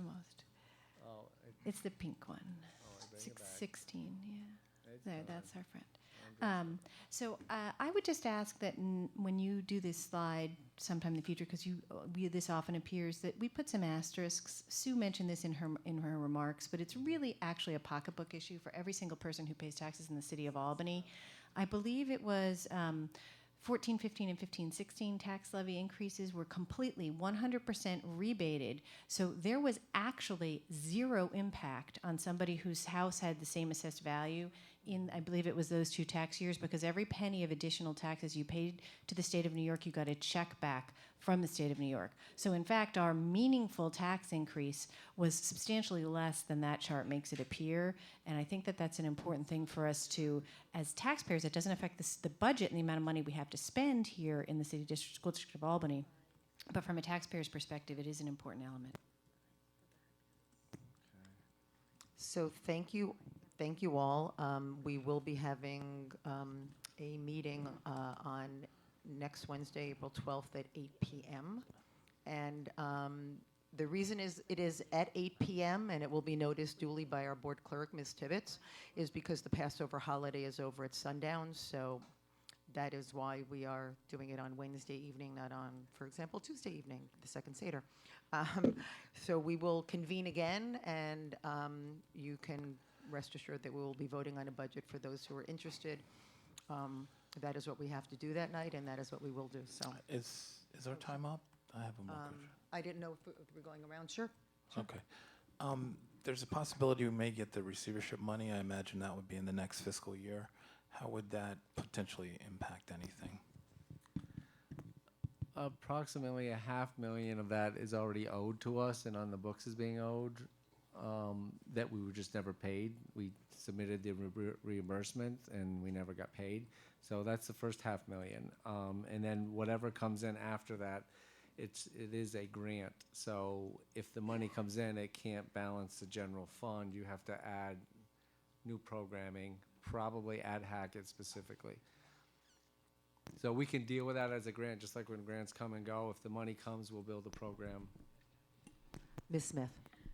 Oh, It's the pink one. Oh, I bring it back. 16, yeah. It's There, fine. that's our friend. So I would just ask that when you do this slide sometime in the future, because this often appears, that we put some asterisks. Sue mentioned this in her remarks, but it's really actually a pocketbook issue for every single person who pays taxes in the city of Albany. I believe it was 14, 15, and 15, 16 tax levy increases were completely 100% rebated. So there was actually zero impact on somebody whose house had the same assessed value in, I believe it was those 2 tax years, because every penny of additional taxes you paid to the state of New York, you got a check back from the state of New York. So in fact, our meaningful tax increase was substantially less than that chart makes it appear. And I think that that's an important thing for us to, as taxpayers, it doesn't affect the budget and the amount of money we have to spend here in the School District of Albany. But from a taxpayer's perspective, it is an important element. So thank you all. We will be having a meeting on next Wednesday, April 12th at 8 p.m. And the reason is it is at 8 p.m. and it will be noticed duly by our board clerk, Ms. Tibbetts, is because the Passover holiday is over at sundown. So that is why we are doing it on Wednesday evening, not on, for example, Tuesday evening, the second Seder. So we will convene again, and you can rest assured that we will be voting on a budget for those who are interested. That is what we have to do that night, and that is what we will do. So, Is our time up? I have a more question. I didn't know if we're going around. Sure. Okay. There's a possibility we may get the receivership money. I imagine that would be in the next fiscal year. How would that potentially impact anything? Approximately $500,000 of that is already owed to us and on the books is being owed, that we were just never paid. We submitted the reimbursement and we never got paid. So that's the first $500,000. And then whatever comes in after that, it is a grant. So if the money comes in, it can't balance the general fund. You have to add new programming, probably add Hackett specifically. So we can deal with that as a grant, just like when grants come and go. If the money comes, we'll build a program. Ms. Smith.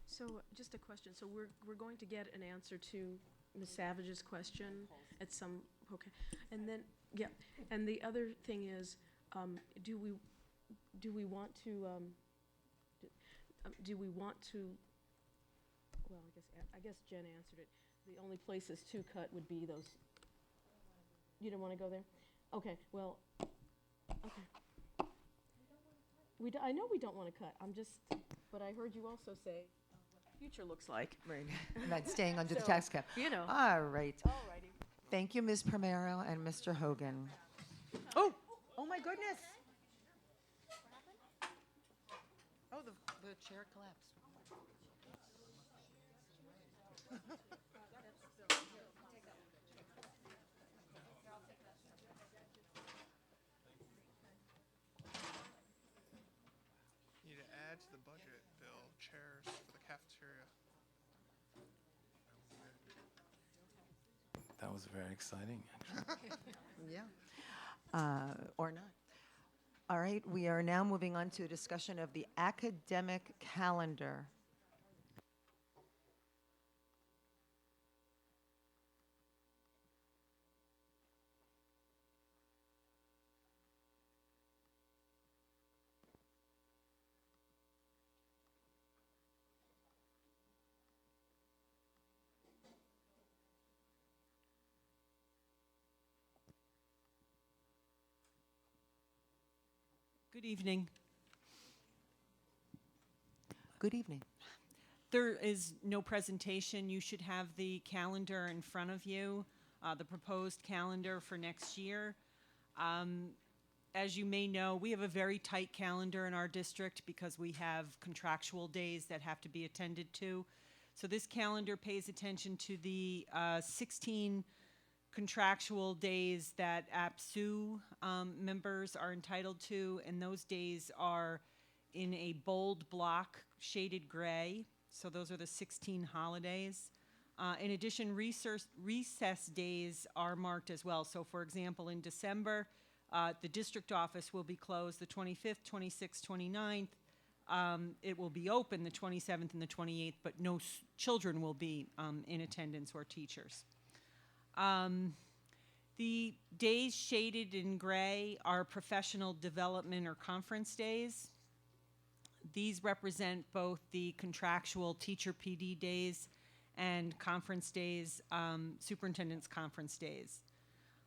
So just a question. So we're going to get an answer to Ms. Savage's question at some, okay. And then, yeah, and the other thing is, do we want to, well, I guess Jen answered it. The only places to cut would be those, you don't want to go there? Okay, well, okay. I know we don't want to cut. But I heard you also say what the future looks like. Right. Not staying under the So, tax cap. you know. All right. All righty. Thank you, Ms. Primero and Mr. Hogan. Oh my goodness. Oh, the chair collapsed. Need to add to the budget, Bill, chairs for the cafeteria. That was very exciting, actually. Yeah. Or not. All right, we are now moving on to a discussion of the academic calendar. Good evening. Good evening. There is no presentation. You should have the calendar in front of you, the proposed calendar for next year. As you may know, we have a very tight calendar in our district because we have contractual days that have to be attended to. So this calendar pays attention to the 16 contractual days that APSU members are entitled to, and those days are in a bold block shaded gray. So those are the 16 holidays. In addition, recess days are marked as well. So for example, in December, the district office will be closed the 25th, 26th, 29th. It will be open the 27th and the 28th, but no children will be in attendance or teachers. The days shaded in gray are professional development or conference days. These represent both the contractual teacher PD days and conference days, superintendent's conference days.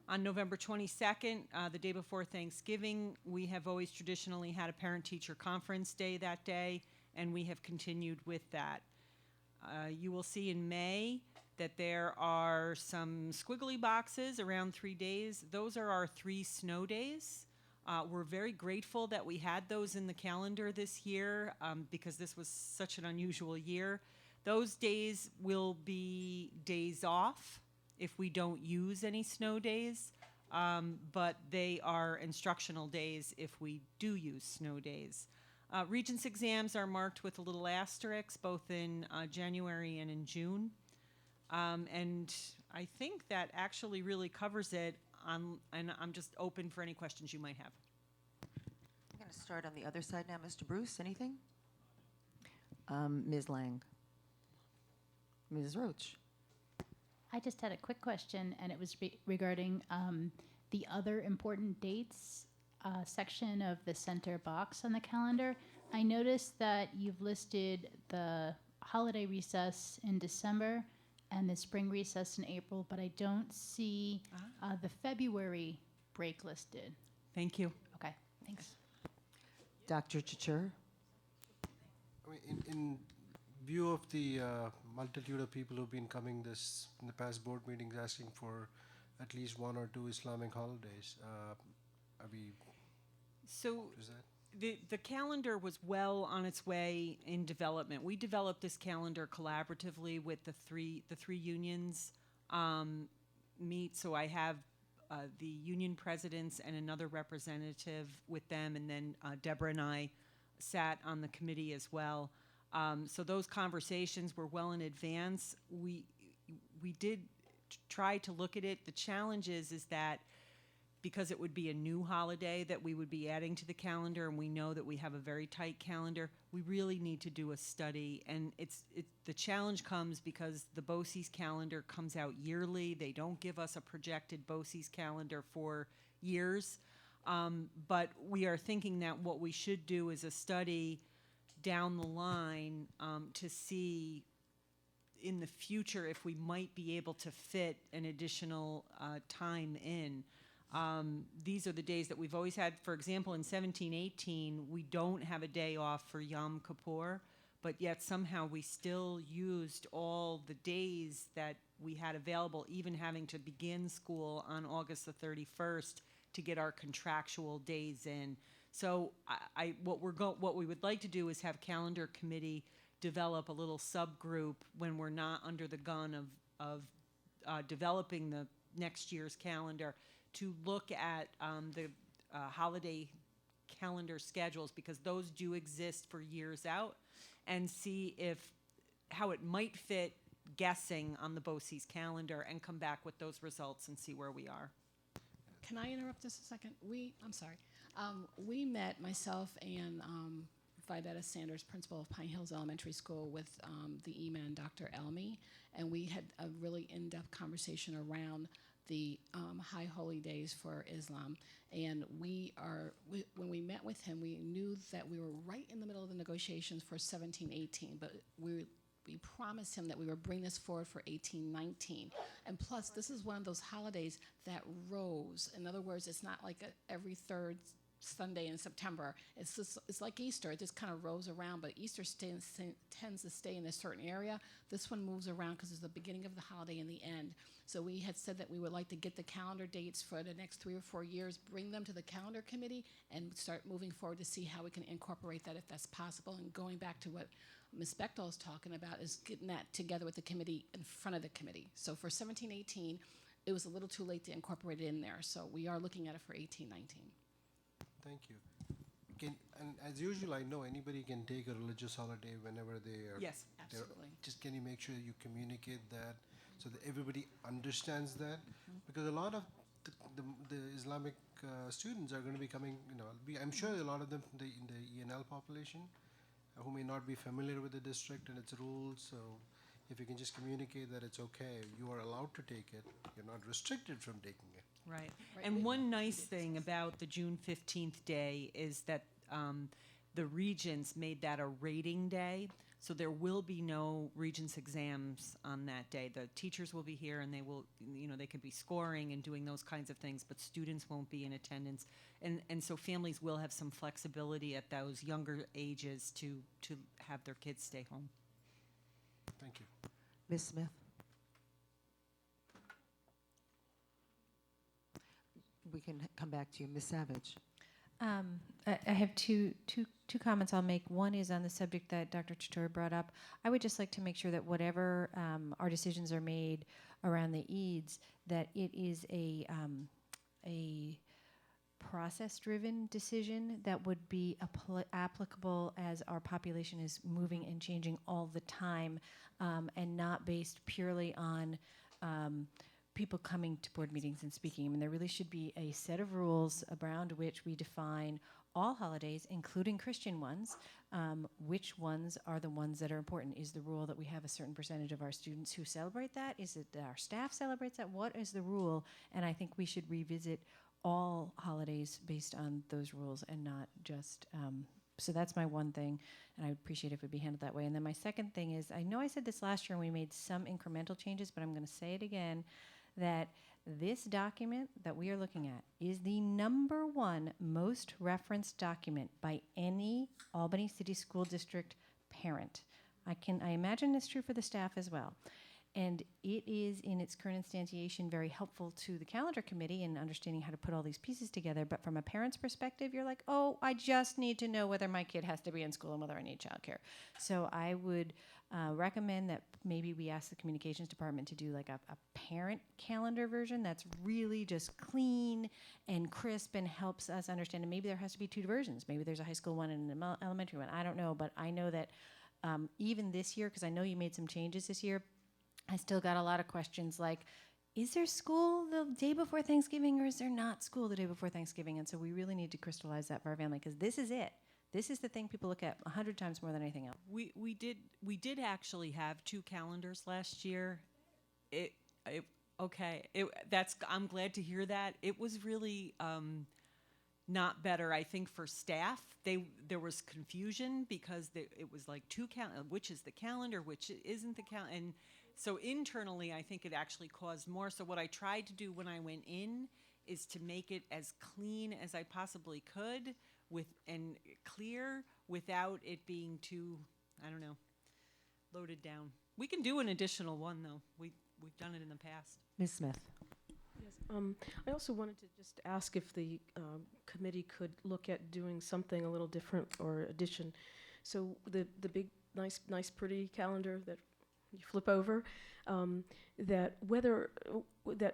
On November 22nd, the day before Thanksgiving, we have always traditionally had a parent-teacher conference day that day, and we have continued with that. You will see in May that there are some squiggly boxes around 3 days. Those are our 3 snow days. We're very grateful that we had those in the calendar this year because this was such an unusual year. Those days will be days off if we don't use any snow days, but they are instructional days if we do use snow days. Regents exams are marked with a little asterisk, both in January and in June. And I think that actually really covers it, and I'm just open for any questions you might have. I'm going to start on the other side now. Mr. Bruce, anything? Ms. Lang. Ms. Roach. I just had a quick question, and it was regarding the other important dates section of the center box on the calendar. I noticed that you've listed the holiday recess in December and the spring recess in April, but I don't see the February break listed. Thank you. Okay, thanks. Dr. Chichur. I mean, in view of the multitude of people who've been coming in the past board meetings asking for at least 1 or 2 Islamic holidays, are we? So is that? the calendar was well on its way in development. We developed this calendar collaboratively with the three unions meet. So I have the union presidents and another representative with them, and then Deborah and I sat on the committee as well. So those conversations were well in advance. We did try to look at it. The challenge is that because it would be a new holiday that we would be adding to the calendar, and we know that we have a very tight calendar, we really need to do a study. And the challenge comes because the BOCES calendar comes out yearly. They don't give us a projected BOCES calendar for years. But we are thinking that what we should do is a study down the line to see in the future if we might be able to fit an additional time in. These are the days that we've always had. For example, in 1718, we don't have a day off for Yom Kippur, but yet somehow we still used all the days that we had available, even having to begin school on August the 31st to get our contractual days in. So what we would like to do is have calendar committee develop a little subgroup when we're not under the gun of developing the next year's calendar, to look at the holiday calendar schedules, because those do exist for years out, and see how it might fit guessing on the BOCES calendar, and come back with those results and see where we are. Can I interrupt just a second? I'm sorry. We met, myself and Videtta Sanders, principal of Pine Hills Elementary School, with the EMA, Dr. Elmi, and we had a really in-depth conversation around the high holy days for Islam. And when we met with him, we knew that we were right in the middle of the negotiations for 1718, but we promised him that we would bring this forward for 1819. And plus, this is one of those holidays that rose. In other words, it's not like every third Sunday in September. It's like Easter. It just kind of rolls around, but Easter tends to stay in a certain area. This one moves around because it's the beginning of the holiday and the end. So we had said that we would like to get the calendar dates for the next 3 or 4 years, bring them to the calendar committee, and start moving forward to see how we can incorporate that if that's possible. And going back to what Ms. Bechtel is talking about is getting that together with the committee in front of the committee. So for 1718, it was a little too late to incorporate it in there. So we are looking at it for 1819. Thank you. And as usual, I know anybody can take a religious holiday whenever they are. Yes, absolutely. Just can you make sure you communicate that so that everybody understands that? Because a lot of the Islamic students are going to be coming. I'm sure a lot of them in the ENL population who may not be familiar with the district and its rules. So if you can just communicate that it's okay, you are allowed to take it. You're not restricted from taking it. Right. And one nice thing about the June 15th day is that the regents made that a rating day. So there will be no regents exams on that day. The teachers will be here, and they will, they could be scoring and doing those kinds of things, but students won't be in attendance. And so families will have some flexibility at those younger ages to have their kids stay home. Thank you. Ms. Smith. we can come back to you. Ms. Savage. I have two comments I'll make. One is on the subject that Dr. Chatur brought up. I would just like to make sure that whatever our decisions are made around the EADS, that it is a process-driven decision that would be applicable as our population is moving and changing all the time, and not based purely on people coming to board meetings and speaking. I mean, there really should be a set of rules around which we define all holidays, including Christian ones. Which ones are the ones that are important? Is the rule that we have a certain percentage of our students who celebrate that? Is it that our staff celebrates that? What is the rule? And I think we should revisit all holidays based on those rules and not just, so that's my one thing, and I would appreciate if it would be handled that way. And then my second thing is, I know I said this last year and we made some incremental changes, but I'm going to say it again, that this document that we are looking at is the #1 most referenced document by any Albany City School District parent. I imagine it's true for the staff as well. And it is, in its current instantiation, very helpful to the calendar committee in understanding how to put all these pieces together. But from a parent's perspective, you're like, oh, I just need to know whether my kid has to be in school and whether I need childcare. So I would recommend that maybe we ask the communications department to do like a parent calendar version that's really just clean and crisp and helps us understand. And maybe there has to be 2 versions. Maybe there's a high school one and an elementary one. I don't know. But I know that even this year, because I know you made some changes this year, I still got a lot of questions like, is there school the day before Thanksgiving or is there not school the day before Thanksgiving? And so we really need to crystallize that for our family, because this is it. This is the thing people look at 100 times more than anything else. We did actually have 2 calendars last year. I'm glad to hear that. It was really not better, I think, for staff. There was confusion because it was like 2 which is the calendar, which isn't the calendar, and so internally, I think it actually caused more. So what I tried to do when I went in is to make it as clean as I possibly could and clear without it being too, I don't know, loaded down. We can do an additional one, though. We've done it in the past. Ms. Smith. Yes, I also wanted to just ask if the committee could look at doing something a little different or addition. So the big, nice, pretty calendar that you flip over, that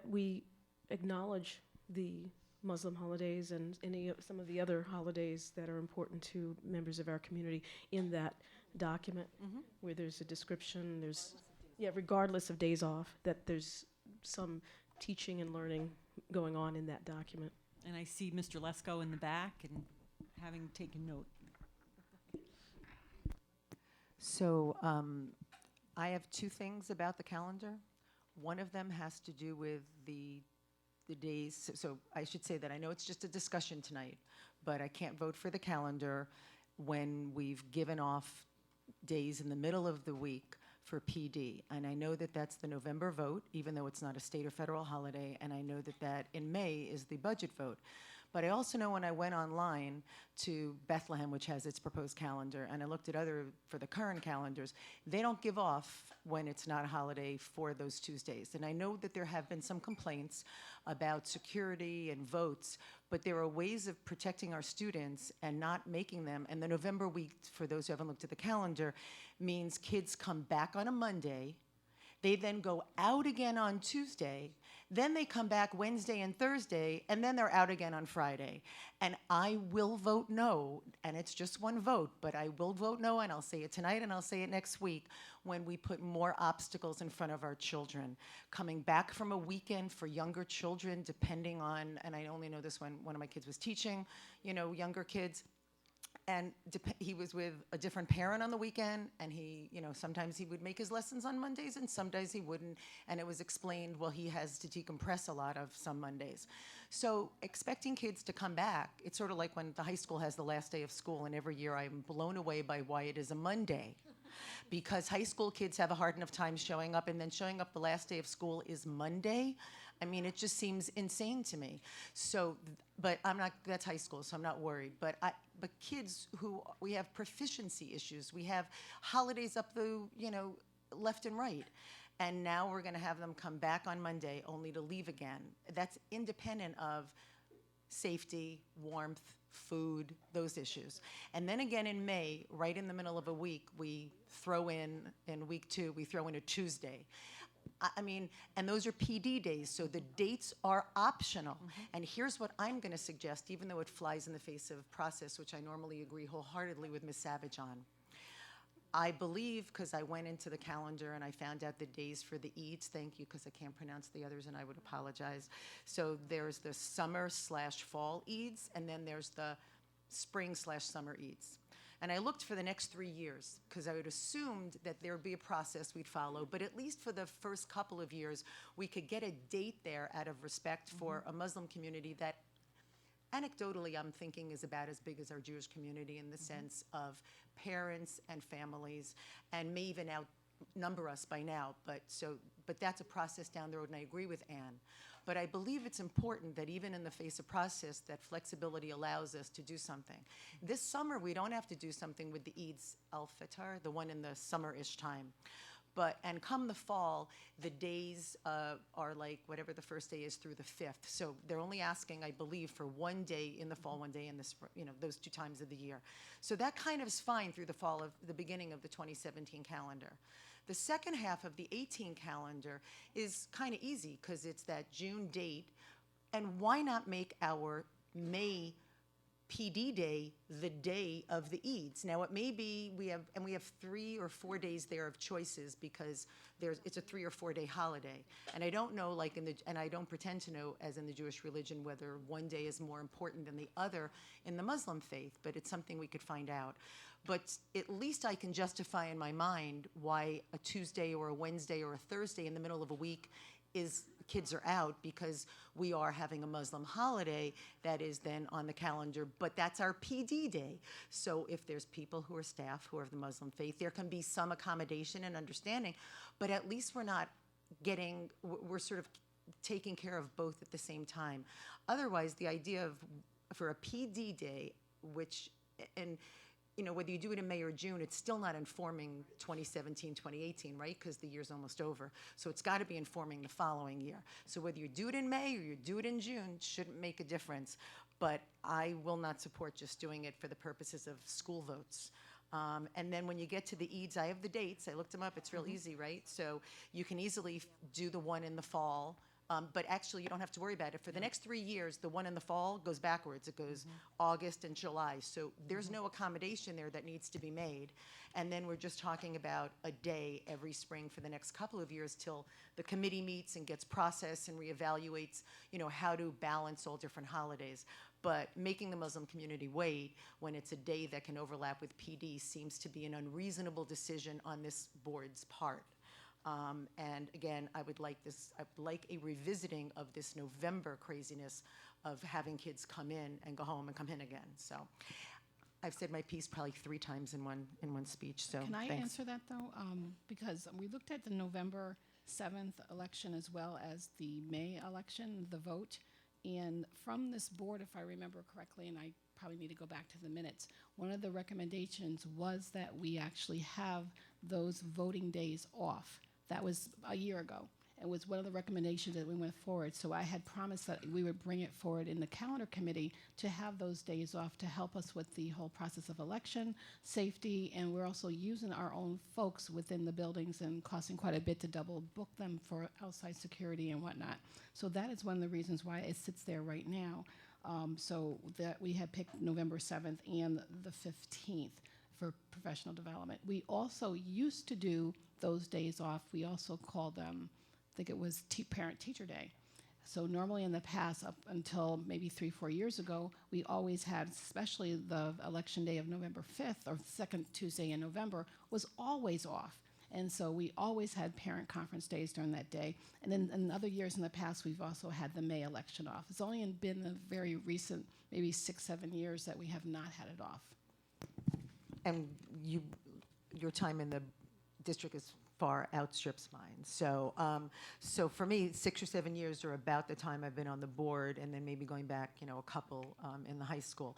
we acknowledge the Muslim holidays and some of the other holidays that are important to members of our community in that document, where there's a description, regardless of days off, that there's some teaching and learning going on in that document. And I see Mr. Lesko in the back and having taken note. So I have 2 things about the calendar. One of them has to do with the days. So I should say that I know it's just a discussion tonight, but I can't vote for the calendar when we've given off days in the middle of the week for PD. And I know that that's the November vote, even though it's not a state or federal holiday. And I know that in May is the budget vote. But I also know when I went online to Bethlehem, which has its proposed calendar, and I looked at for the current calendars, they don't give off when it's not a holiday for those Tuesdays. And I know that there have been some complaints about security and votes, but there are ways of protecting our students and not making them. And the November week, for those who haven't looked at the calendar, means kids come back on a Monday, they then go out again on Tuesday, then they come back Wednesday and Thursday, and then they're out again on Friday. And I will vote no, and it's just one vote, but I will vote no, and I'll say it tonight and I'll say it next week, when we put more obstacles in front of our children. Coming back from a weekend for younger children, depending on, and I only know this when one of my kids was teaching, younger kids, and he was with a different parent on the weekend, and sometimes he would make his lessons on Mondays and sometimes he wouldn't, and it was explained, well, he has to decompress a lot of some Mondays. So expecting kids to come back, it's sort of like when the high school has the last day of school, and every year I'm blown away by why it is a Monday. Because high school kids have a hard enough time showing up, and then showing up the last day of school is Monday. I mean, it just seems insane to me. So, but that's high school, so I'm not worried. But kids we have proficiency issues. We have holidays up the, left and right. And now we're going to have them come back on Monday only to leave again. That's independent of safety, warmth, food, those issues. And then again in May, right in the middle of a week, we throw in week 2, we throw in a Tuesday. I mean, and those are PD days, so the dates are optional. And here's what I'm going to suggest, even though it flies in the face of process, which I normally agree wholeheartedly with Ms. Savage on. I believe, because I went into the calendar and I found out the days for the Eids, thank you, because I can't pronounce the others and I would apologize. So there's the summer/fall Eids, and then there's the spring/summer Eids. And I looked for the next 3 years, because I would assumed that there would be a process we'd follow, but at least for the first couple of years, we could get a date there out of respect for a Muslim community that anecdotally, I'm thinking is about as big as our Jewish community in the sense of parents and families, and may even outnumber us by now. But that's a process down the road, and I agree with Anne. But I believe it's important that even in the face of process, that flexibility allows us to do something. This summer, we don't have to do something with the Eid al-Fitr, the one in the summer-ish time. And come the fall, the days are like whatever the first day is through the 5th. So they're only asking, I believe, for one day in the fall, one day in the spring, those 2 times of the year. So that kind of is fine through the beginning of the 2017 calendar. The second half of the 18 calendar is kind of easy because it's that June date. And why not make our May PD day the day of the Eids? Now, it may be we have 3 or 4 days there of choices because it's a 3 or 4 day holiday. And I don't know, and I don't pretend to know, as in the Jewish religion, whether one day is more important than the other in the Muslim faith, but it's something we could find out. But at least I can justify in my mind why a Tuesday or a Wednesday or a Thursday in the middle of a week kids are out, because we are having a Muslim holiday that is then on the calendar, but that's our PD day. So if there's people who are staff who are of the Muslim faith, there can be some accommodation and understanding, but at least we're sort of taking care of both at the same time. Otherwise, the idea for a PD day, whether you do it in May or June, it's still not informing 2017, 2018, right? Because the year's almost over. So it's got to be informing the following year. So whether you do it in May or you do it in June shouldn't make a difference. But I will not support just doing it for the purposes of school votes. And then when you get to the Eids, I have the dates. I looked them up. It's real easy, right? So you can easily do the one in the fall. But actually, you don't have to worry about it. For the next 3 years, the one in the fall goes backwards. It goes August and July. So there's no accommodation there that needs to be made. And then we're just talking about a day every spring for the next couple of years till the committee meets and gets processed and reevaluates, how to balance all different holidays. But making the Muslim community wait when it's a day that can overlap with PD seems to be an unreasonable decision on this board's part. And again, I would like a revisiting of this November craziness of having kids come in and go home and come in again. So I've said my piece probably 3 times in one speech. So Can I thanks. answer that though? Because we looked at the November 7th election as well as the May election, the vote. And from this board, if I remember correctly, and I probably need to go back to the minutes, one of the recommendations was that we actually have those voting days off. That was a year ago. It was one of the recommendations that we went forward. So I had promised that we would bring it forward in the calendar committee to have those days off to help us with the whole process of election, safety, and we're also using our own folks within the buildings and costing quite a bit to double book them for outside security and whatnot. So that is one of the reasons why it sits there right now. So that we had picked November 7th and the 15th for professional development. We also used to do those days off. We also called them, I think it was Parent-Teacher Day. So normally in the past, up until maybe 3-4 years ago, we always had, especially the election day of November 5th, or second Tuesday in November, was always off. And so we always had parent conference days during that day. And then in other years in the past, we've also had the May election off. It's only been the very recent, maybe 6-7 years that we have not had it off. And your time in the district is far outstrips mine. So, so for me, 6 or 7 years are about the time I've been on the board, and then maybe going back, a couple in the high school.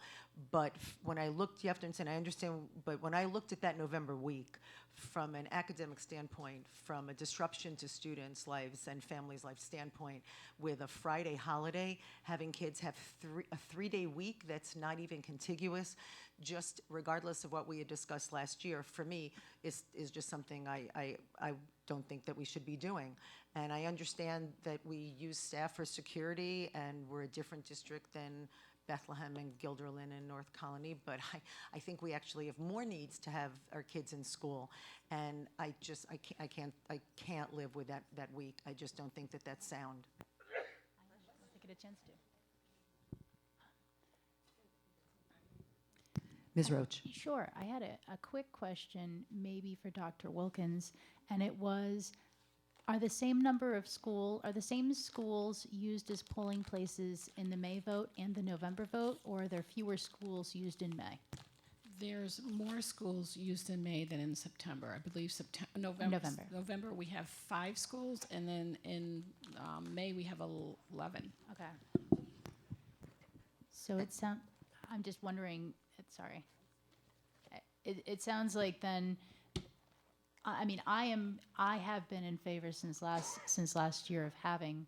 But when I looked, you have to understand, but when I looked at that November week, from an academic standpoint, from a disruption to students' lives and families' life standpoint, with a Friday holiday, having kids have a 3-day week that's not even contiguous, just regardless of what we had discussed last year, for me, is just something I don't think that we should be doing. And I understand that we use staff for security, and we're a different district than Bethlehem and Guilderland and North Colony, but I think we actually have more needs to have our kids in school, and I can't live with that week. I just don't think that that's sound. I'll take it a chance to. Ms. Roach. Sure. I had a quick question, maybe for Dr. Wilkins, and it was, are the same schools used as polling places in the May vote and the November vote, or are there fewer schools used in May? There's more schools used in May than in September. I believe November. We have 5 schools, and then in May we have 11. Okay. So I'm just wondering, sorry. It sounds like then, I mean, I have been in favor since last year of having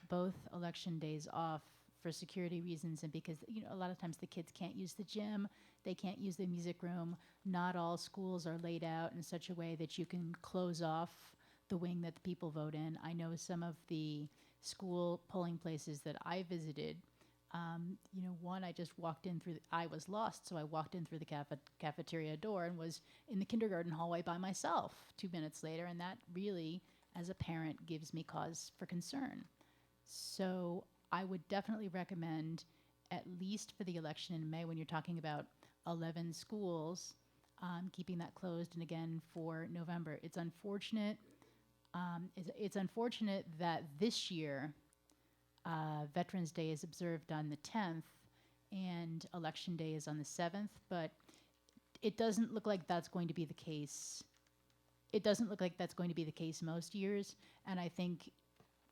both election days off for security reasons, and because a lot of times the kids can't use the gym, they can't use the music room. Not all schools are laid out in such a way that you can close off the wing that the people vote in. I know some of the school polling places that I visited. One I just walked in through. I was lost, so I walked in through the cafeteria door and was in the kindergarten hallway by myself 2 minutes later, and that really, as a parent, gives me cause for concern. So I would definitely recommend, at least for the election in May, when you're talking about 11 schools, keeping that closed, and again for November. It's unfortunate. It's unfortunate that this year Veterans Day is observed on the 10th and Election Day is on the 7th, but it doesn't look like that's going to be the case. It doesn't look like that's going to be the case most years, and I think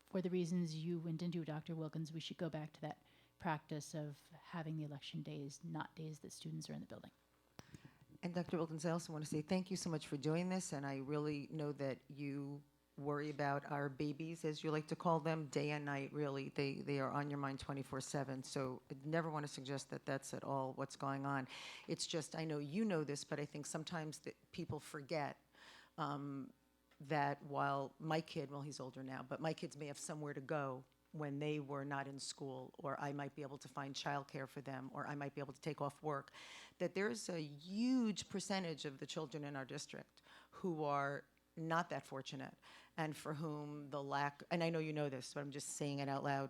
for the reasons you went into, Dr. Wilkins, we should go back to that practice of having the election days, not days that students are in the building. And Dr. Wilkins, I also want to say thank you so much for doing this, and I really know that you worry about our babies, as you like to call them, day and night, really. They are on your mind 24/7, so I never want to suggest that that's at all what's going on. It's just, I know you know this, but I think sometimes that people forget that while my kid, well, he's older now, but my kids may have somewhere to go when they were not in school, or I might be able to find childcare for them, or I might be able to take off work, that there's a huge percentage of the children in our district who are not that fortunate, and for whom the lack, and I know you know this, but I'm just saying it out loud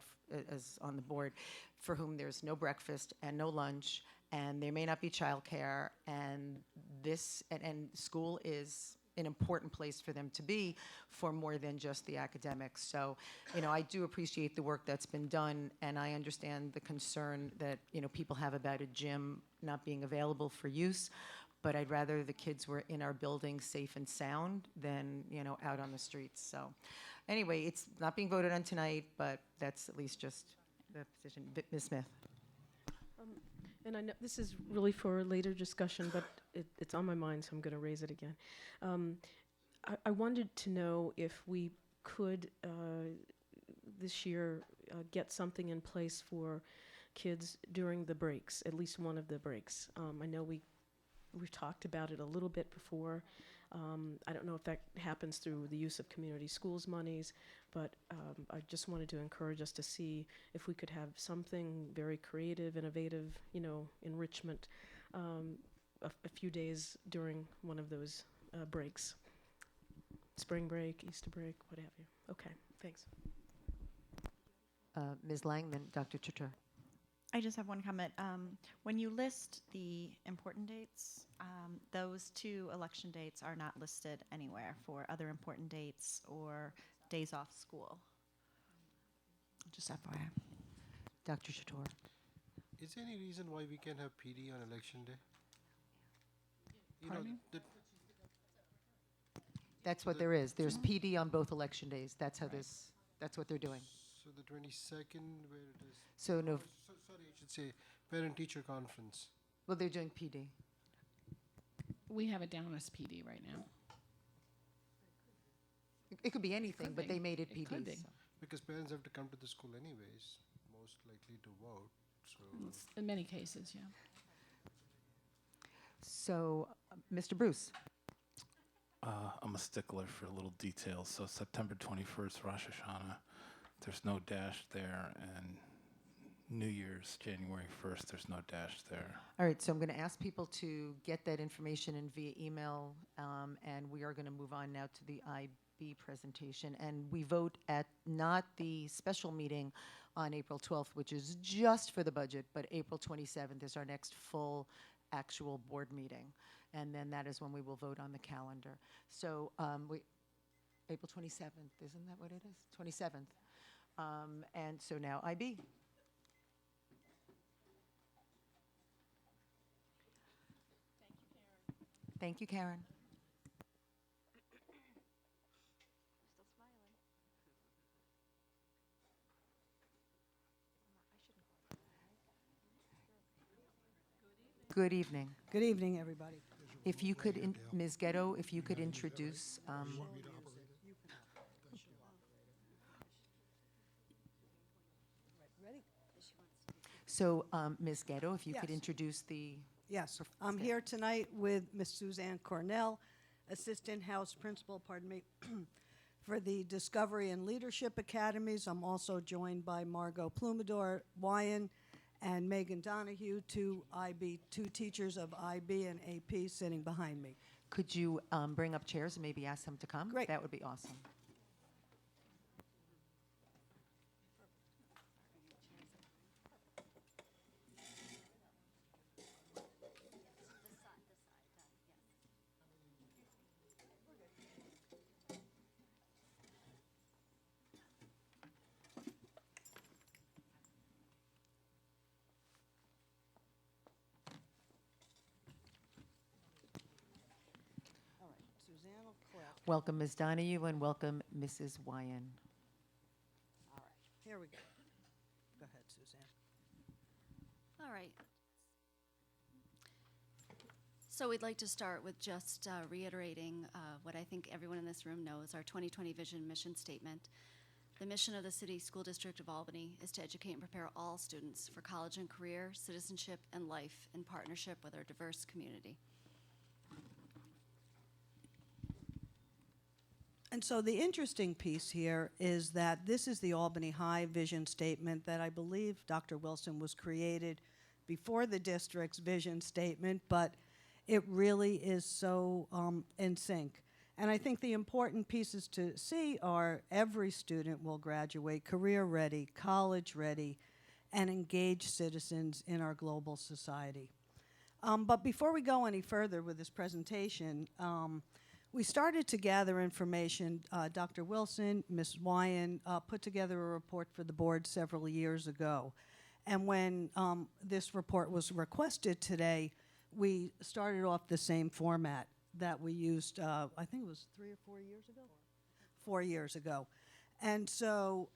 as on the board, for whom there's no breakfast and no lunch, and there may not be childcare, and school is an important place for them to be for more than just the academics. So, I do appreciate the work that's been done, and I understand the concern that, people have about a gym not being available for use, but I'd rather the kids were in our building safe and sound than, out on the streets. So anyway, it's not being voted on tonight, but that's at least just the position. Ms. Smith. And I know this is really for later discussion, but it's on my mind, so I'm going to raise it again. I wanted to know if we could, this year, get something in place for kids during the breaks, at least one of the breaks. I know we've talked about it a little bit before. I don't know if that happens through the use of community schools monies, but I just wanted to encourage us to see if we could have something very creative, innovative, enrichment, a few days during one of those breaks. Spring break, Easter break, what have you. Okay, thanks. Ms. Lang, then Dr. Chitra. I just have one comment. When you list the important dates, those 2 election dates are not listed anywhere for other important dates or days off school. Just FYI. Dr. Chator. Is there any reason why we can't have PD on election day? Pardon me? That's what there is. There's PD on both election days. That's how that's what they're doing. So the 22nd, where it is? So no. Sorry, I should say parent-teacher conference. Well, they're doing PD. We have it down as PD right now. It could be anything, could but be. they made it It could PD. be. so. Because parents have to come to the school anyways, most likely to vote, so. In many cases, yeah. So, Mr. Bruce, I'm a stickler for little details. So September 21st, Rosh Hashanah, there's no dash there, and New Year's, January 1st, there's no dash there. all right, so I'm going to ask people to get that information in via email, and we are going to move on now to the IB presentation. And we vote at not the special meeting on April 12th, which is just for the budget, but April 27th is our next full actual board meeting. And then that is when we will vote on the calendar. So April 27th, isn't that what it is? 27th. And so now IB. Thank you, Karen. Good evening. Good evening, everybody. If you could, Ms. Ghetto, if you could introduce. Ready? So, Ms. Ghetto, if you could Yes. introduce the. Yes, I'm here tonight with Miss Suzanne Cornell, Assistant House Principal, for the Discovery and Leadership Academies. I'm also joined by Margot Plumador Wyan and Megan Donahue, two teachers of IB and AP sitting behind me. Could you bring up chairs and maybe ask them to come? Great. That would be awesome. All right, Suzanne will clap. Welcome, Ms. Donahue, and welcome, Mrs. Wyan. All right, here we go. Go ahead, Suzanne. All right. So we'd like to start with just reiterating what I think everyone in this room knows, our 2020 Vision Mission Statement. The mission of the City School District of Albany is to educate and prepare all students for college and career, citizenship, and life in partnership with our diverse community. And so the interesting piece here is that this is the Albany High vision statement that I believe Dr. Wilson was created before the district's vision statement, but it really is so in sync. And I think the important pieces to see are every student will graduate career ready, college ready, and engaged citizens in our global society. But before we go any further with this presentation, we started to gather information. Dr. Wilson, Ms. Wyan put together a report for the board several years ago. And when this report was requested today, we started off the same format that we used, I think it was 3 or 4 years ago? 4 years ago. And so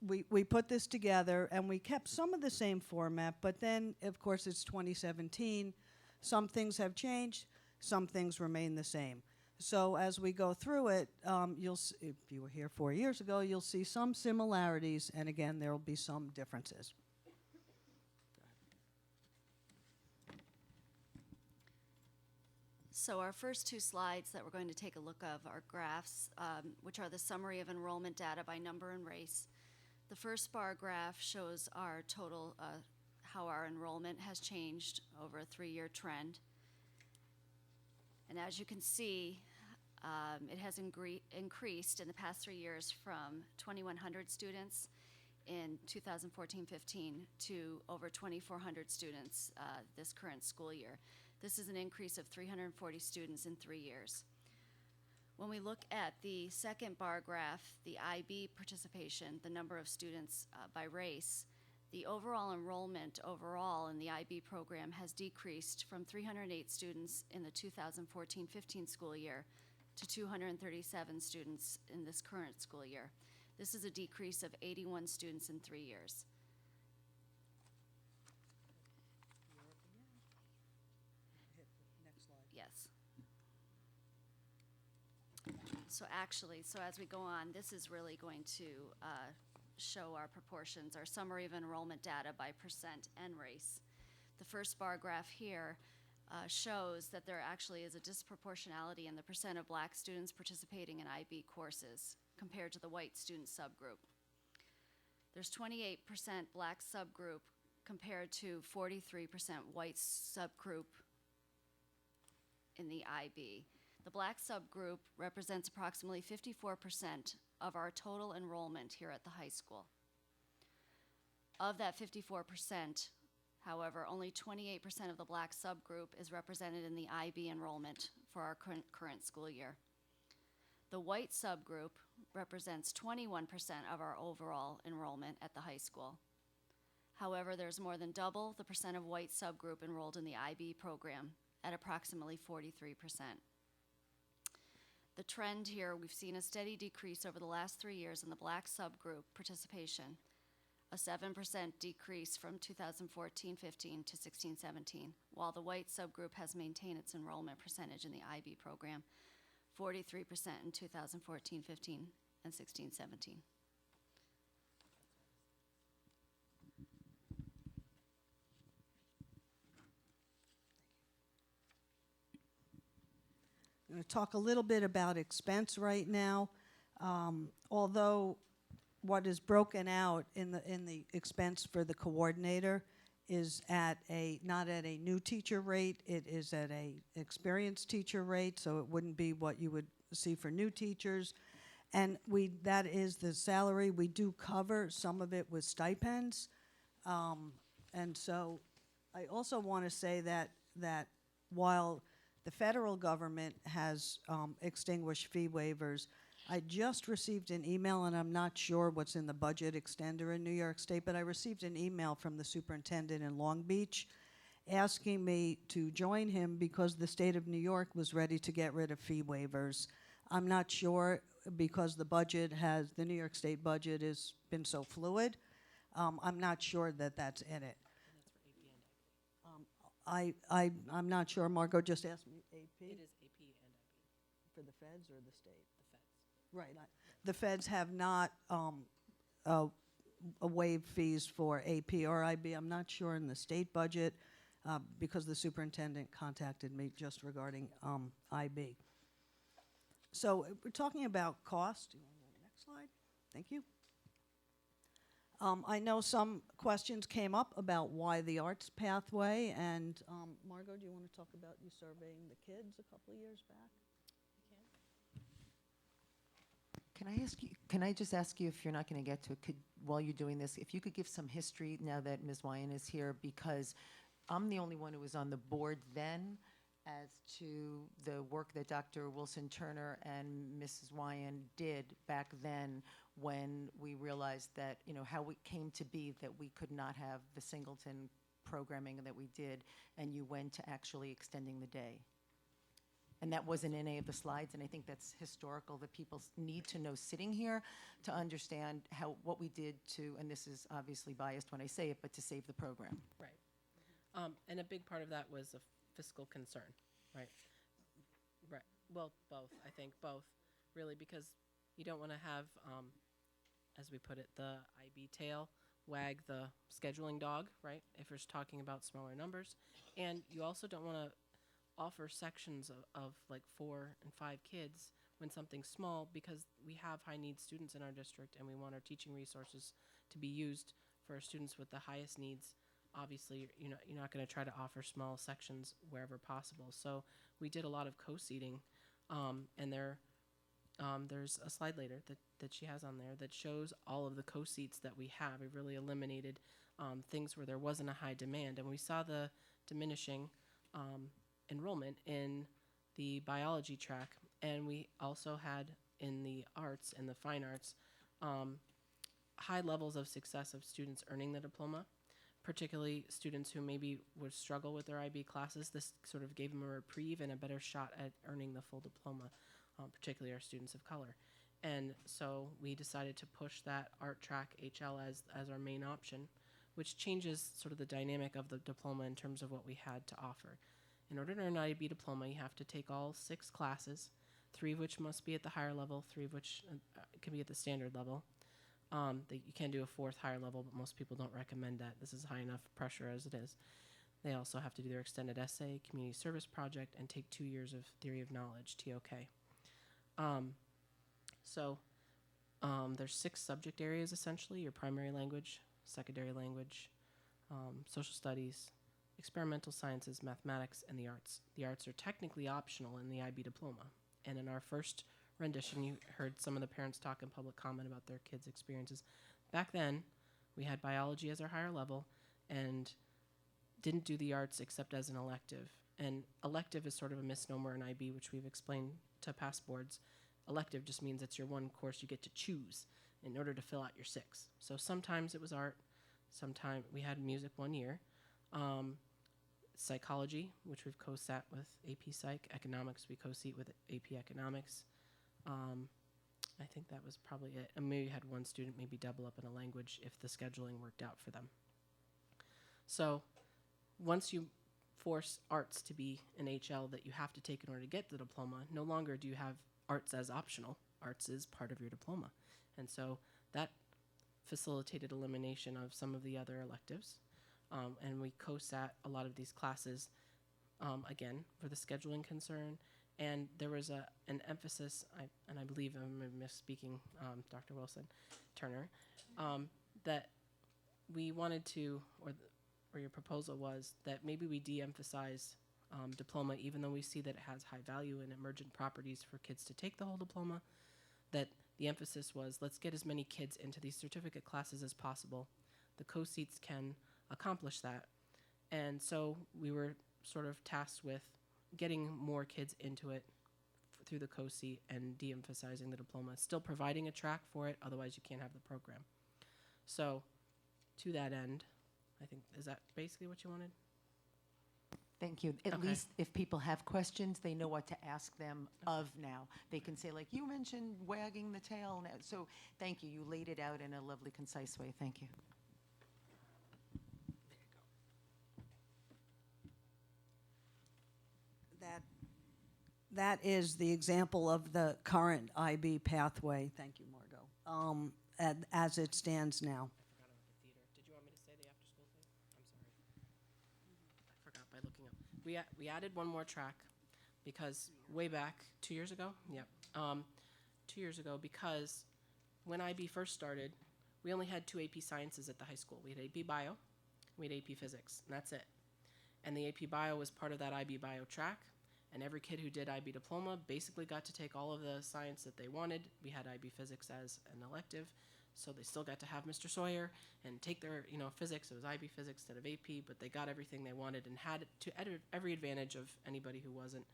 we put this together and we kept some of the same format, but then, of course, it's 2017. Some things have changed, some things remain the same. So as we go through it, if you were here 4 years ago, you'll see some similarities, and again, there will be some differences. So our first two slides that we're going to take a look of are graphs, which are the summary of enrollment data by number and race. The first bar graph shows our total, how our enrollment has changed over a 3-year trend. And as you can see, it has increased in the past 3 years from 2,100 students in 2014-15 to over 2,400 students this current school year. This is an increase of 340 students in 3 years. When we look at the second bar graph, the IB participation, the number of students by race, the overall enrollment overall in the IB program has decreased from 308 students in the 2014-15 school year to 237 students in this current school year. This is a decrease of 81 students in 3 years. So actually, so as we go on, this is really going to show our proportions, our summary of enrollment data by percent and race. The first bar graph here shows that there actually is a disproportionality in the percent of black students participating in IB courses compared to the white student subgroup. There's 28% black subgroup compared to 43% white subgroup in the IB. The black subgroup represents approximately 54% of our total enrollment here at the high school. Of that 54%, however, only 28% of the black subgroup is represented in the IB enrollment for our current school year. The white subgroup represents 21% of our overall enrollment at the high school. However, there's more than double the percent of white subgroup enrolled in the IB program at approximately 43%. The trend here, we've seen a steady decrease over the last 3 years in the black subgroup participation, a 7% decrease from 2014-15 to 16-17, while the white subgroup has maintained its enrollment percentage in the IB program, 43% in 2014-15 and 16-17. I'm going to talk a little bit about expense right now. Although what is broken out in the expense for the coordinator is at not at a new teacher rate, it is at a experienced teacher rate, so it wouldn't be what you would see for new teachers. And that is the salary. We do cover some of it with stipends. And so I also want to say that while the federal government has extinguished fee waivers, I just received an email, and I'm not sure what's in the budget extender in New York State, but I received an email from the superintendent in Long Beach asking me to join him because the state of New York was ready to get rid of fee waivers. I'm not sure because the New York State budget has been so fluid. I'm not sure that that's in it. I'm not sure. Margot just asked me AP. It is AP and IB. For the feds or the state? The feds. Right. The feds have not waived fees for AP or IB. I'm not sure in the state budget because the superintendent contacted me just regarding IB. So we're talking about cost. Do you want to go to the next slide? Thank you. I know some questions came up about why the arts pathway, and Margot, do you want to talk about you surveying the kids a couple of years back? Can I just ask you, if you're not going to get to it, while you're doing this, if you could give some history now that Ms. Wyan is here, because I'm the only one who was on the board then as to the work that Dr. Wilson Turner and Mrs. Wyan did back then when we realized that, how it came to be that we could not have the singleton programming that we did, and you went to actually extending the day. And that wasn't in any of the slides, and I think that's historical that people need to know sitting here to understand what we did to, and this is obviously biased when I say it, but to save the program. Right. And a big part of that was a fiscal concern, right? Right. Well, both, I think, both, really, because you don't want to have, as we put it, the IB tail wag the scheduling dog, right, if you're talking about smaller numbers. And you also don't want to offer sections of like 4 and 5 kids when something's small, because we have high needs students in our district and we want our teaching resources to be used for our students with the highest needs. Obviously, you're not going to try to offer small sections wherever possible. So we did a lot of co-seating, and there's a slide later that she has on there that shows all of the co-seats that we have. We really eliminated things where there wasn't a high demand, and we saw the diminishing enrollment in the biology track, and we also had in the arts and the fine arts high levels of success of students earning the diploma, particularly students who maybe would struggle with their IB classes. This sort of gave them a reprieve and a better shot at earning the full diploma, particularly our students of color. And so we decided to push that art track HL as our main option, which changes sort of the dynamic of the diploma in terms of what we had to offer. In order to earn an IB diploma, you have to take all 6 classes 3 of which must be at the higher level, 3 of which can be at the standard level. You can do a 4th higher level, but most people don't recommend that. This is high enough pressure as it is. They also have to do their extended essay, community service project, and take 2 years of theory of knowledge, TOK. There's 6 subject areas essentially: your primary language, secondary language, social studies, experimental sciences, mathematics, and the arts. The arts are technically optional in the IB diploma. And in our first rendition, you heard some of the parents talk in public comment about their kids' experiences. Back then, we had biology as our higher level and didn't do the arts except as an elective. And elective is sort of a misnomer in IB, which we've explained to past boards. Elective just means it's your one course you get to choose in order to fill out your 6. So sometimes it was art, sometimes we had music one year, psychology, which we've co-sat with AP Psych, economics we co-seat with AP Economics. I think that was probably it. And maybe had one student maybe double up in a language if the scheduling worked out for them. So once you force arts to be an HL that you have to take in order to get the diploma, no longer do you have arts as optional. Arts is part of your diploma. And so that facilitated elimination of some of the other electives. And we co-sat a lot of these classes, again, for the scheduling concern. And there was an emphasis, and I believe I'm misspeaking, Dr. Wilson Turner, that we wanted to, or your proposal was, that maybe we de-emphasize diploma, even though we see that it has high value and emergent properties for kids to take the whole diploma, that the emphasis was, let's get as many kids into these certificate classes as possible. The co-seats can accomplish that. And so we were sort of tasked with getting more kids into it through the co-seat and de-emphasizing the diploma, still providing a track for it, otherwise you can't have the program. So to that end, I think, is that basically what you wanted? Thank you. At Okay. least if people have questions, they know what to ask them of now. They can say, like, you mentioned wagging the tail. Now. So thank you. You laid it out in a lovely, concise way. Thank you. That is the example of the current IB pathway. Thank you, Margot. As it stands now. Did you want me to say the after-school thing? I'm sorry. I forgot by looking up. We added one more track because way back 2 years ago, 2 years ago, because when IB first started, we only had 2 AP Sciences at the high school. We had AP Bio, we had AP Physics, and that's it. And the AP Bio was part of that IB Bio track. And every kid who did IB Diploma basically got to take all of the science that they wanted. We had IB Physics as an elective, so they still got to have Mr. Sawyer and take their, physics. It was IB Physics instead of AP, but they got everything they wanted and had every advantage of anybody who wasn't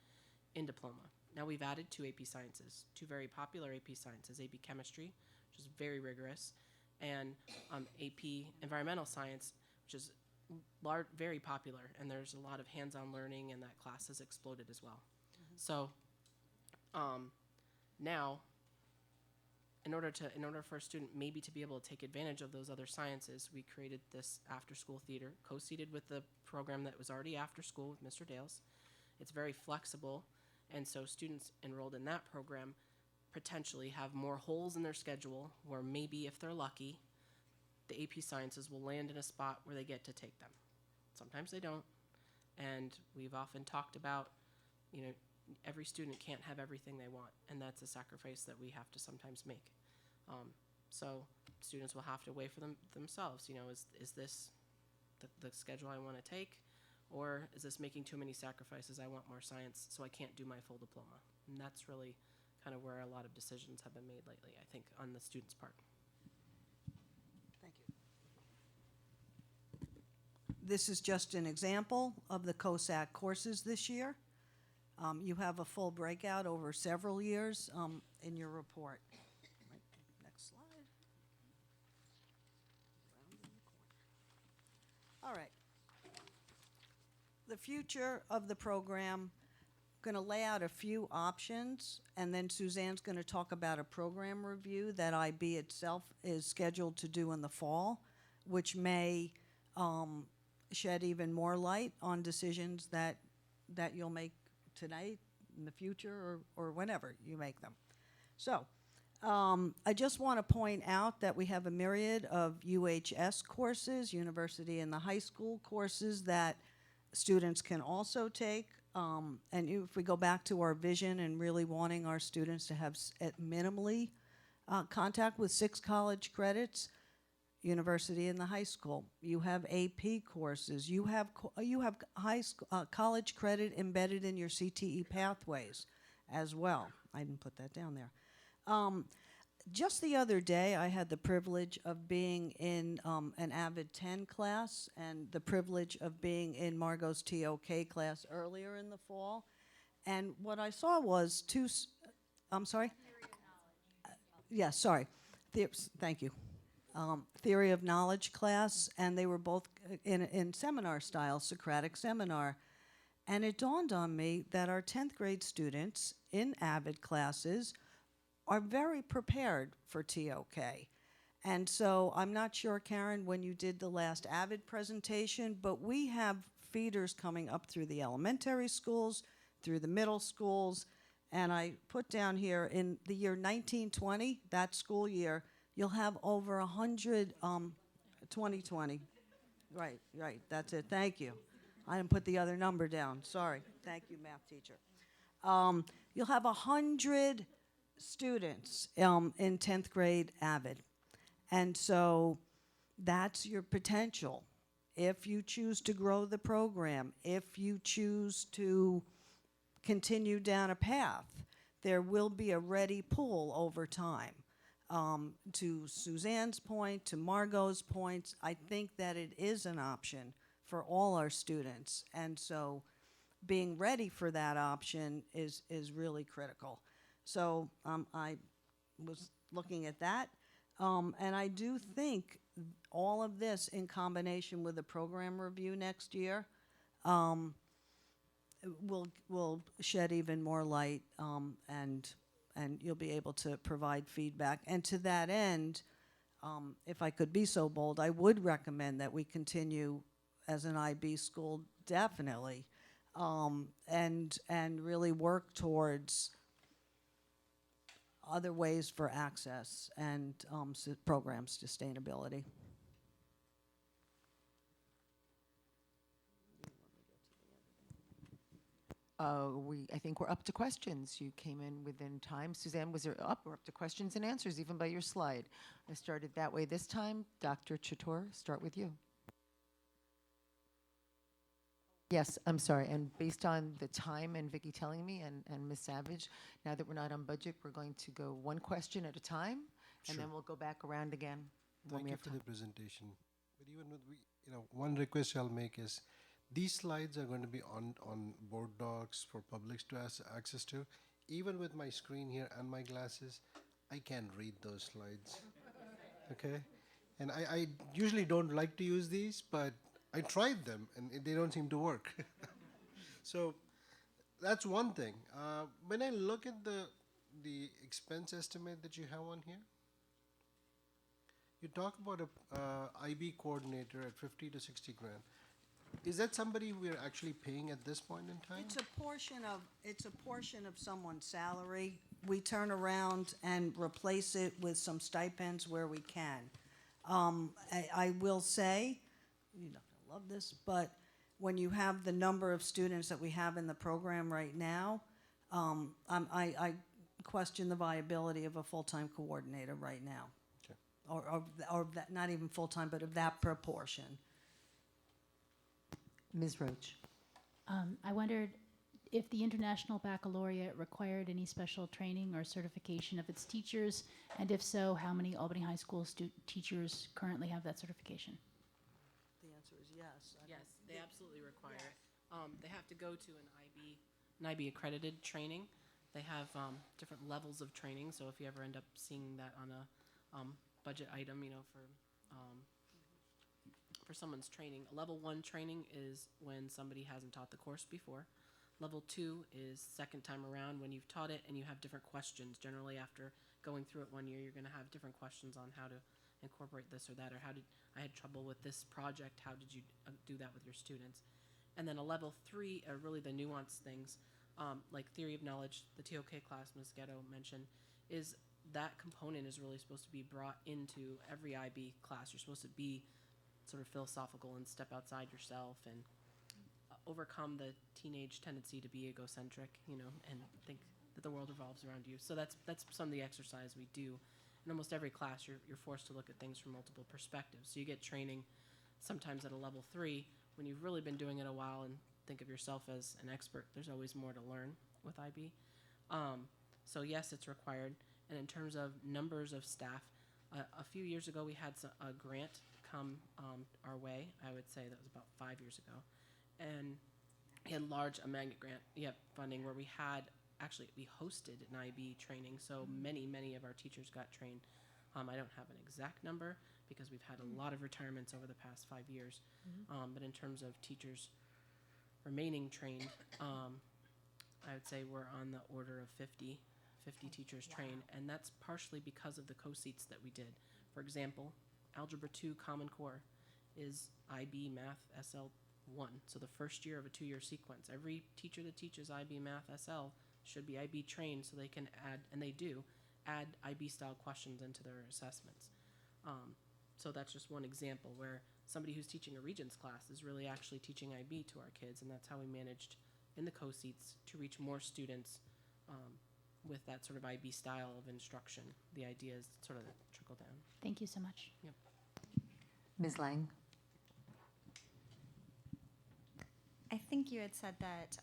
in Diploma. Now we've added 2 AP Sciences, 2 very popular AP Sciences, AP Chemistry, which is very rigorous, and AP Environmental Science, which is very popular, and there's a lot of hands-on learning, and that class has exploded as well. So now, in order for a student maybe to be able to take advantage of those other sciences, we created this after-school theater, co-seated with the program that was already after school with Mr. Dales. It's very flexible, and so students enrolled in that program potentially have more holes in their schedule where maybe if they're lucky, the AP Sciences will land in a spot where they get to take them. Sometimes they don't, and we've often talked about, every student can't have everything they want, and that's a sacrifice that we have to sometimes make. So students will have to weigh for themselves, is this the schedule I want to take, or is this making too many sacrifices? I want more science, so I can't do my full diploma. And that's really kind of where a lot of decisions have been made lately, I think, on the students' part. This is just an example of the COSAC courses this year. You have a full breakout over several years in your report. Right, next slide. All right. The future of the program, I'm going to lay out a few options, and then Suzanne's going to talk about a program review that IB itself is scheduled to do in the fall, which may shed even more light on decisions that you'll make tonight in the future or whenever you make them. So, I just want to point out that we have a myriad of UHS courses, university and the high school courses that students can also take. If we go back to our vision and really wanting our students to have at minimally contact with 6 college credits, university and the high school. You have AP courses. You have college credit embedded in your CTE pathways as well. I didn't put that down there. Just the other day, I had the privilege of being in an AVID 10 class and the privilege of being in Margot's TOK class earlier in the fall. And what I saw was I'm sorry? Yes, sorry. Thank you. Theory of knowledge class, and they were both in seminar style, Socratic seminar. And it dawned on me that our 10th grade students in AVID classes are very prepared for TOK. And so I'm not sure, Karen, when you did the last AVID presentation, but we have feeders coming up through the elementary schools, through the middle schools, and I put down here in the year 1920, that school year, you'll have over 100, 2020. Right, that's it, thank you. I didn't put the other number down, sorry. Thank you, math teacher. You'll have 100 students in 10th grade AVID. And so that's your potential. If you choose to grow the program, if you choose to continue down a path, there will be a ready pool over time. To Suzanne's point, to Margot's points, I think that it is an option for all our students. And so being ready for that option is really critical. So I was looking at that. And I do think all of this in combination with the program review next year will shed even more light and you'll be able to provide feedback. And to that end, if I could be so bold, I would recommend that we continue as an IB school, definitely, and really work towards other ways for access and program sustainability. I think we're up to questions. You came in within time. Suzanne, was there up? We're up to questions and answers, even by your slide. I started that way this time. Dr. Chator, start with you. Yes, I'm sorry. And based on the time and Vicki telling me and Ms. Savage, now that we're not on budget, we're going to go one question at a time, and then we'll go back around again when Thank we you have for time. the presentation. But even with one request I'll make is these slides are going to be on board docs for publics to access to. Even with my screen here and my glasses, I can't read those slides. Okay? And I usually don't like to use these, but I tried them and they don't seem to work. So that's one thing. When I look at the expense estimate that you have on here, you talk about a IB coordinator at 50 to 60 grand. Is that somebody we're actually paying at this point in time? It's a portion of someone's salary. We turn around and replace it with some stipends where we can. I will say, you're not gonna love this, but when you have the number of students that we have in the program right now, I question the viability of a full-time coordinator right now. Okay. Or that, not even full-time, but of that proportion. Ms. Roach. I wondered if the International Baccalaureate required any special training or certification of its teachers, and if so, how many Albany High School teachers currently have that certification? The answer is yes. Yes, they absolutely require it. They have to go to an IB accredited training. They have different levels of training, so if you ever end up seeing that on a budget item, for someone's training, level 1 training is when somebody hasn't taught the course before. Level 2 is second time around when you've taught it and you have different questions. Generally, after going through it 1 year, you're going to have different questions on how to incorporate this or that, or I had trouble with this project, how did you do that with your students? And then a level 3 are really the nuanced things. like theory of knowledge, the TOK class Ms. Ghetto mentioned, is that component is really supposed to be brought into every IB class. You're supposed to be sort of philosophical and step outside yourself and overcome the teenage tendency to be egocentric, you know, and think that the world revolves around you. So that's some of the exercise we do. In almost every class, you're forced to look at things from multiple perspectives. So you get training sometimes at a level 3 when you've really been doing it a while and think of yourself as an expert. There's always more to learn with IB. So yes, it's required. And in terms of numbers of staff, a few years ago we had a grant come our way. I would say that was about 5 years ago. And we had large, a magnet grant, funding where we hosted an IB training. So many of our teachers got trained. I don't have an exact number because we've had a lot of retirements over the past 5 years. But in terms of teachers remaining trained, I would say we're on the order of 50 teachers trained, and that's partially because of the co-seats that we did. For example, Algebra 2 Common Core is IB Math SL1, so the first year of a 2-year sequence. Every teacher that teaches IB Math SL should be IB trained so they can add, and they do, add IB-style questions into their assessments. So that's just one example where somebody who's teaching a Regents class is really actually teaching IB to our kids, and that's how we managed in the co-seats to reach more students with that sort of IB style of instruction. The idea is sort of trickle down. Thank you so much. Yep. Ms. Lang? I think you had said that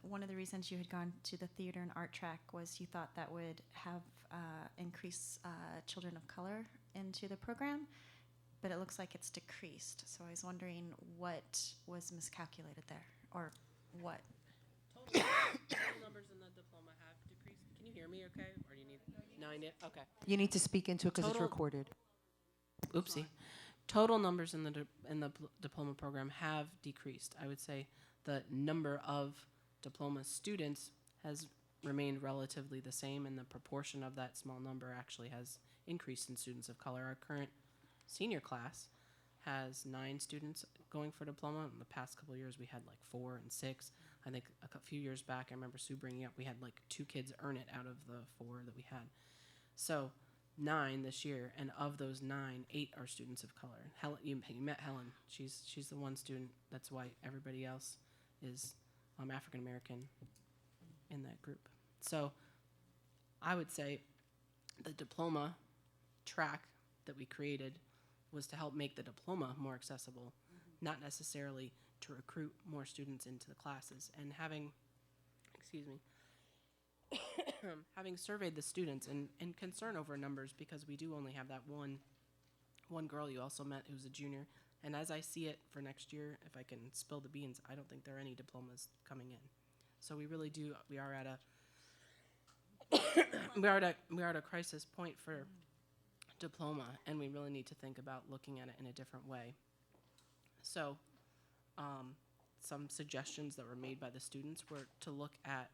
one of the reasons you had gone to the theater and art track was you thought that would have increased children of color into the program, but it looks like it's decreased. So I was wondering what was miscalculated there, or what? Total numbers in the diploma have decreased. Can you hear me okay? Or do you need, no, I need, okay. You need to speak into it because it's Total- recorded. Oopsie. Total numbers in the diploma program have decreased. I would say the number of diploma students has remained relatively the same, and the proportion of that small number actually has increased in students of color. Our current senior class has 9 students going for diploma. In the past couple of years, we had like 4 and 6. I think a few years back, I remember Sue bringing up, we had like 2 kids earn it out of the 4 that we had. So 9 this year, and of those 9, 8 are students of color. Helen, you met Helen. She's the one student. That's white. Everybody else is African American in that group. So I would say the diploma track that we created was to help make the diploma more accessible, not necessarily to recruit more students into the classes. And having surveyed the students and concern over numbers, because we do only have that one girl you also met who's a junior. And as I see it for next year, if I can spill the beans, I don't think there are any diplomas coming in. So we really do, we are at a crisis point for diploma, and we really need to think about looking at it in a different way. So some suggestions that were made by the students were to look at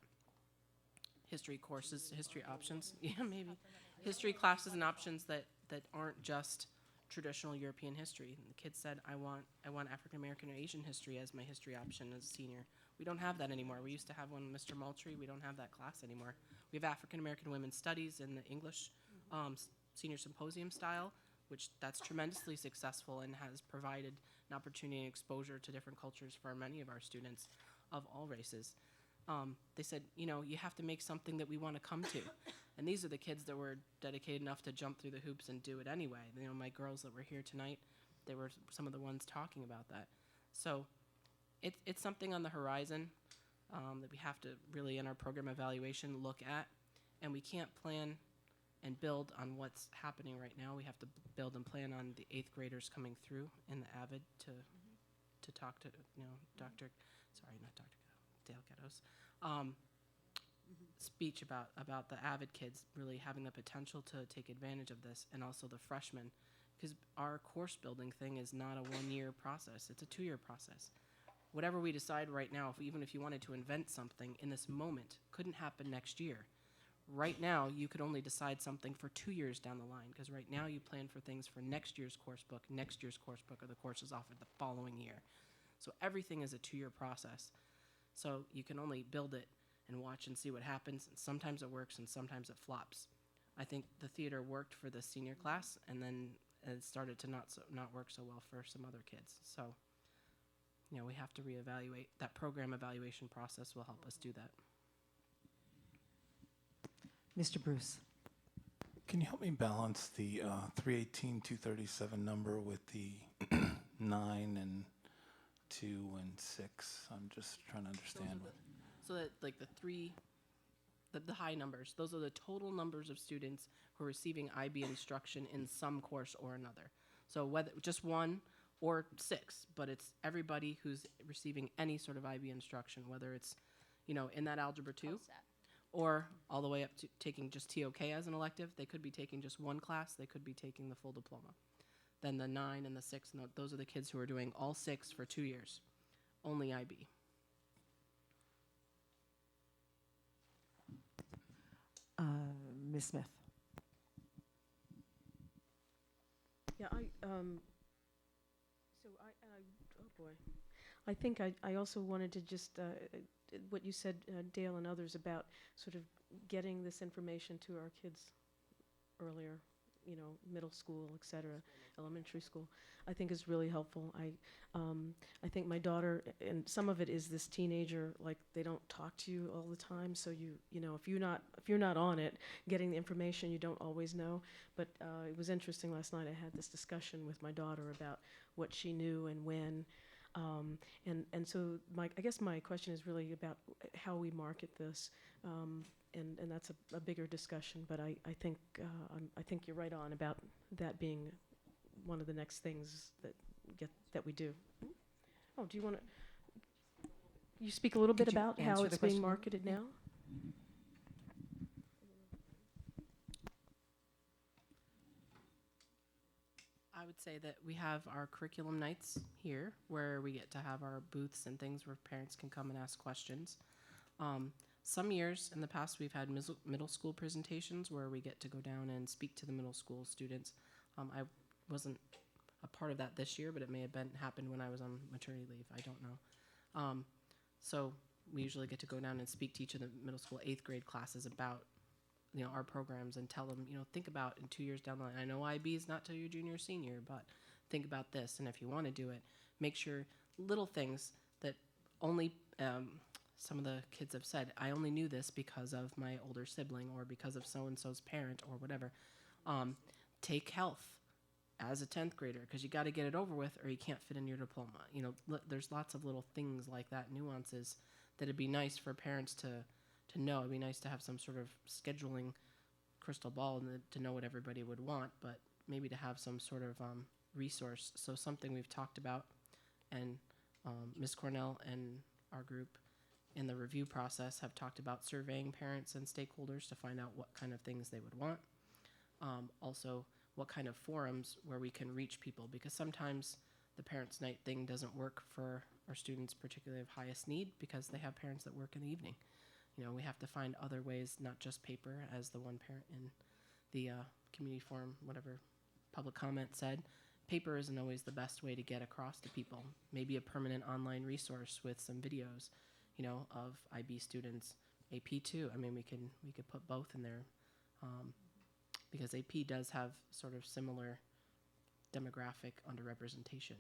history courses, history options, maybe history classes and options that aren't just traditional European history. And the kids said, I want African American or Asian history as my history option as a senior. We don't have that anymore. We used to have one, Mr. Moultrie. We don't have that class anymore. We have African American women's studies in the English senior symposium style, which that's tremendously successful and has provided an opportunity and exposure to different cultures for many of our students of all races. They said, you have to make something that we want to come to. And these are the kids that were dedicated enough to jump through the hoops and do it anyway. My girls that were here tonight, they were some of the ones talking about that. So it's something on the horizon that we have to really, in our program evaluation, look at. And we can't plan and build on what's happening right now. We have to build and plan on the 8th graders coming through in the AVID to talk to, Dale Ghetto's speech about the AVID kids really having the potential to take advantage of this, and also the freshmen, because our course building thing is not a 1-year process, it's a 2-year process. Whatever we decide right now, even if you wanted to invent something in this moment, couldn't happen next year. Right now, you could only decide something for 2 years down the line, because right now you plan for things for next year's course book, or the course is offered the following year. So everything is a 2-year process. So you can only build it and watch and see what happens. And sometimes it works and sometimes it flops. I think the theater worked for the senior class, and then it started to not work so well for some other kids. So, you know, we have to reevaluate. That program evaluation process will help us do that. Mr. Bruce. Can you help me balance the 318, 237 number with the 9 and 2 and 6? I'm just trying to understand. So that like the high numbers, those are the total numbers of students who are receiving IB instruction in some course or another. So whether just 1 or 6, but it's everybody who's receiving any sort of IB instruction, whether it's, you know, in that Algebra 2, or all the way up to taking just TOK as an elective. They could be taking just one class. They could be taking the full diploma. Then the 9 and the 6, those are the kids who are doing all 6 for 2 years, only IB. Ms. Smith. Yeah, oh boy. I think I also wanted to just, what you said, Dale and others, about sort of getting this information to our kids earlier, you know, middle school, et cetera, elementary school, I think is really helpful. I think my daughter, and some of it is this teenager, like they don't talk to you all the time, so you know, if you're not on it, getting the information, you don't always know. But it was interesting last night. I had this discussion with my daughter about what she knew and when. And so I guess my question is really about how we market this, and that's a bigger discussion. But I think you're right on about that being one of the next things that we do. Oh, do you want to? You speak a little bit Could you about how answer it's the being question? marketed now. I would say that we have our curriculum nights here where we get to have our booths and things where parents can come and ask questions. Some years in the past we've had middle school presentations where we get to go down and speak to the middle school students. I wasn't a part of that this year, but it may have happened when I was on maternity leave. I don't know. So we usually get to go down and speak to each of the middle school 8th grade classes about, you know, our programs and tell them, you know, think about in 2 years down the line. I know IB is not till your junior or senior, but think about this. And if you want to do it, make sure little things that only some of the kids have said, I only knew this because of my older sibling or because of so-and-so's parent or whatever. Take health as a 10th grader because you got to get it over with or you can't fit in your diploma. You know, there's lots of little things like that, nuances that it'd be nice for parents to know. It'd be nice to have some sort of scheduling crystal ball and to know what everybody would want, but maybe to have some sort of resource. So something we've talked about, and Ms. Cornell and our group in the review process have talked about surveying parents and stakeholders to find out what kind of things they would want. Also, what kind of forums where we can reach people, because sometimes the Parents' Night thing doesn't work for our students, particularly of highest need, because they have parents that work in the evening. You know, we have to find other ways, not just paper, as the one parent in the community forum, whatever public comment said. Paper isn't always the best way to get across to people. Maybe a permanent online resource with some videos, you know, of IB students, AP too. I mean, we could put both in there, because AP does have sort of similar demographic underrepresentation.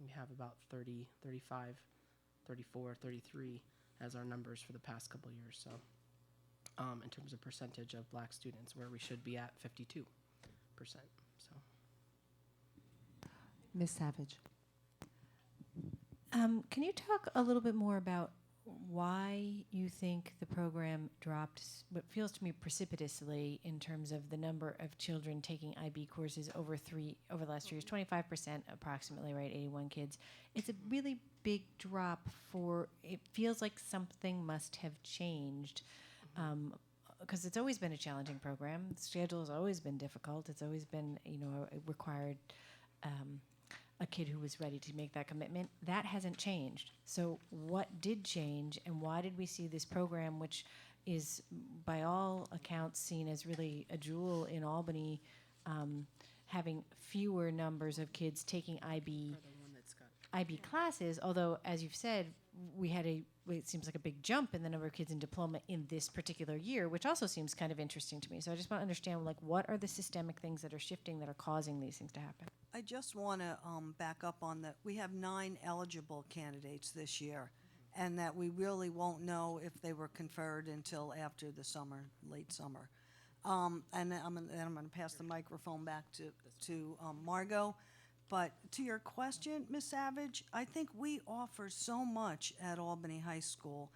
We have about 30, 35, 34, 33 as our numbers for the past couple of years. So in terms of percentage of black students, where we should be at 52%. So. Ms. Savage. Can you talk a little bit more about why you think the program dropped what feels to me precipitously in terms of the number of children taking IB courses over the last 3 years? 25% approximately, right? 81 kids. It's a really big drop it feels like something must have changed, because it's always been a challenging program. The schedule has always been difficult. It's always been, you know, it required a kid who was ready to make that commitment. That hasn't changed. So what did change, and why did we see this program, which is by all accounts seen as really a jewel in Albany, having fewer numbers of kids taking IB classes, although, as you've said, we had it seems like a big jump in the number of kids in diploma in this particular year, which also seems kind of interesting to me. So I just want to understand, like, what are the systemic things that are shifting that are causing these things to happen? I just want to back up on that. We have 9 eligible candidates this year, and that we really won't know if they were conferred until after the summer, late summer. And then I'm going to pass the microphone back to Margot. But to your question, Ms. Savage, I think we offer so much at Albany High School,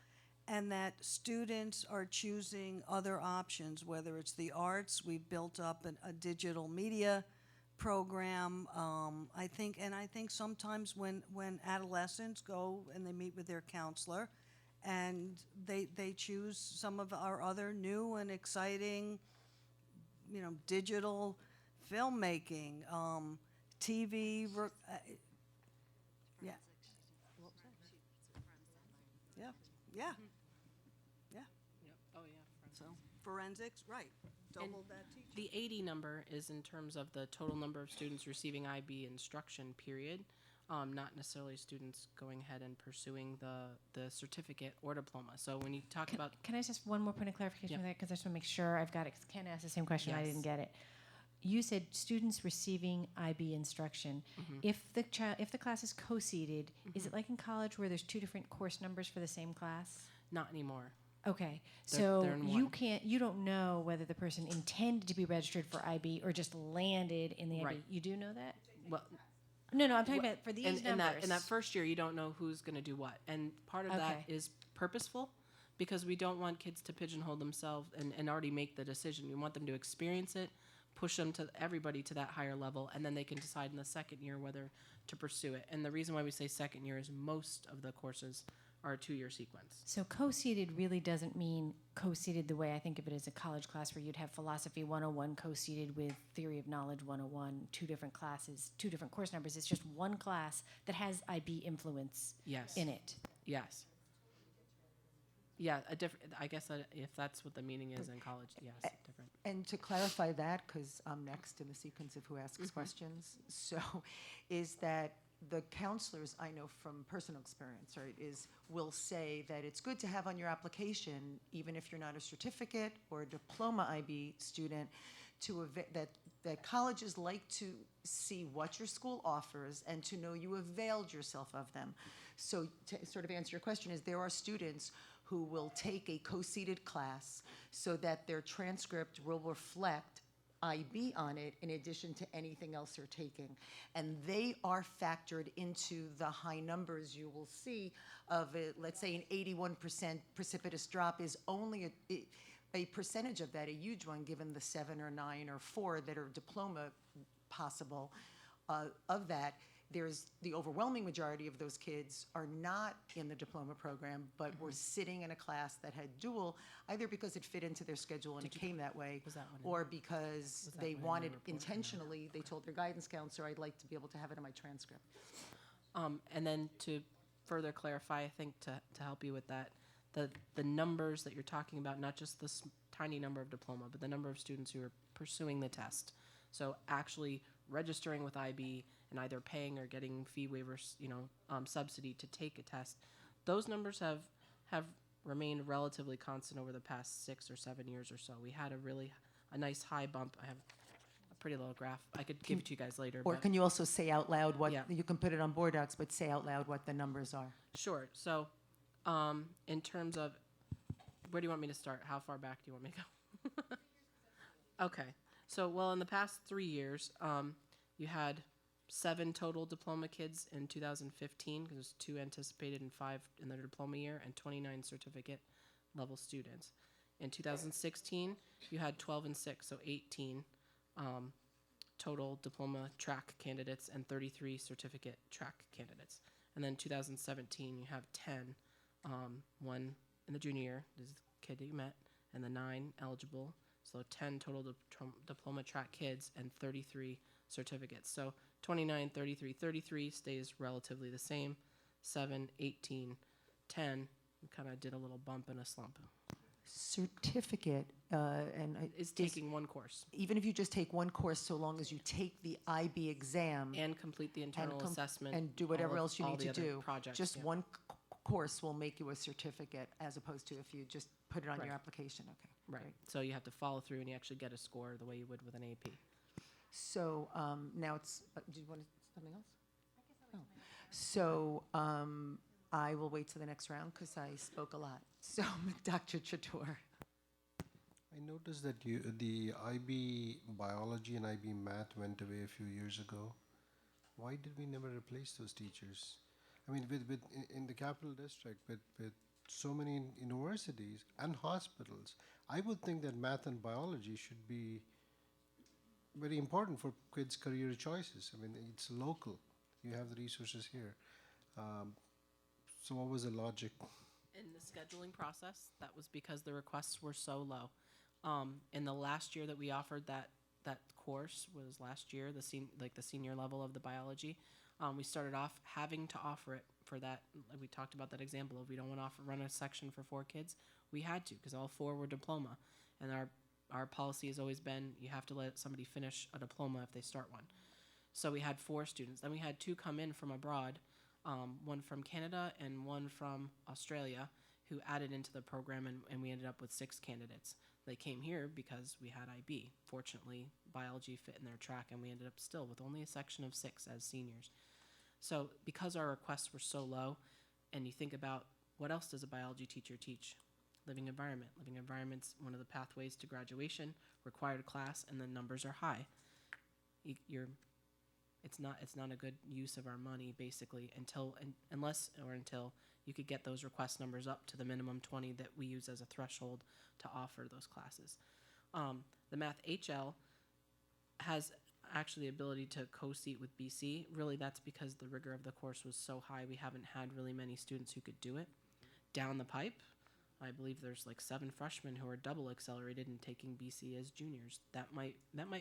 and that students are choosing other options, whether it's the arts. We've built up a digital media program. I think sometimes when adolescents go and they meet with their counselor, and they choose some of our other new and exciting, digital filmmaking, TV. Yeah. Yeah. Yeah. Yeah. Oh, yeah. So forensics, right? Double that teacher. The 80 number is in terms of the total number of students receiving IB instruction, period. Not necessarily students going ahead and pursuing the certificate or diploma. So when you talk about... Can I just one more point of clarification with that? Because I just want to make sure I've got it. 'Cause Ken asked the same question. I Yes. didn't get it. You said students receiving IB instruction. Mhm. If the class is co-seated, is it like in college where there's 2 different course numbers for the same class? Not anymore. Okay, They're so in you one. you don't know whether the person intended to be registered for IB or just landed in the IB. Right. You do know that? Well, No, I'm talking about for these numbers. In that first year, you don't know who's going to do what. And part of that Okay. is purposeful, because we don't want kids to pigeonhole themselves and already make the decision. We want them to experience it, push them to everybody to that higher level, and then they can decide in the second year whether to pursue it. And the reason why we say second year is most of the courses are a 2-year sequence. So co-seated really doesn't mean co-seated the way I think of it as a college class where you'd have philosophy 101 co-seated with theory of knowledge 101, 2 different classes, 2 different course numbers. It's just one class that has IB influence Yes. in it. Yes. Yeah, I guess if that's what the meaning is in college, yes, different. And to clarify that, because I'm next in the sequence of who asks questions, so is that the counselors, I know from personal experience, right, will say that it's good to have on your application, even if you're not a certificate or a diploma IB student, that colleges like to see what your school offers and to know you availed yourself of them. So to sort of answer your question is there are students who will take a co-seated class so that their transcript will reflect IB on it in addition to anything else they're taking. And they are factored into the high numbers you will see of, let's say, an 81% precipitous drop is only a percentage of that, a huge one, given the 7 or 9 or 4 that are diploma possible. Of that, there's the overwhelming majority of those kids are not in the diploma program, but were sitting in a class that had dual, either because it fit into their schedule and it came that way, or because they wanted intentionally, they told their guidance counselor, I'd like to be able to have it in my transcript. And then to further clarify, I think to help you with that, the numbers that you're talking about, not just this tiny number of diploma, but the number of students who are pursuing the test. So actually registering with IB and either paying or getting fee waivers, subsidy to take a test. Those numbers have remained relatively constant over the past 6 or 7 years or so. We had a nice high bump. I have a pretty little graph. I could give it to you guys later. Or but can you also say out loud what, Yeah. you can put it on board docs, but say out loud what the numbers are? Sure. So in terms of, where do you want me to start? How far back do you want me to go? Okay. So, well, in the past 3 years, you had 7 total diploma kids in 2015, because there's 2 anticipated and 5 in their diploma year, and 29 certificate level students. In 2016, you had 12 and 6, so 18 total diploma track candidates and 33 certificate track candidates. And then 2017, you have 10, 1 in the junior year, this is the kid that you met, and the 9 eligible. So 10 total diploma track kids and 33 certificates. So 29, 33, 33 stays relatively the same. 7, 18, 10, we kind of did a little bump and a slump. Certificate, Is taking one course. Even if you just take one course, so long as you take the IB exam And complete the internal assessment. and do whatever all of- else you all need the to other do. projects, Just yeah. one course will make you a certificate as opposed to if you just put it on your Right. application. Okay. Right. great. So you have to follow through and you actually get a score the way you would with an AP. So now it's, do you want something else? Oh. So I will wait till the next round because I spoke a lot. So Dr. Chatur. I noticed that the IB biology and IB math went away a few years ago. Why did we never replace those teachers? I mean, in the capital district, with so many universities and hospitals, I would think that math and biology should be very important for kids' career choices. I mean, it's local. You have the resources here. So what was the logic? In the scheduling process, that was because the requests were so low. In the last year that we offered that course was last year, the senior level of the biology. We started off having to offer it for that. Like we talked about that example of we don't want to run a section for 4 kids. We had to because all 4 were diploma, and our policy has always been you have to let somebody finish a diploma if they start one. So we had 4 students. Then we had 2 come in from abroad, one from Canada and one from Australia, who added into the program, and we ended up with 6 candidates. They came here because we had IB. Fortunately, biology fit in their track, and we ended up still with only a section of 6 as seniors. So because our requests were so low, and you think about what else does a biology teacher teach? Living environment. Living environment's one of the pathways to graduation, required class, and the numbers are high. It's not a good use of our money, basically, until you could get those request numbers up to the minimum 20 that we use as a threshold to offer those classes. The Math HL has actually the ability to co-seat with BC. Really, that's because the rigor of the course was so high, we haven't had really many students who could do it. Down the pipe, I believe there's like 7 freshmen who are double accelerated and taking BC as juniors. That might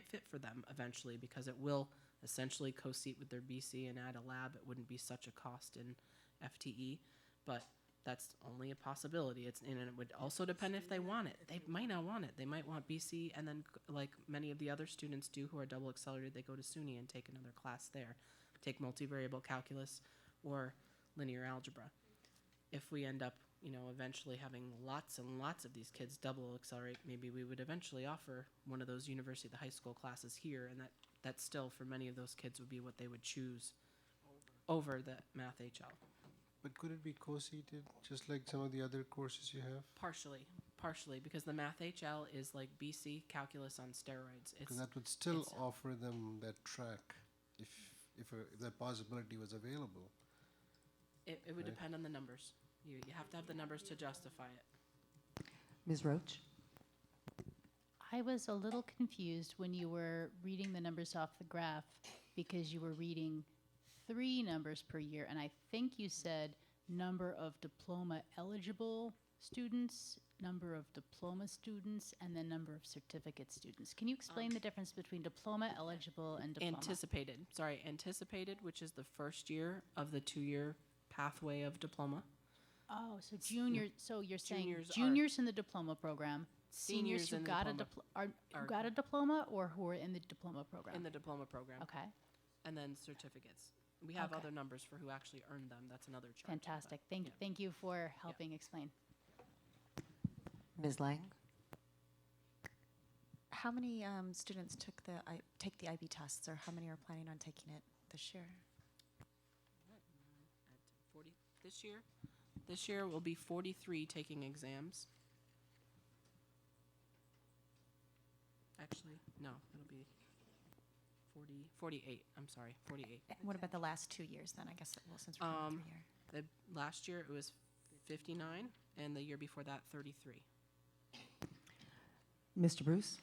fit for them eventually because it will essentially co-seat with their BC and add a lab. It wouldn't be such a cost in FTE, but that's only a possibility. And it would also depend if they want it. They might not want it. They might want BC, and then like many of the other students do who are double accelerated, they go to SUNY and take another class there, take multivariable calculus or linear algebra. If we end up, eventually having lots and lots of these kids double accelerate, maybe we would eventually offer one of those university, the high school classes here, and that still for many of those kids would be what they would choose over the Math HL. But could it be co-seated, just like some of the other courses you have? Partially, because the Math HL is like BC calculus on steroids. Because that would still offer them that track, if that possibility was available. It would Right. depend on the numbers. You have to have the numbers to justify it. Ms. Roach? I was a little confused when you were reading the numbers off the graph because you were reading 3 numbers per year, and I think you said number of diploma eligible students, number of diploma students, and then number of certificate students. Can you explain the difference between diploma eligible and diploma? Anticipated, which is the first year of the 2-year pathway of diploma. Oh, so junior. So you're saying Juniors juniors in the diploma program, Seniors who in the got diploma who got a diploma, or who are in the diploma program? In the diploma program. Okay. And then certificates. We have Okay. other numbers for who actually earned them. That's another chart. Fantastic. Thank you for helping explain. Ms. Lang? How many students take the IB tests, or how many are planning on taking it this year? At 40 this year will be 43 taking exams. Actually, no, it'll be 48. I'm sorry, 48. What about the last 2 years then? I guess since we're going 3 year. Last year it was 59, and the year before that 33. Mr. Bruce?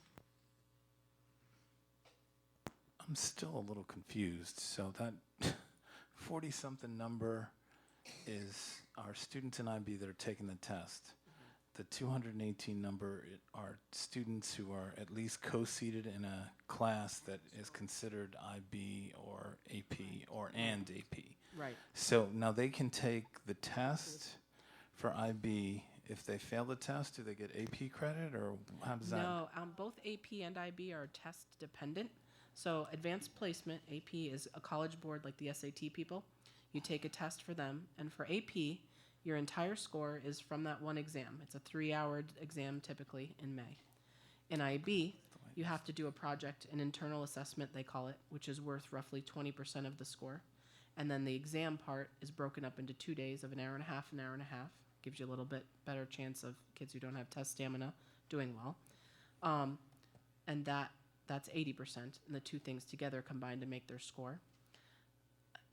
I'm still a little confused. So that 40-something number is our students in IB that are taking the test. The 218 number are students who are at least co-seated in a class that is considered IB or AP and AP. Right. So now they can take the test for IB. If they fail the test, do they get AP credit, or how does that? No, both AP and IB are test dependent. So advanced placement, AP is a college board like the SAT people. You take a test for them, and for AP, Your entire score is from that one exam. It's a 3-hour exam typically in May. In IB, you have to do a project, an internal assessment they call it, which is worth roughly 20% of the score. And then the exam part is broken up into 2 days of an hour and a half, Gives you a little bit better chance of kids who don't have test stamina doing well. And that's 80%, and the two things together combine to make their score.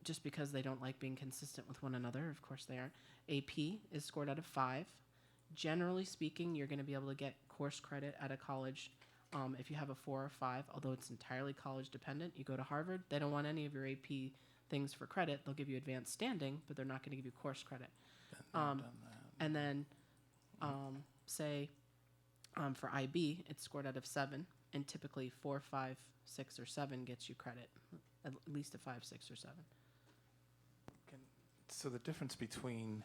Just because they don't like being consistent with one another, of course they aren't. AP is scored out of 5. Generally speaking, you're going to be able to get course credit at a college if you have a 4 or 5, although it's entirely college dependent. You go to Harvard, they don't want any of your AP things for credit. They'll give you advanced standing, but they're not going to give you course credit. And then, say, for IB, it's scored out of 7, and typically 4, 5, 6, or 7 gets you credit, at least a 5, 6, or 7. So the difference between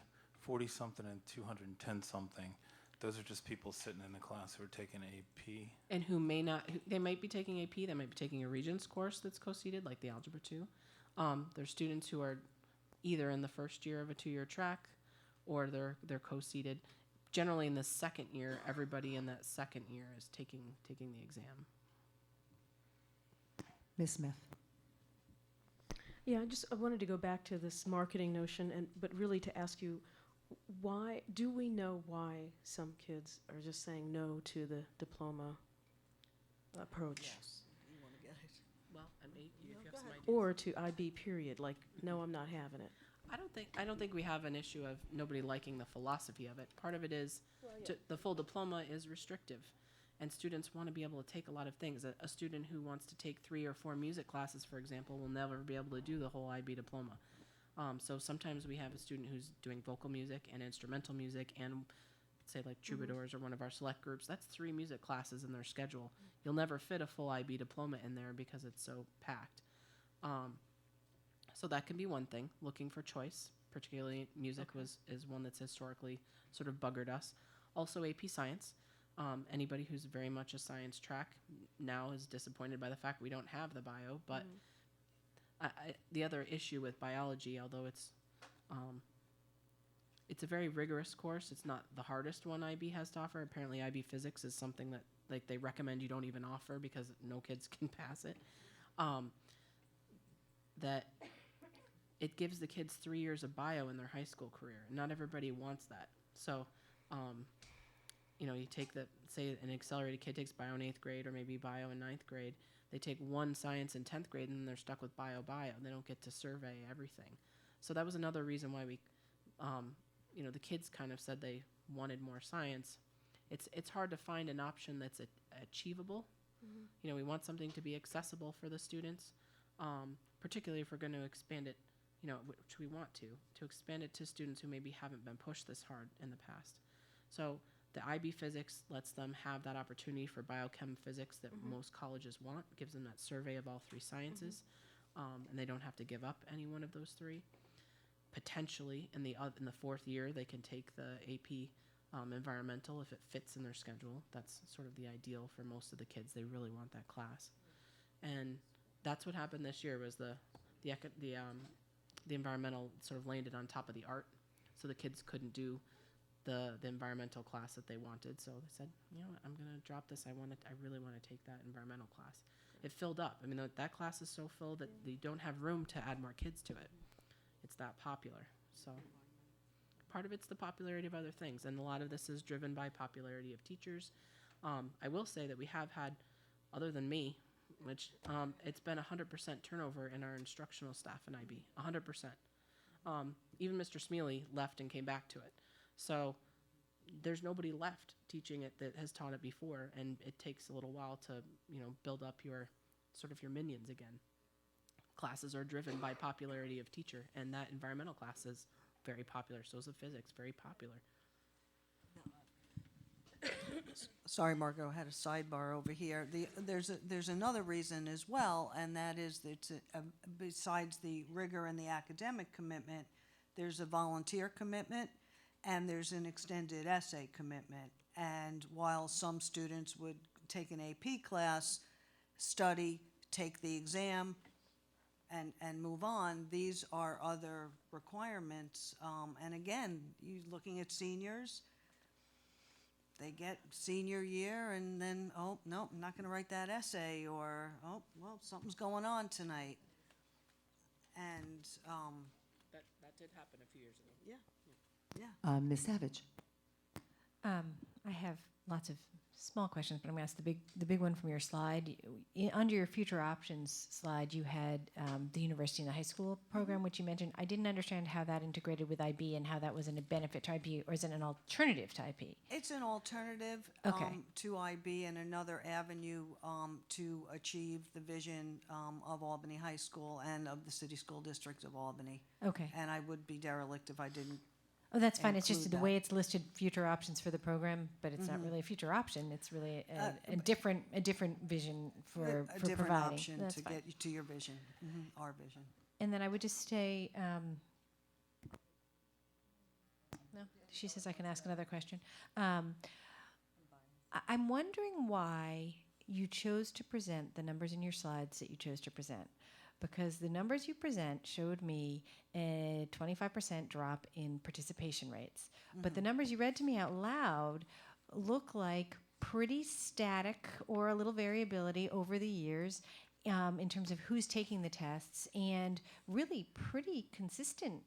40-something and 210-something, those are just people sitting in a class who are taking AP? And who may not, they might be taking AP, they might be taking a Regents course that's co-seated, like the Algebra 2. There's students who are either in the first year of a 2-year track, or they're co-seated. Generally, in the second year, everybody in that second year is taking the exam. Ms. Smith. Yeah, I wanted to go back to this marketing notion, but really to ask you, why do we know why some kids are just saying no to the diploma approach? Yes. You want to get it? Well, I mean, if you have some ideas. Or to IB period, like, no, I'm not having it. I don't think we have an issue of nobody liking the philosophy of it. Part of it is the full diploma is restrictive, and students want to be able to take a lot of things. A student who wants to take 3 or 4 music classes, for example, will never be able to do the whole IB diploma. So sometimes we have a student who's doing vocal music and instrumental music and, say, like Troubadours or one of our select groups. That's 3 music classes in their schedule. You'll never fit a full IB diploma in there because it's so packed. So that can be one thing, looking for choice, particularly music is one that's historically sort of buggered us. Also AP Science. Anybody who's very much a science track now is disappointed by the fact we don't have the bio, but the other issue with biology, although it's a very rigorous course, it's not the hardest one IB has to offer. Apparently IB Physics is something that like they recommend you don't even offer because no kids can pass it. That it gives the kids 3 years of bio in their high school career. Not everybody wants that. So, you take say an accelerated kid takes bio in 8th grade or maybe bio in 9th grade. They take one science in 10th grade and then they're stuck with bio. They don't get to survey everything. So that was another reason why we, the kids kind of said they wanted more science. It's hard to find an option that's achievable. We want something to be accessible for the students, particularly if we're going to expand it, which we want to expand it to students who maybe haven't been pushed this hard in the past. So the IB Physics lets them have that opportunity for biochem physics that most colleges want, gives them that survey of all 3 sciences, and they don't have to give up any one of those 3. Potentially, in the 4th year, they can take the AP environmental if it fits in their schedule. That's sort of the ideal for most of the kids. They really want that class. And that's what happened this year was the environmental sort of landed on top of the art, so the kids couldn't do the environmental class that they wanted. So they said, I'm going to drop this. I really want to take that environmental class. It filled up. I mean, that class is so full that they don't have room to add more kids to it. It's that popular. So part of it's the popularity of other things, and a lot of this is driven by popularity of teachers. I will say that we have had, other than me, which it's been 100% turnover in our instructional staff in IB, 100%. Even Mr. Smealy left and came back to it. So there's nobody left teaching it that has taught it before, and it takes a little while to, build up your minions again. Classes are driven by popularity of teacher, and that environmental class is very popular. So is the physics, very popular. Sorry, Margot, I had a sidebar over here. There's another reason as well, and that is that besides the rigor and the academic commitment, there's a volunteer commitment, and there's an extended essay commitment. And while some students would take an AP class, study, take the exam, and move on. These are other requirements. And again, you looking at seniors, they get senior year and then, oh, no, I'm not going to write that essay, or, oh, well, something's going on tonight. And, That did happen a few years ago. yeah. Ms. Savage. I have lots of small questions, but I'm going to ask the big one from your slide. Under your future options slide, you had the university and the high school program, which you mentioned. I didn't understand how that integrated with IB and how that was a benefit to IB, or is it an alternative to IB? It's an alternative Okay. to IB and another avenue to achieve the vision of Albany High School and of the City School District of Albany. Okay. And I would be derelict if I didn't. Oh, that's fine. It's just include the that. way it's listed, future options for the program, but it's not really a future option. It's really a different vision for A for different providing. option That's to fine. get you to your vision, our vision. And then I would just say, no, she says I can ask another question. I'm wondering why you chose to present the numbers in your slides that you chose to present. Because the numbers you present showed me a 25% drop in participation rates. But the numbers you read to me out loud look like pretty static or a little variability over the years in terms of who's taking the tests, and really pretty consistent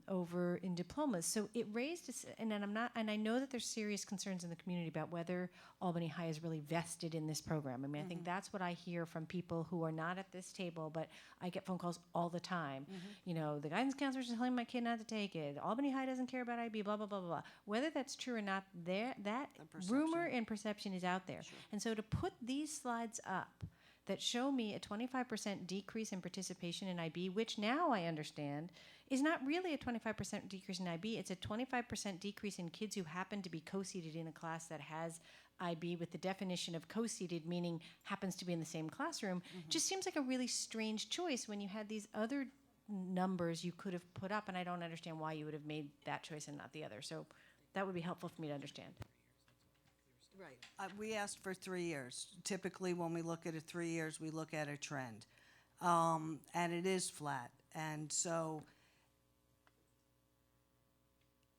over in diplomas. So it raised, and I know that there's serious concerns in the community about whether Albany High is really vested in this program. I mean, I think that's what I hear from people who are not at this table, but I get phone calls all the time. You know, the guidance counselors are telling my kid not to take it. Albany High doesn't care about IB, blah, blah, blah, blah, blah. Whether that's true or not, that rumor and perception is out there. And so to put these slides up that show me a 25% decrease in participation in IB, which now I understand is not really a 25% decrease in IB, it's a 25% decrease in kids who happen to be co-seated in a class that has IB, with the definition of co-seated meaning happens to be in the same classroom, just seems like a really strange choice when you had these other numbers you could have put up, and I don't understand why you would have made that choice and not the other. So that would be helpful for me to understand. Right. We asked for 3 years. Typically, when we look at 3 years, we look at a trend. And it is flat. And so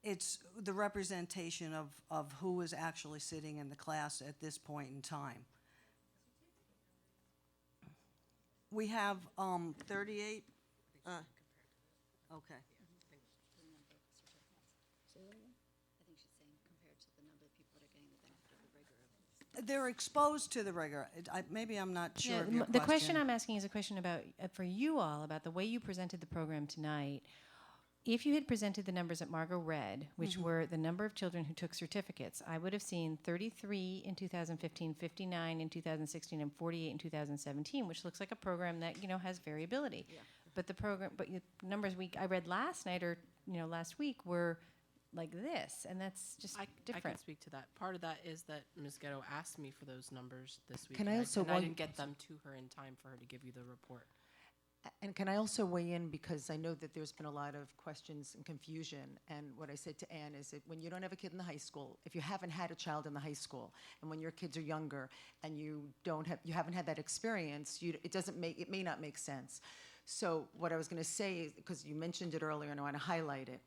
it's the representation of who is actually sitting in the class at this point in time. We have 38. Okay. They're exposed to the rigor. Maybe I'm not sure Yeah, of your the question I'm asking is a question about, for you all, about the way you presented the program tonight. If you had presented the numbers that Margot read, which were the number of children who took certificates, I would have seen 33 in 2015, 59 in 2016, and 48 in 2017, which looks like a program that, you know, has variability. Yeah. But the program, but the numbers I read last night or, you know, last week were like this, and that's just I different. can speak to that. Part of that is that Ms. Ghetto asked me for those numbers this week. Can I and also and I while didn't you- get them to her in time for her to give you the report. And can I also weigh in, because I know that there's been a lot of questions and confusion, and what I said to Ann is that when you don't have a kid in the high school, if you haven't had a child in the high school, and when your kids are younger, and you haven't had that experience, it may not make sense. So what I was going to say is, because you mentioned it earlier, and I want to highlight it,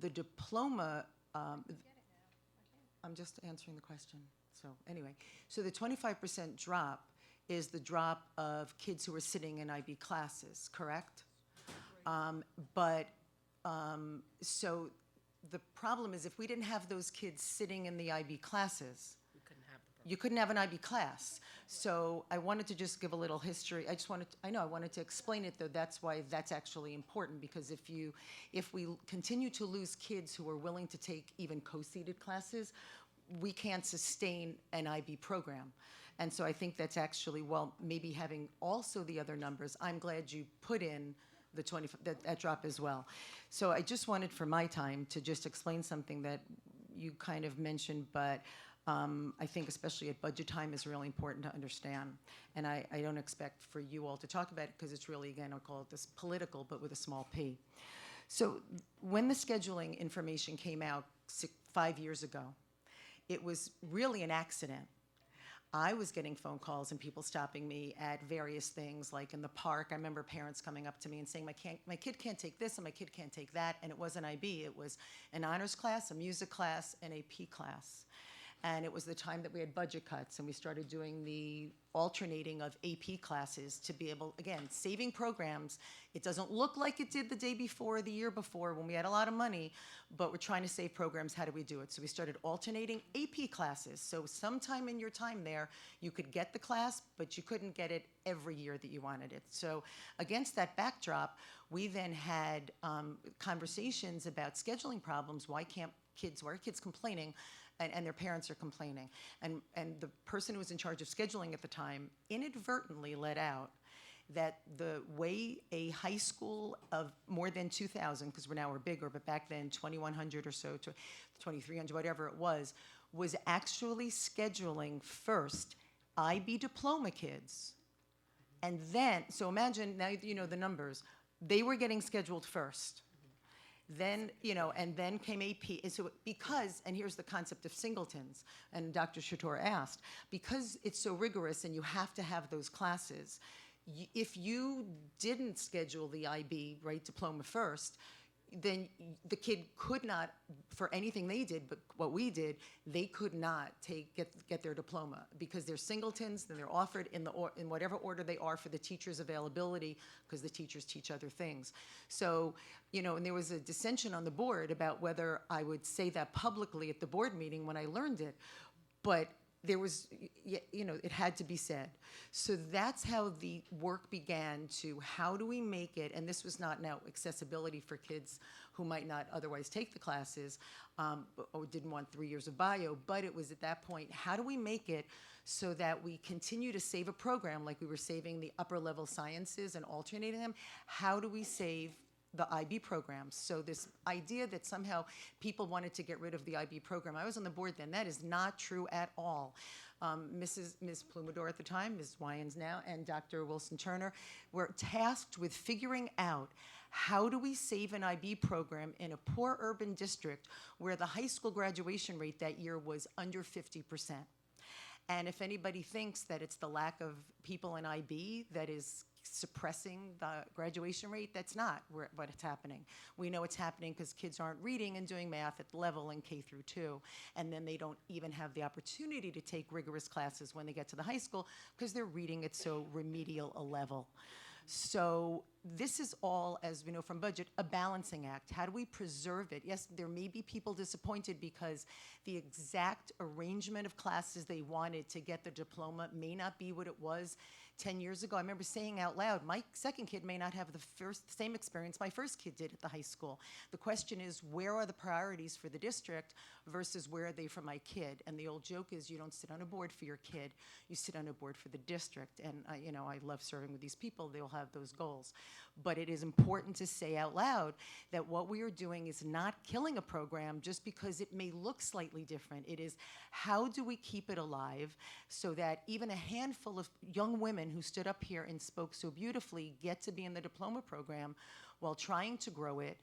the diploma. I'm just answering the question. So anyway, so the 25% drop is the drop of kids who are sitting in IB classes, correct? So the problem is, if we didn't have those kids sitting in the IB classes, you couldn't have an IB class. So I wanted to just give a little history. I wanted to explain it, though. That's why that's actually important, because if we continue to lose kids who are willing to take even co-seated classes, we can't sustain an IB program. And so I think that's actually, well, maybe having also the other numbers, I'm glad you put in the that drop as well. So I just wanted, for my time, to just explain something that you kind of mentioned, but I think especially at budget time is really important to understand. And I don't expect for you all to talk about it, because it's really, again, I'll call it this political, but with a small p. So when the scheduling information came out 5 years ago, it was really an accident. I was getting phone calls and people stopping me at various things, like in the park. I remember parents coming up to me and saying, my kid can't take this and my kid can't take that. And it wasn't IB, it was an honors class, a music class, an AP class. And it was the time that we had budget cuts and we started doing the alternating of AP classes to be able, again, saving programs. It doesn't look like it did the day before, the year before, when we had a lot of money, but we're trying to save programs. How do we do it? So we started alternating AP classes. So sometime in your time there, you could get the class, but you couldn't get it every year that you wanted it. So against that backdrop, we then had conversations about scheduling problems. Why are kids complaining? And their parents are complaining. And the person who was in charge of scheduling at the time inadvertently let out that the way a high school of more than 2,000, because we're bigger, but back then 2,100 or so, 2,300, whatever it was actually scheduling first IB diploma kids. And then, so imagine, now you know the numbers, they were getting scheduled first. Then, and then came AP. And so because, and here's the concept of singletons, and Dr. Chator asked, because it's so rigorous and you have to have those classes, if you didn't schedule the IB, right, diploma first, then the kid could not, for anything they did, but what we did, they could not get their diploma because they're singletons, then they're offered in whatever order they are for the teacher's availability, because the teachers teach other things. So, and there was a dissension on the board about whether I would say that publicly at the board meeting when I learned it, but there was, it had to be said. So that's how the work began to, how do we make it, and this was not now accessibility for kids who might not otherwise take the classes or didn't want 3 years of bio, but it was at that point, how do we make it so that we continue to save a program like we were saving the upper level sciences and alternating them? How do we save the IB programs? So this idea that somehow people wanted to get rid of the IB program, I was on the board then, that is not true at all. Ms. Plumidor at the time, Ms. Wyans now, and Dr. Wilson-Turner were tasked with figuring out how do we save an IB program in a poor urban district where the high school graduation rate that year was under 50%. And if anybody thinks that it's the lack of people in IB that is suppressing the graduation rate, that's not what's happening. We know it's happening because kids aren't reading and doing math at the level in K through 2, and then they don't even have the opportunity to take rigorous classes when they get to the high school because they're reading at so remedial a level. So this is all, as we know from budget, a balancing act. How do we preserve it? Yes, there may be people disappointed because the exact arrangement of classes they wanted to get the diploma may not be what it was 10 years ago. I remember saying out loud, my second kid may not have the same experience my first kid did at the high school. The question is, where are the priorities for the district versus where are they for my kid? And the old joke is, you don't sit on a board for your kid, you sit on a board for the district. And I love serving with these people, they'll have those goals. But it is important to say out loud that what we are doing is not killing a program just because it may look slightly different. It is, how do we keep it alive so that even a handful of young women who stood up here and spoke so beautifully get to be in the diploma program while trying to grow it.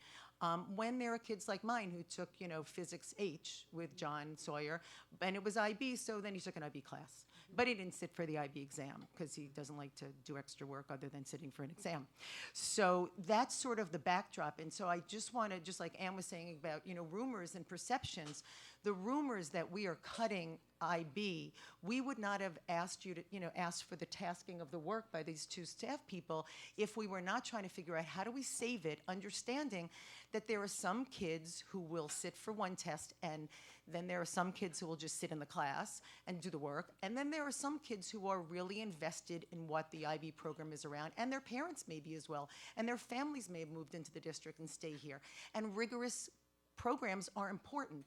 When there are kids like mine who took, Physics H with John Sawyer, and it was IB, so then he took an IB class. But he didn't sit for the IB exam because he doesn't like to do extra work other than sitting for an exam. So that's sort of the backdrop. And so I just want to, just like Ann was saying about, rumors and perceptions, the rumors that we are cutting IB, we would not have asked you to, ask for the tasking of the work by these two staff people if we were not trying to figure out how do we save it, understanding that there are some kids who will sit for one test and then there are some kids who will just sit in the class and do the work. And then there are some kids who are really invested in what the IB program is around, and their parents maybe as well, and their families may have moved into the district and stay here. And rigorous programs are important,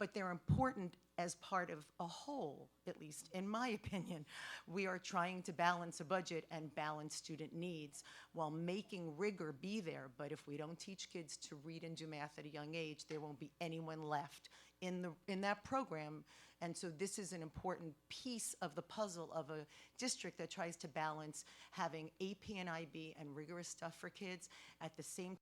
but they're important as part of a whole, at least in my opinion. We are trying to balance a budget and balance student needs while making rigor be there. But if we don't teach kids to read and do math at a young age, there won't be anyone left in that program. And so this is an important piece of the puzzle of a district that tries to balance having AP and IB and rigorous stuff for kids at the same